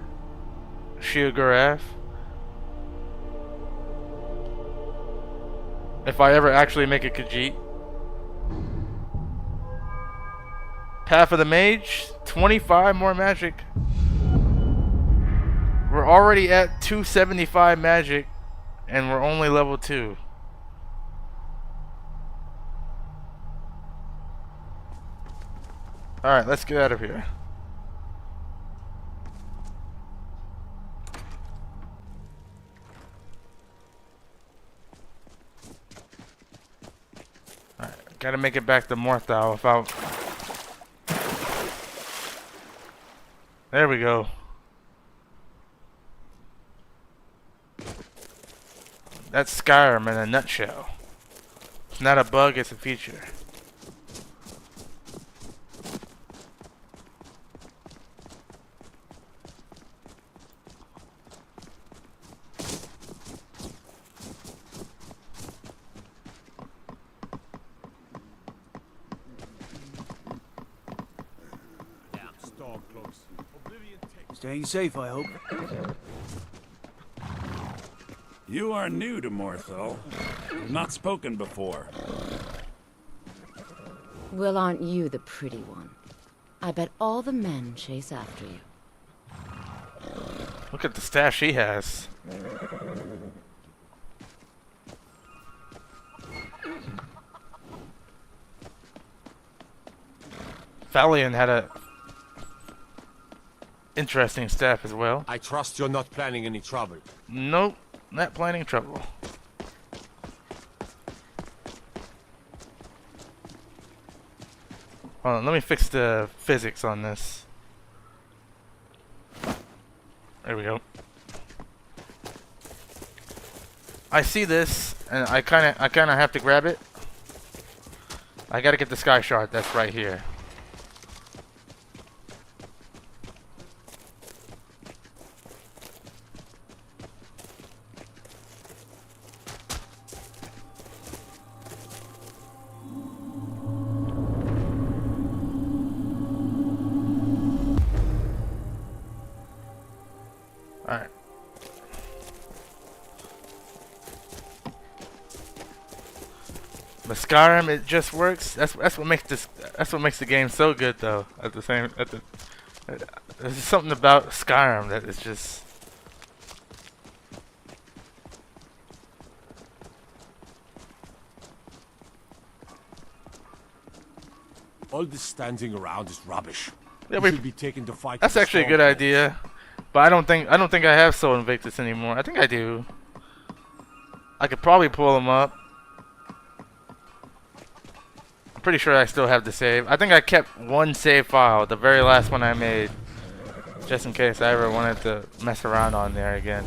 Shiogurath. If I ever actually make a Khajiit. Path of the Mage, 25 more magic. We're already at 275 magic, and we're only level 2. Alright, let's get out of here. Gotta make it back to Morthal without... There we go. That's Skyrim in a nutshell. It's not a bug, it's a feature. Staying safe, I hope. You are new to Morthal. Not spoken before. Well, aren't you the pretty one? I bet all the men chase after you. Look at the stash she has. Valiant had a interesting staff as well. I trust you're not planning any trouble. Nope, not planning trouble. Hold on, let me fix the physics on this. There we go. I see this, and I kind of have to grab it. I gotta get the sky shard that's right here. Alright. But Skyrim, it just works. That's what makes the game so good, though. There's something about Skyrim that is just. All this standing around is rubbish. Yeah, we should be taken to fight. That's actually a good idea, but I don't think I have Soul Invictus anymore. I think I do. I could probably pull them up. I'm pretty sure I still have the save. I think I kept one save file, the very last one I made, just in case I ever wanted to mess around on there again.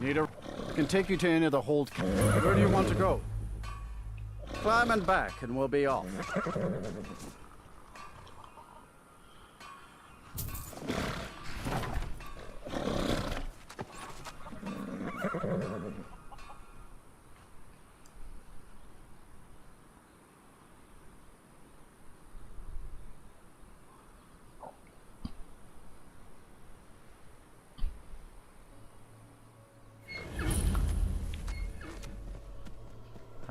I can take you to any of the hold. Where do you want to go? Climb and back, and we'll be off.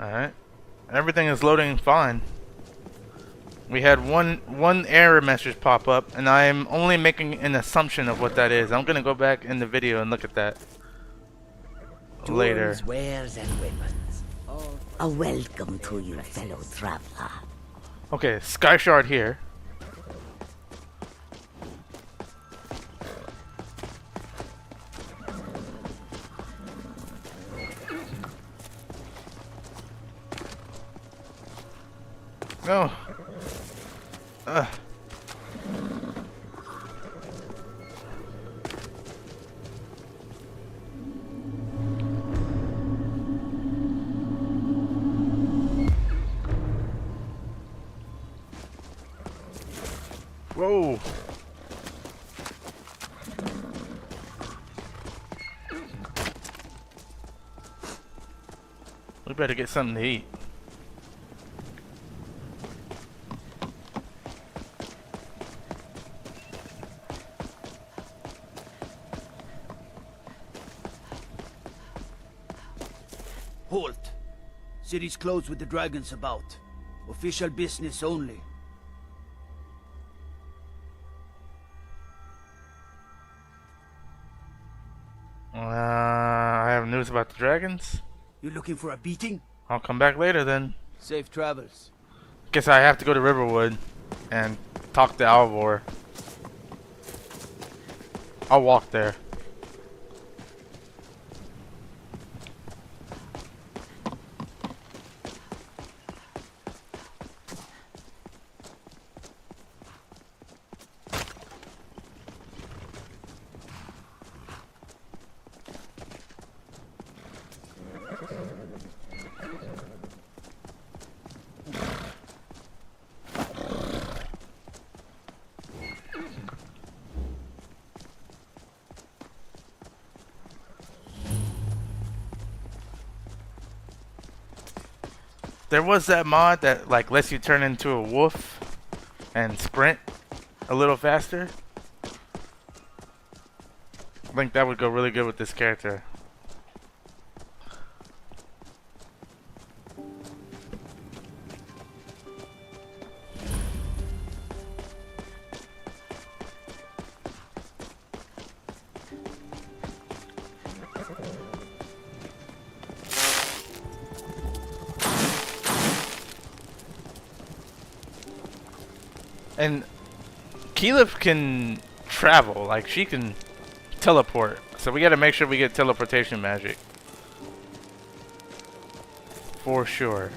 Alright. Everything is loading fine. We had one error message pop up, and I am only making an assumption of what that is. I'm gonna go back in the video and look at that later. Tools, wares, and weapons. A welcome to you, fellow traveler. Okay, Sky Shard here. No. Whoa. We better get something to eat. Halt! City's closed with the dragons about. Official business only. I have news about the dragons. You looking for a beating? I'll come back later then. Safe travels. Guess I have to go to Riverwood and talk to Alvor. I'll walk there. there was that mod that like lets you turn into a wolf and sprint a little faster. I think that would go really good with this character. And Keyleth can travel, like she can teleport. So we gotta make sure we get teleportation magic. For sure.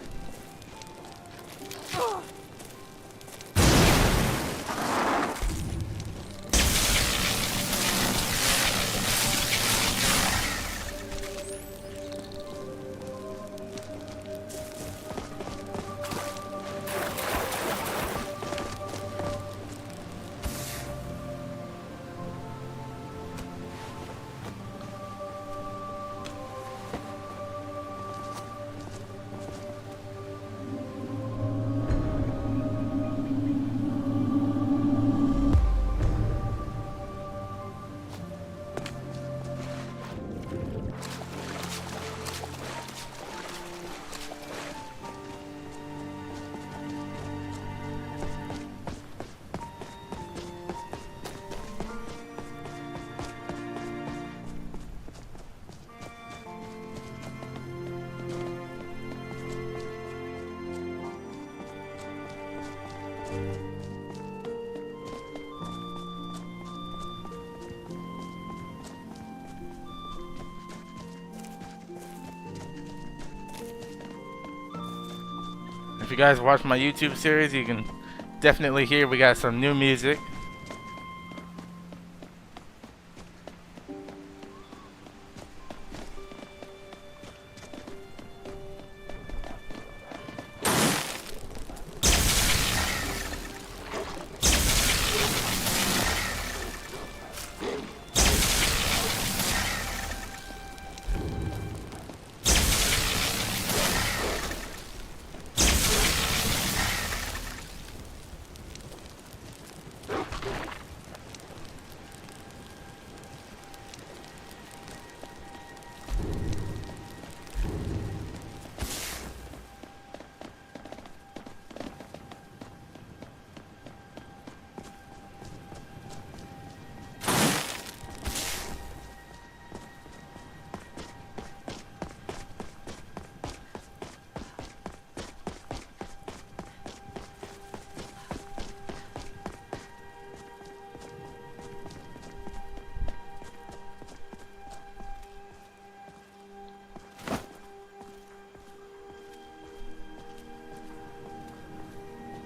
If you guys watch my YouTube series, you can definitely hear we got some new music.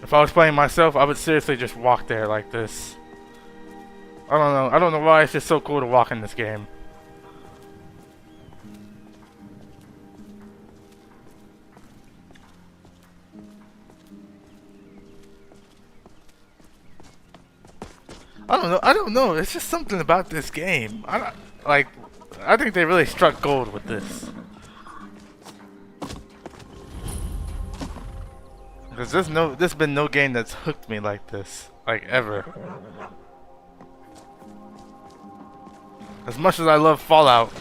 If I was playing myself, I would seriously just walk there like this. I don't know. I don't know why it's just so cool to walk in this game. I don't know. I don't know. It's just something about this game. I think they really struck gold with this. Because there's been no game that's hooked me like this, like ever. As much as I love Fallout.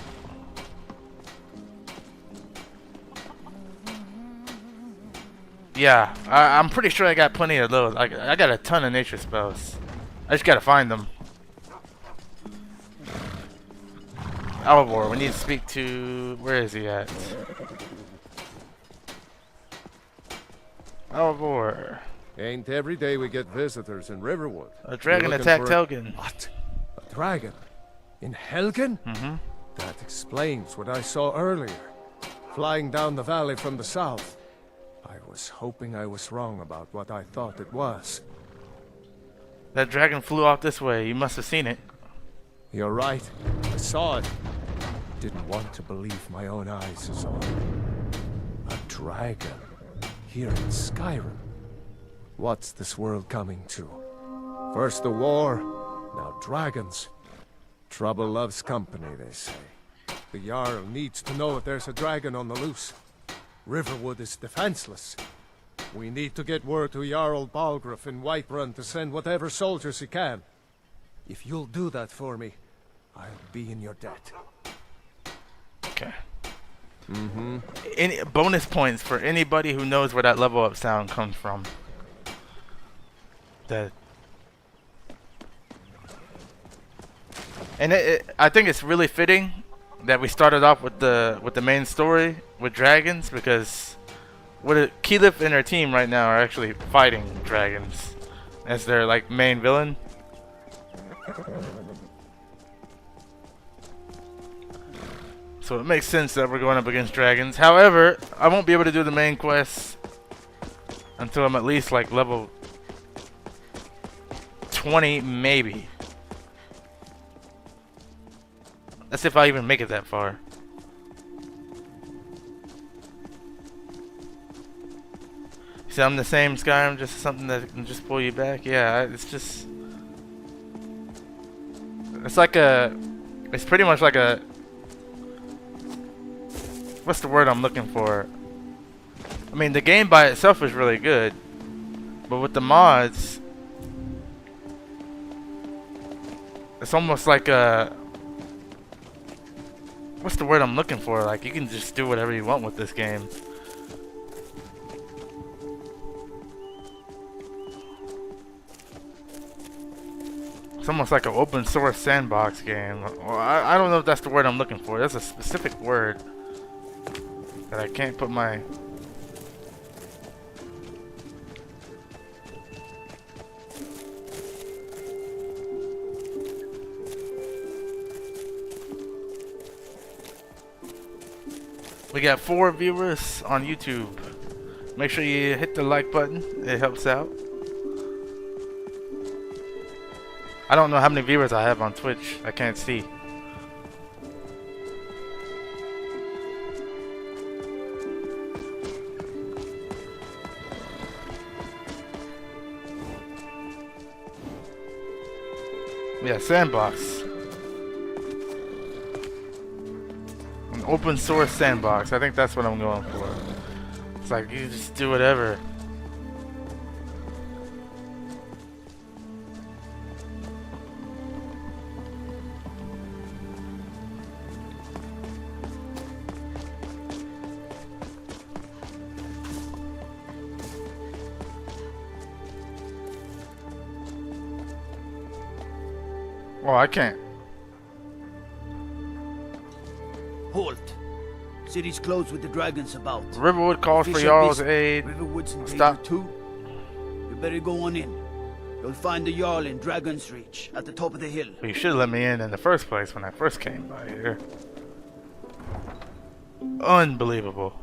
Yeah, I'm pretty sure I got plenty of those. I got a ton of nature spells. I just gotta find them. Alvor, we need to speak to... Where is he at? Alvor. Ain't every day we get visitors in Riverwood. A dragon attacked Helgen. What? A dragon? In Helgen? Mm-hmm. That explains what I saw earlier. Flying down the valley from the south. I was hoping I was wrong about what I thought it was. That dragon flew off this way. You must have seen it. You're right. I saw it. Didn't want to believe my own eyes as well. A dragon. Here in Skyrim. What's this world coming to? First the war, now dragons. Trouble loves company, they say. The Jarl needs to know if there's a dragon on the loose. Riverwood is defenseless. We need to get word to Jarl Balgruuf in Whiterun to send whatever soldiers he can. If you'll do that for me, I'll be in your debt. Okay. Mm-hmm. Any bonus points for anybody who knows where that level up sound comes from. I think it's really fitting that we started off with the main story with dragons, because Keyleth and her team right now are actually fighting dragons as their like main villain. So it makes sense that we're going up against dragons. However, I won't be able to do the main quest until I'm at least like level 20, maybe. That's if I even make it that far. See, I'm the same Skyrim, just something that can just pull you back. Yeah, it's just... It's like a... It's pretty much like a... What's the word I'm looking for? I mean, the game by itself is really good, but with the mods, it's almost like a... What's the word I'm looking for? Like, you can just do whatever you want with this game. It's almost like an open source sandbox game. Well, I don't know if that's the word I'm looking for. That's a specific word that I can't put my... We got 4 viewers on YouTube. Make sure you hit the like button. It helps out. I don't know how many viewers I have on Twitch. I can't see. Yeah, sandbox. An open source sandbox. I think that's what I'm going for. It's like you just do whatever. Oh, I can't. Halt. City's closed with the dragons about. Riverwood calls for Official Jarl's business. aid. Riverwood's in danger Stop. too. You better go on in. You'll find the Jarl in Dragon's Reach at the top of the hill. Well, you should have let me in the first place when I first came by here. Unbelievable.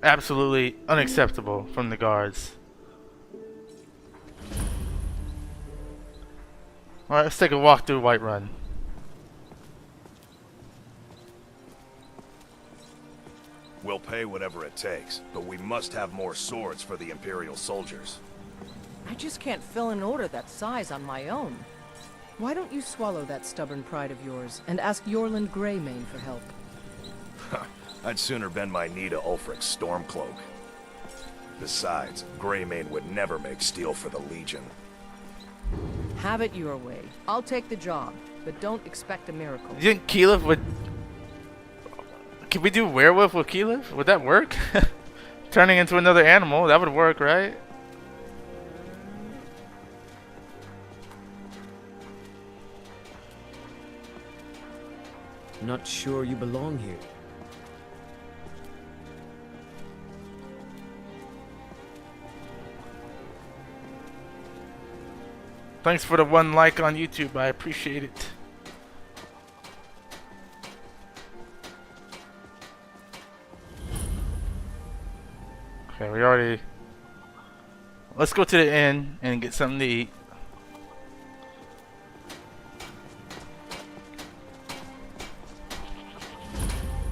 Absolutely unacceptable from the guards. Alright, let's take a walk through Whiterun. We'll pay whatever it takes, but we must have more swords for the Imperial soldiers. I just can't fill an order that size on my own. Why don't you swallow that stubborn pride of yours and ask Yorland Greymane for help? I'd sooner bend my knee to Ulfric's Stormcloak. Besides, Greymane would never make steel for the Legion. Have it your way. I'll take the job, but don't expect a miracle. You think Keyleth would... Can we do werewolf with Keyleth? Would that work? Turning into another animal, that would work, right? Not sure you belong here. Thanks for the 1 like on YouTube, I appreciate it. Okay, we already... Let's go to the inn and get something to eat.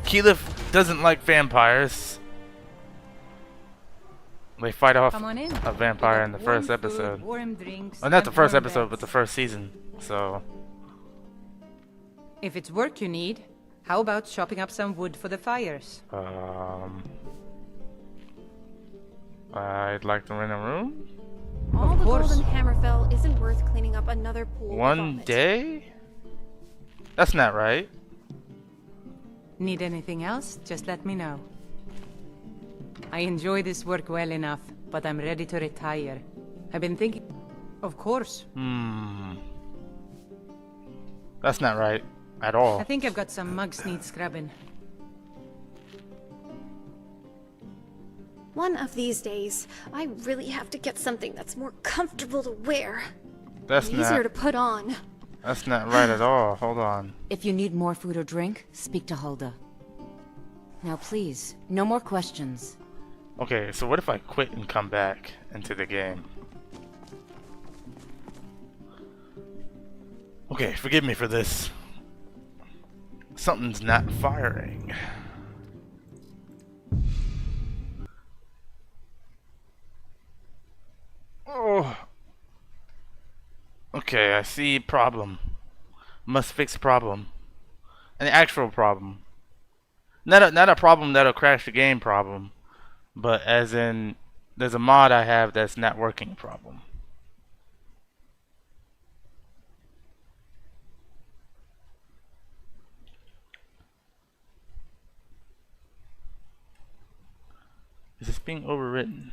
Keyleth doesn't like vampires. They fight off a vampire in the first episode. Oh, not the first episode, but the first season. So... If it's work you need, How about chopping up some wood for the fires? I'd like to rent a room. All the gold in Hammerfell isn't worth cleaning up another pool of One vomit. day? That's not right. Need anything else? Just let me know. I enjoy this work well enough, but I'm ready to retire. I've been thinking... Of course. That's not right at all. I think I've got some mugs need scrubbing. One of these days, I really have to get something that's more comfortable to wear. That's and easier not... to put on. That's not right at all. Hold on. If you need more food or drink, speak to Hulda. Now please, no more questions. Okay, so what if I quit and come back into the game? Okay, forgive me for this. Something's not firing. Oh. Okay, I see problem. Must fix problem. An actual problem. Not a problem that'll crash the game problem. But as in, there's a mod I have that's not working problem. Is this being overwritten?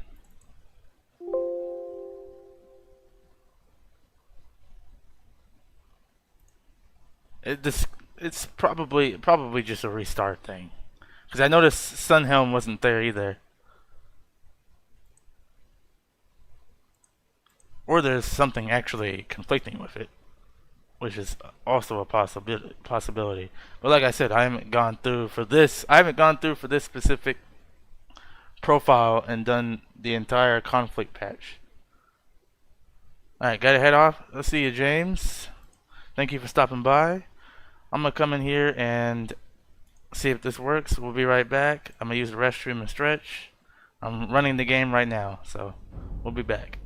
It's probably just a restart thing. Because I noticed Sunhelm wasn't there either. Or there's something actually conflicting with it, which is also a possibility. But like I said, I haven't gone through for this specific profile and done the entire conflict patch. Alright, gotta head off. Let's see you, James. Thank you for stopping by. I'm gonna come in here and see if this works. We'll be right back. I'm gonna use the restroom and stretch. I'm running the game right now, so we'll be back.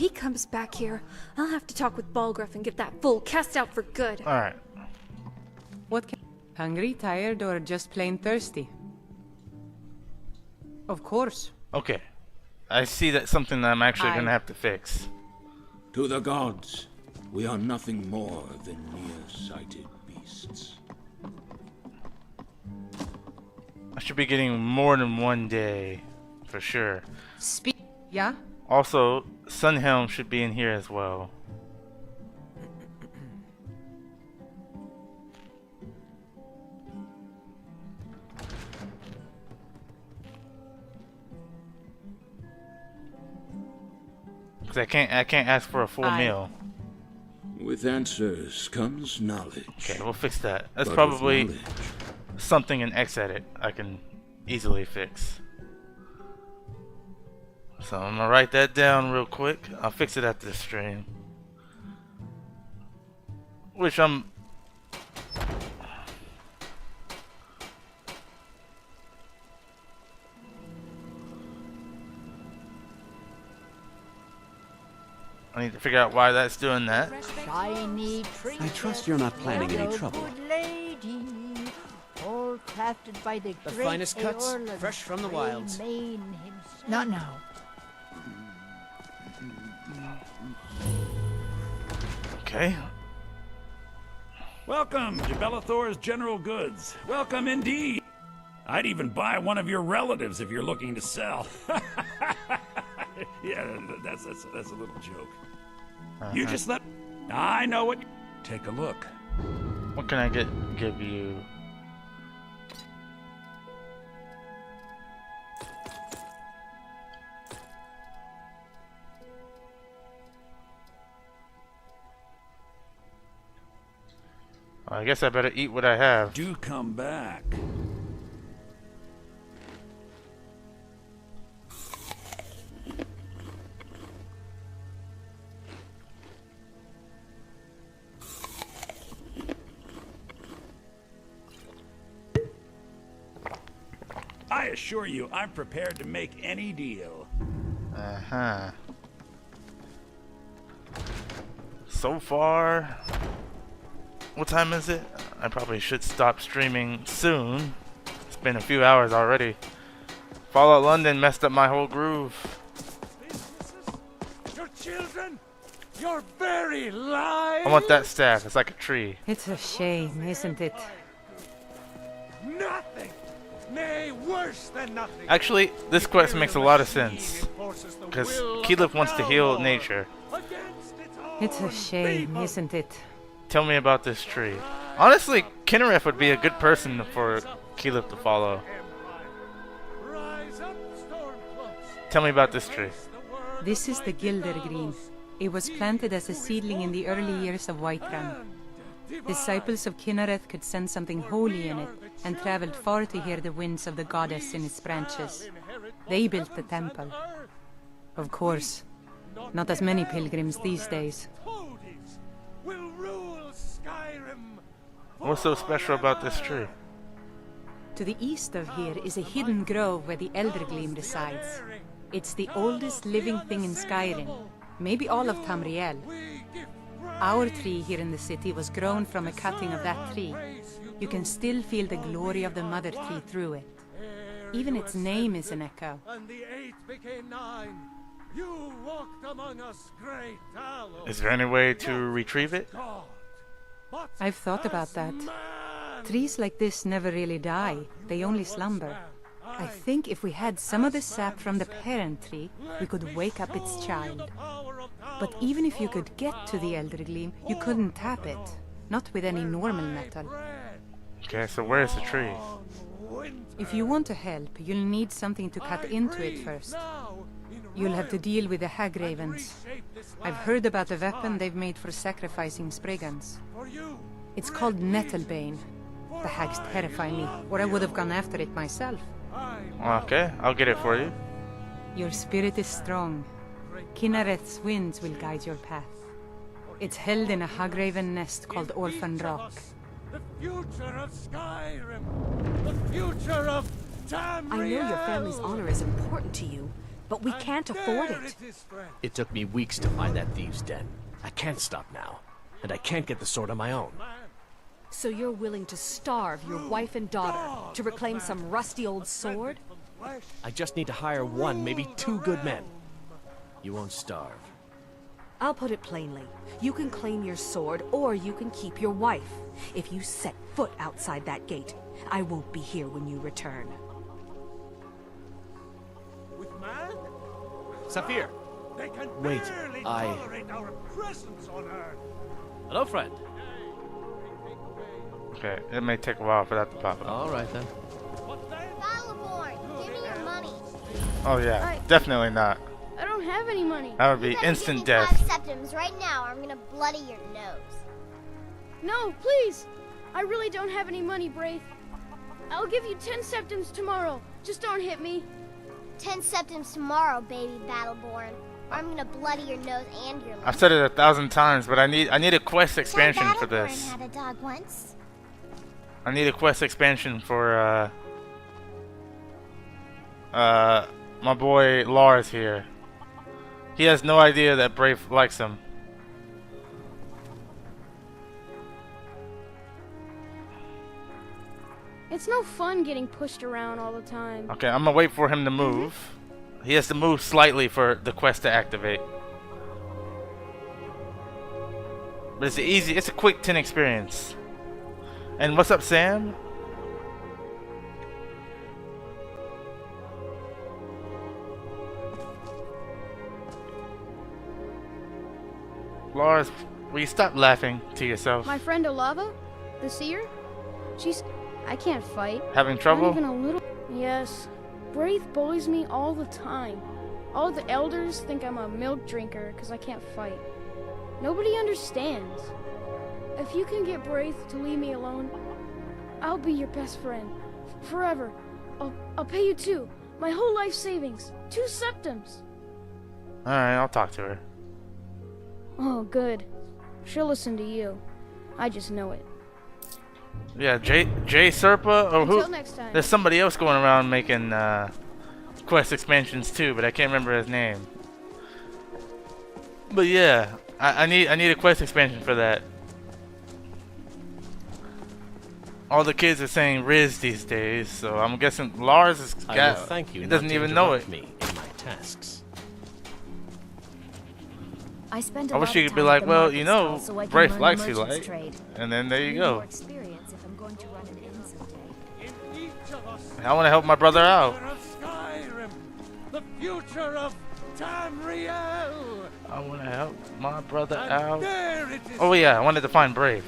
he comes back here, I'll have to talk with Balgruuf and get that fool cast out for good. Alright. What can... Hungry, tired, or just plain thirsty? Of course. Okay. I see that's something that I'm actually gonna have to fix. To the gods, we are nothing more than near-sighted beasts. I should be getting more than one day, for sure. Yeah? Also, Sunhelm should be in here as well. Cause I can't ask for a full meal. With answers comes knowledge. Okay, we'll fix that. That's But probably with knowledge, something in X-Edit I can easily fix. So I'm gonna write that down real quick. I'll fix it after the stream. Which I need to figure out why that's doing that. Shiny I trust you're not planning any trouble. Good lady, all crafted by the great finest cuts, Eorlund fresh from the wilds. Greymane himself. Not now. Okay. Welcome to Bellathor's General Goods. Welcome indeed. I'd even buy one of your relatives if you're looking to sell. Yeah, that's a little joke. You just let... I know what... Take a look. What can I give you? I guess I better eat what I have. Do come back. I assure you, I'm prepared to make any deal. Uh-huh. So far... What time is it? I probably should stop streaming soon. It's been a few hours already. Fallout London messed up my whole groove. Your children, your very lives. I want that staff. It's like a tree. It's a shame, isn't it? Nothing. Nay, worse than nothing. Actually, this quest makes a lot of sense. Because Keyleth wants to heal nature. It's a shame, isn't it? Tell me about this tree. Honestly, Kinnereth would be a good person for Keyleth to follow. Tell me about this tree. This is the Gildergreen. It was planted as a seedling in the early years of Whiterun. Disciples of Kinnereth could sense something holy in it, and traveled far to hear the winds of the goddess in its branches. They built the temple. Of course, not as many pilgrims these days. What's so special about this tree? To the east of here is a hidden grove where the Eldergleam resides. It's the oldest living thing in Skyrim, maybe all of Tamriel. Our tree here in the city was grown from a cutting of that tree. You can still feel the glory of the mother tree through it. Even its name is an echo. And the 8 became 9. You walked among us, great aloe. Is there any way to retrieve it? I've thought about that. Trees like this never really die, they only slumber. I think if we had some of the sap from the parent tree, we could wake up its child. But even if you could get to the Eldergleam, you couldn't tap it. Not with any normal metal. Okay, so where's the tree? If you want to help, you'll need something to cut into it first. You'll have to deal with the Hagravens. I've heard about a weapon they've made for sacrificing Spriggans. It's called Nettlebane. The hags terrify me, or I would have gone after it myself. Okay, I'll get it for you. Your spirit is strong. Kinnereth's winds will guide your path. It's held in a Hagraven nest called Orphan Rock. The future of Skyrim. The future of Tamriel. I know your family's honor is important to you, but we can't afford it. It took me weeks to find that thieves' den. I can't stop now, and I can't get the sword on my own. So you're willing to starve your wife and daughter to reclaim some rusty old sword? I just need to hire one, maybe two good men. You won't starve. I'll put it plainly. You can claim your sword, or you can keep your wife. If you set foot outside that gate, I won't be here when you return. Saphir! Wait, Our presence on Earth. Hello, friend. Okay, it may take a while for that to pop up. Alright then. Battleborn, give me your money. Oh yeah, definitely not. I don't have any money. That would be instant death. 5 septims right now, or I'm gonna bloody your nose. No, please! I really don't have any money, Braith. I'll give you 10 septims tomorrow. Just don't hit me. 10 septims tomorrow, baby Battleborn. Or I'm gonna bloody your nose and your I've said it 1,000 times, but I need a quest expansion for Battleborn this. had a dog once. I need a quest expansion for my boy Lars here. He has no idea that Brave likes him. It's no fun getting pushed around all the time. Okay, I'm gonna wait for him to move. He has to move slightly for the quest to activate. But it's easy, it's a quick 10 experience. And what's up, Sam? Lars, will you stop laughing to yourself? My friend Olava, the seer, I can't fight. Having trouble? Not even a little. Yes. Braith bullies me all the time. All the elders think I'm a milk drinker because I can't fight. Nobody understands. If you can get Braith to leave me alone, I'll be your best friend. Forever. I'll pay you 2. My whole life savings. 2 septims. Alright, I'll talk to her. Oh, good. She'll listen to you. I just know it. Yeah, Jay Serpa or Until who? next time. There's somebody else going around making quest expansions too, but I can't remember his name. But yeah, I need a quest expansion for that. All the kids are saying Riz these days, so I'm guessing Lars is I got. will thank you He not doesn't to even know it. interrupt me in my tasks. I spend a I wish lot you of could be time like, at the well, market you know, stall so I can Braith learn the likes you, merchant's like, trade. and then there you Need go. more experience if I'm going to run an inn someday. I want to help my brother out. Skyrim, the future of Tamriel. I want to help my brother And out. there it is. Oh yeah, I wanted to find Brave.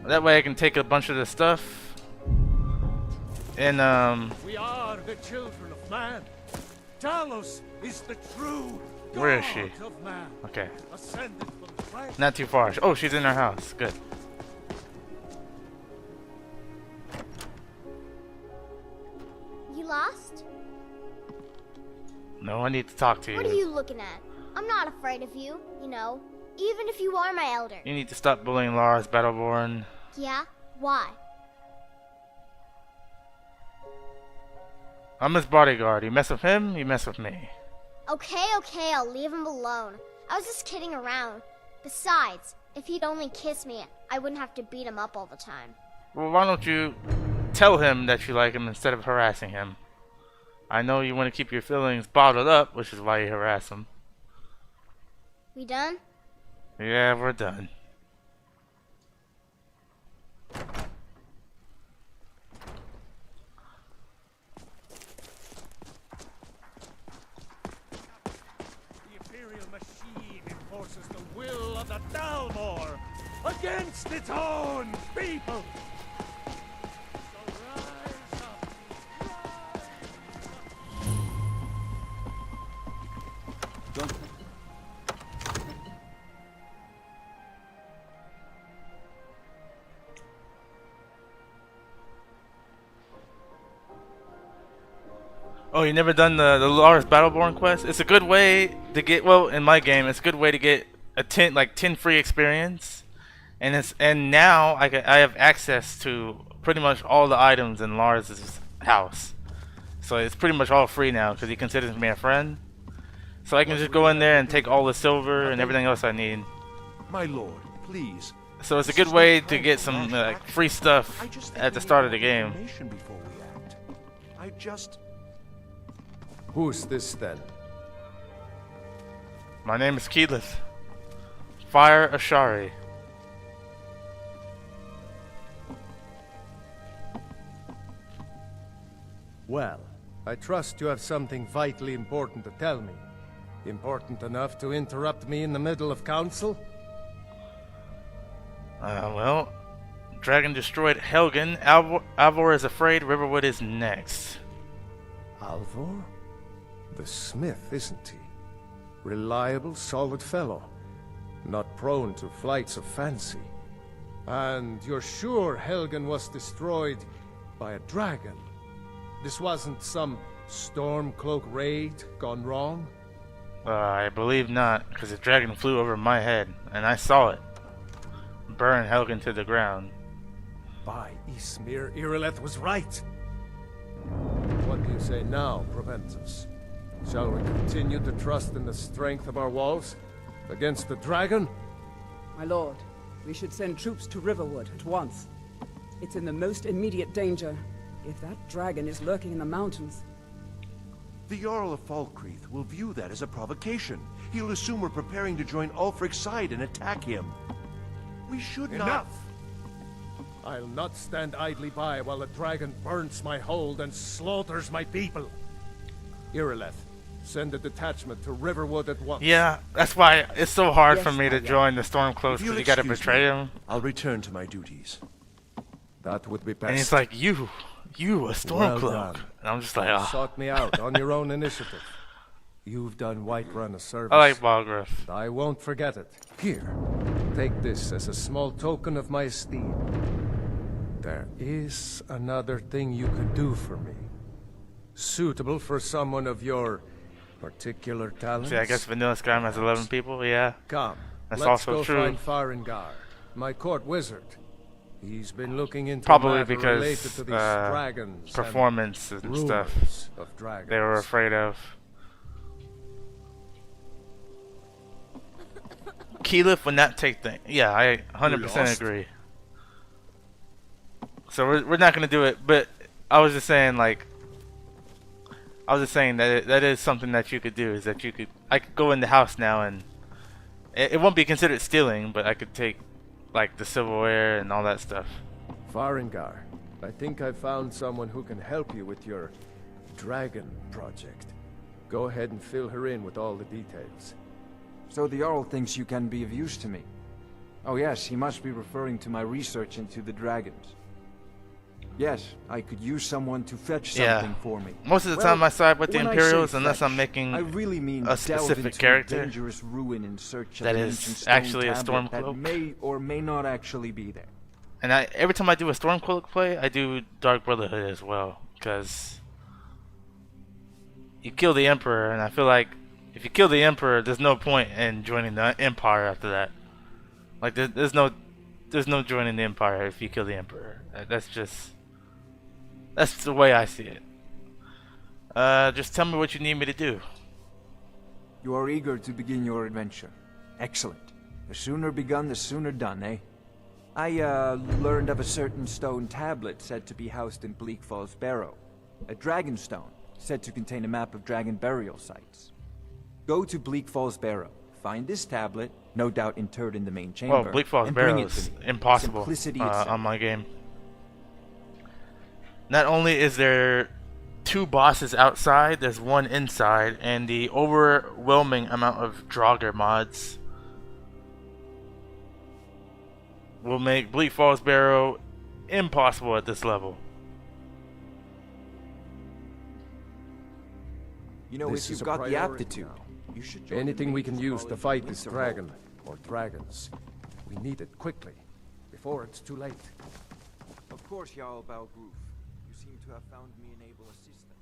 That way I can take a bunch of the stuff. And We are the children of man. Talos is the true where is she? God of man, Okay. ascended from the flesh. Not too far. Oh, she's in her house. Good. You lost? No, I need to talk to What are you. you looking at? I'm not afraid of you, you know. Even if you are my elder. You need to stop bullying Lars, Battleborn. Yeah? Why? I'm his bodyguard. You mess with him, you mess with me. Okay, I'll leave him alone. I was just kidding around. Besides, if he'd only kiss me, I wouldn't have to beat him up all the time. Well, why don't you tell him that you like him instead of harassing him? I know you want to keep your feelings bottled up, which is why you harass him. We done? Yeah, we're done. The Imperial machine enforces the will of the Dalmor against its own people. So rise up. Oh, you never done the Lars Battleborn quest? It's a good way to get, well, in my game, it's a good way to get a 10 free experience. And now I have access to pretty much all the items in Lars's house. So it's pretty much all free now because he considers me a friend. So I can just go in there and take all the silver and everything else I need. My lord, please. So it's a good way to get some free stuff at the start of the game. Before we act. I just... Who's this then? My name is Keyleth. Fire Ashari. Well, I trust you have something vitally important to tell me. Important enough to interrupt me in the middle of council? Well, Dragon destroyed Helgen. Alvor is afraid Riverwood is next. Alvor? The smith, isn't he? Reliable, solid fellow. Not prone to flights of fancy. And you're sure Helgen was destroyed by a dragon? This wasn't some Stormcloak raid gone wrong? I believe not, because the dragon flew over my head, and I saw it burn Helgen to the ground. By Ysmir, Irileth was right. What do you say now, Proventus? Shall we continue to trust in the strength of our walls against the dragon? My lord, we should send troops to Riverwood at once. It's in the most immediate danger. If that dragon is lurking in the mountains... The Jarl of Falkreath will view that as a provocation. He'll assume we're preparing to join Ulfric's side and attack him. We should not... Enough! I'll not stand idly by while the dragon burns my hold and slaughters my people. Irileth, send a detachment to Riverwood at once. Yeah, that's why it's so hard for me to join the Stormcloaks, because you gotta betray him. I'll return to my duties. That would be best. And it's like, you a Stormcloak. Well done. And I'm just like, You ah. sought me out on your own initiative. You've done Whiterun a service. I like Balgruuf. I won't forget it. Here, take this as a small token of my esteem. There is another thing you could do for me. Suitable for someone of your particular talents. See, I guess Vanilla Skyrim has 11 people, yeah. Come, that's let's also go true. find Farengar, my court wizard. He's been looking into probably a matter because related to these dragons performance and stuff of dragons. they were afraid of. Keyleth would not take things. Yeah, I 100% agree. So we're not gonna do it, but I was just saying, like, that is something that you could do. Is that I could go in the house now and it won't be considered stealing, but I could take like the silverware and all that stuff. Farengar, I think I found someone who can help you with your dragon project. Go ahead and fill her in with all the details. So the Jarl thinks you can be of use to me. Oh yes, he must be referring to my research into the dragons. Yes, I could use someone to fetch something for me. Most of the time I side with the when I Imperials say unless fetch, I'm making I really mean a delve specific into character a dangerous ruin in search of that an is ancient stone actually a tablet that Stormcloak. may or may not actually be there. And every time I do a Stormcloak play, I do Dark Brotherhood as well, because you kill the Emperor, and I feel like if you kill the Emperor, there's no point in joining the Empire after that. Like there's no joining the Empire if you kill the Emperor. That's the way I see it. Just tell me what you need me to do. You are eager to begin your adventure. Excellent. The sooner begun, the sooner done, eh? I learned of a certain stone tablet said to be housed in Bleak Falls Barrow. A dragon stone, said to contain a map of dragon burial sites. Go to Bleak Falls Barrow, find this tablet, no doubt interred in the main chamber, Well, Bleak Falls and Barrow bring it is to me. impossible Simplicity on my game. Not only is there 2 bosses outside, there's 1 inside, and the overwhelming amount of Draugr mods will make Bleak Falls Barrow impossible at this level. You know, This if is you've a got the priority aptitude, now. you should join Anything the we can Mages use to College fight in this Winterhold. dragon, or dragons. We need it quickly, before it's too late. Of course, Jarl Balgruuf. You seem to have found me an able assistant.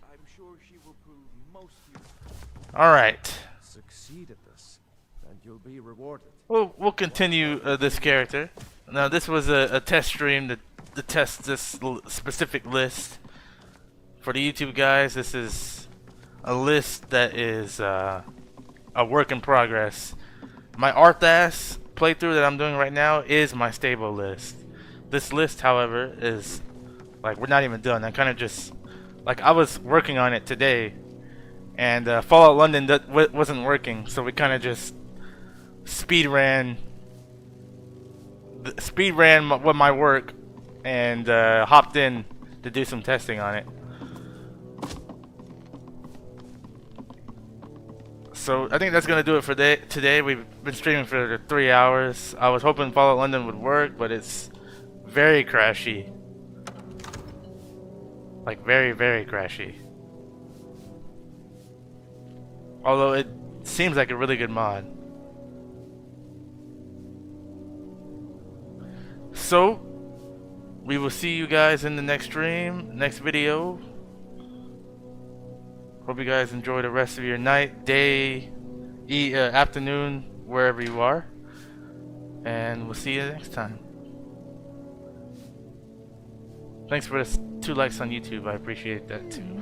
I'm sure she will prove most useful. Alright. Succeed at this, and you'll be rewarded. We'll continue this character. Now this was a test stream to test this specific list. For the YouTube guys, this is a list that is a work in progress. My Arthas playthrough that I'm doing right now is my stable list. This list, however, is like, we're not even done. I kind of just, like, I was working on it today, and Fallout London wasn't working, so we kind of just speed ran with my work and hopped in to do some testing on it. So I think that's gonna do it for today. We've been streaming for 3 hours. I was hoping Fallout London would work, but it's very crashy. Like very, very crashy. Although it seems like a really good mod. So we will see you guys in the next stream, next video. Hope you guys enjoy the rest of your night, day, afternoon, wherever you are. And we'll see you next time. Thanks for the 2 likes on YouTube. I appreciate that too.